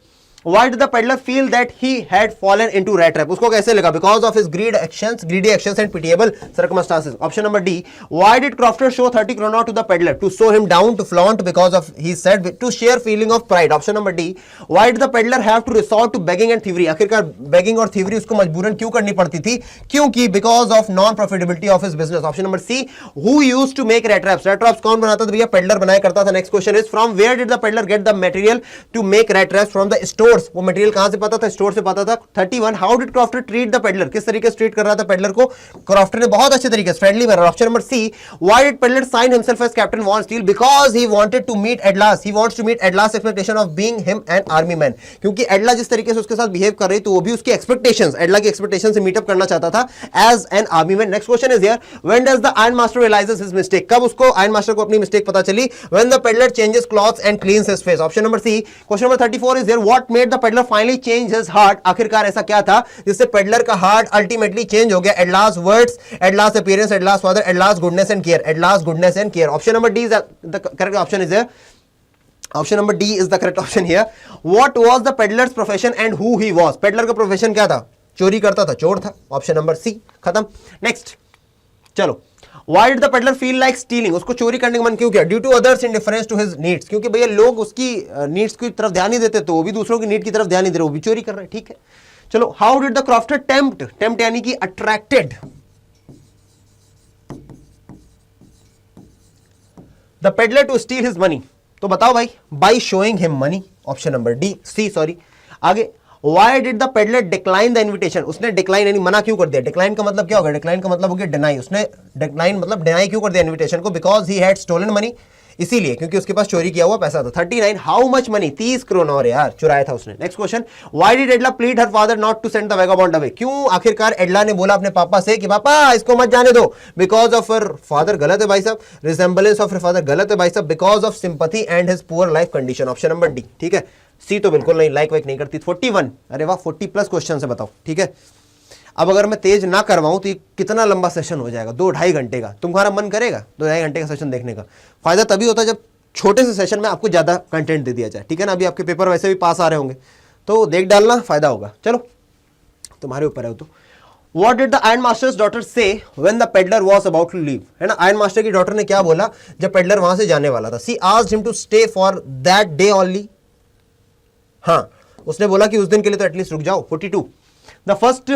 Why did the peddler feel that he had fallen into rat trap? उसको कैसे लगा? Because of his greedy actions and pitiable circumstances. Option number D. Why did Crofter show 30 krona to the peddler? To show him down, to flaunt, because of he said to share feeling of pride. Option number D. Why did the peddler have to resort to begging and thievery? आखिरकार begging और thievery उसको मजबूरन क्यों करनी पड़ती थी? क्योंकि because of non profitability of his business. Option number C. Who used to make rat traps? Rat traps कौन बनाता था भैया? पेडलर बनाया करता था. Next question is from where did the peddler get the material to make rat traps? From the store. वो material कहां से पाता था? स्टोर से पाता था. 31. How did crofter treat the peddler? किस तरीके से ट्रीट कर रहा था पेडलर को? क्रॉफ्टर ने बहुत अच्छे तरीके से friendly manner. Option number C. Why did peddler sign himself as Captain von Stahle? Because he wanted to meet Edla's. He wants to meet Edla's expectation of being him an army man. क्योंकि Edla जिस तरीके से उसके साथ behave कर रही तो वो भी उसकी एक्सपेक्टेशंस, एडला की एक्सपेक्टेशन से मीटअप करना चाहता था as an army man. Next question is here. When does the iron master realises his mistake? कब उसको आयरन मास्टर को अपनी मिस्टेक पता चली? When the peddler changes clothes and cleans his face. Option number C. Question number 34 is here. What made the peddler finally change his heart? आखिरकार ऐसा क्या था जिससे पेडलर का हार्ट अल्टीमेटली चेंज हो गया? एडलास वर्ड्स, एडलास अपीयरेंस, एडलास फादर, एडलास गुडनेस एंड केयर. एडलास goodness and care. Option number D is the correct option. Is here. Option number D is the correct option here. What was the peddler's profession and who he was? Peddler का profession क्या था? चोरी करता था, चोर था. Option number C. खत्म. Next चलो. Why did the peddler feel like stealing? उसको चोरी करने का मन क्यों किया? Due to others in difference to his needs. क्योंकि भैया लोग उसकी नीड्स की तरफ ध्यान नहीं देते तो वो भी दूसरों की नीड की तरफ ध्यान नहीं दे रहे, वो भी चोरी कर रहे हैं. ठीक है चलो. How did the crofter tempt यानी कि attracted the peddler to steal his money? तो बताओ भाई. By showing him money. Option number D C sorry. आगे. Why did the peddler decline the invitation? उसने डिक्लाइन यानी मना क्यों कर दिया? डिक्लाइन का मतलब क्या होगा? डिक्लाइन का मतलब हो गया डिनाई. उसने डिक्लाइन मतलब डिनाई क्यों कर दिया इन्विटेशन को? Because he had stolen money. इसीलिए क्योंकि उसके पास चोरी किया हुआ पैसा था. 39. How much money? 30 करोड़. और यार चुराया था उसने. Next question. Why did Edla plead her father not to send the vagabond away? क्यों आखिरकार एडला ने बोला अपने पापा से कि पापा इसको मत जाने दो? Because of her father. गलत है भाई साहब. Resemblance of her father. गलत है भाई साहब. Because of sympathy and his poor life condition. Option number D. ठीक है. सी तो बिल्कुल नहीं, लाइक वाइक नहीं करती. 41. अरे वाह 40 प्लस क्वेश्चन है, बताओ. ठीक है. अब अगर मैं तेज ना करवाऊं तो ये कितना लंबा सेशन हो जाएगा? 2-2.5 घंटे का. तुम्हारा मन करेगा 2-2.5 घंटे का सेशन देखने का? फायदा तभी होता है जब छोटे से सेशन में आपको ज्यादा कंटेंट दे दिया जाए. ठीक है ना. अभी आपके पेपर वैसे भी पास आ रहे होंगे तो देख डालना, फायदा होगा. चलो तुम्हारे ऊपर है. तो What did the Iron Master's daughter say when the peddler was about to leave? है ना. आयरन मास्टर की डॉटर ने क्या बोला जब पेडलर वहां से जाने वाला था? She asked him to stay for that day only. हाँ उसने बोला कि उस दिन के लिए तो एटलीस्ट रुक जाओ. 42. The first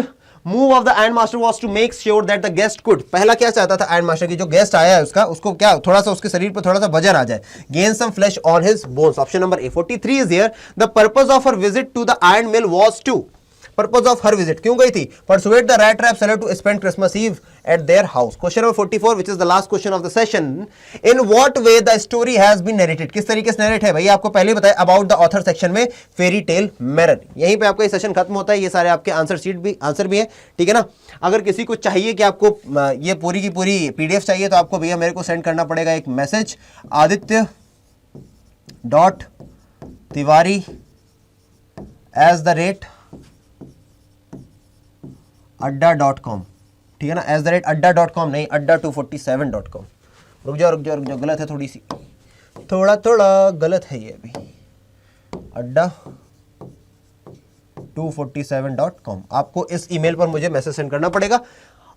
move of the Iron Master was to make sure that the guest could. पहला क्या चाहता था आयरन मास्टर की? जो गेस्ट आया है उसको क्या थोड़ा सा उसके शरीर पर थोड़ा सा वजन आ जाए. Gain some flesh on his bones. Option number A. 43 is here. The purpose of her visit to the iron mill was to. Purpose of her visit क्यों गई थी? Persuade the rat trap seller to spend Christmas ewe at their house. Question number 44 which is the last question of the session. In what way the story has been narrated? किस तरीके से narrate है भैया? आपको पहले बताया about the author section में fairy tale mirror. यहीं पे आपका ये सेशन खत्म होता है. ये सारे आपके आंसर भी है. ठीक है ना. अगर किसी को चाहिए कि आपको ये पूरी की पूरी पीडीएफ चाहिए तो आपको भैया मेरे को सेंड करना पड़ेगा एक मैसेज aditya.tiwari@adda.com. ठीक है ना. @adda.com नहीं, adda247.com. रुक जाओ गलत है थोड़ा गलत है ये अभी. 247.com। आपको इस ईमेल पर मुझे मैसेज सेंड करना पड़ेगा।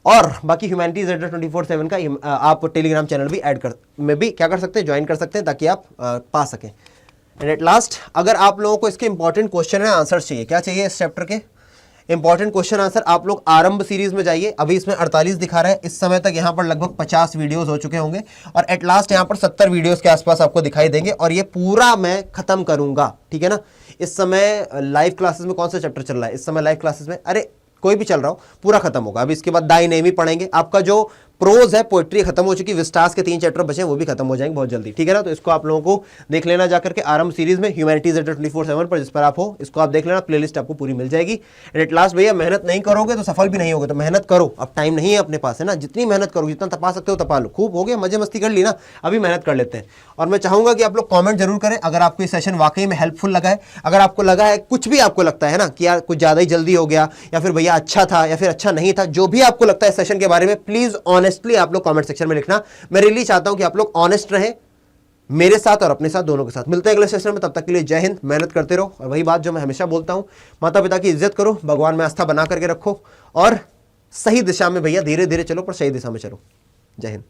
और बाकी humanities@247 का आप टेलीग्राम चैनल भी ऐड कर में भी क्या कर सकते हैं, ज्वाइन कर सकते हैं, ताकि आप पा सकें। एंड एट लास्ट, अगर आप लोगों को इसके इंपॉर्टेंट क्वेश्चन है आंसर चाहिए, क्या चाहिए इस चैप्टर के इंपॉर्टेंट क्वेश्चन आंसर, आप लोग आरंभ सीरीज में जाइए। अभी इसमें 48 दिखा रहा है, इस समय तक यहाँ पर लगभग 50 वीडियोस हो चुके होंगे और एट लास्ट यहाँ पर 70 वीडियोस के आसपास आपको दिखाई देंगे और ये पूरा मैं खत्म करूंगा, ठीक है ना। इस समय लाइव क्लासेस में कौन सा चैप्टर चल रहा है इस समय लाइव क्लासेस में, अरे कोई भी चल रहा हो, पूरा खत्म होगा। अभी इसके बाद दाई नेमी पढ़ेंगे, आपका जो प्रोज है, पोएट्री खत्म हो चुकी, विस्टास के 3 चैप्टर बचे हैं, वो भी खत्म हो जाएंगे बहुत जल्दी, ठीक है ना। तो इसको आप लोगों को देख लेना जाकर के आरंभ सीरीज में humanities@247 पर, जिस पर आप हो, इसको आप देख लेना, प्लेलिस्ट आपको पूरी मिल जाएगी। एंड एट लास्ट भैया, मेहनत नहीं करोगे तो सफल भी नहीं होगे, तो मेहनत करो। अब टाइम नहीं है अपने पास, है ना, जितनी मेहनत करो, जितना तपा सकते हो तपा लो। खूब हो गया, मजे मस्ती कर ली ना, अभी मेहनत कर लेते हैं। और मैं चाहूंगा कि आप लोग कॉमेंट जरूर करें अगर आपको ये सेशन वाकई में हेल्पफुल लगा है। अगर आपको लगा है, कुछ भी आपको लगता है ना कि यार कुछ ज्यादा ही जल्दी हो गया, या फिर भैया अच्छा था, या फिर अच्छा नहीं था, जो भी आपको लगता है सेशन के बारे में, प्लीज ऑनेस्टली आप लोग कमेंट सेक्शन में लिखना। मैं रियली चाहता हूं कि आप लोग ऑनेस्ट रहें मेरे साथ और अपने साथ, दोनों के साथ। मिलते हैं अगले सेशन में, तब तक के लिए जय हिंद, मेहनत करते रहो। और वही बात जो मैं हमेशा बोलता हूं, माता पिता की इज्जत करो, भगवान में आस्था बना करके रखो और सही दिशा में भैया धीरे धीरे चलो, पर सही दिशा में चलो। जय हिंद।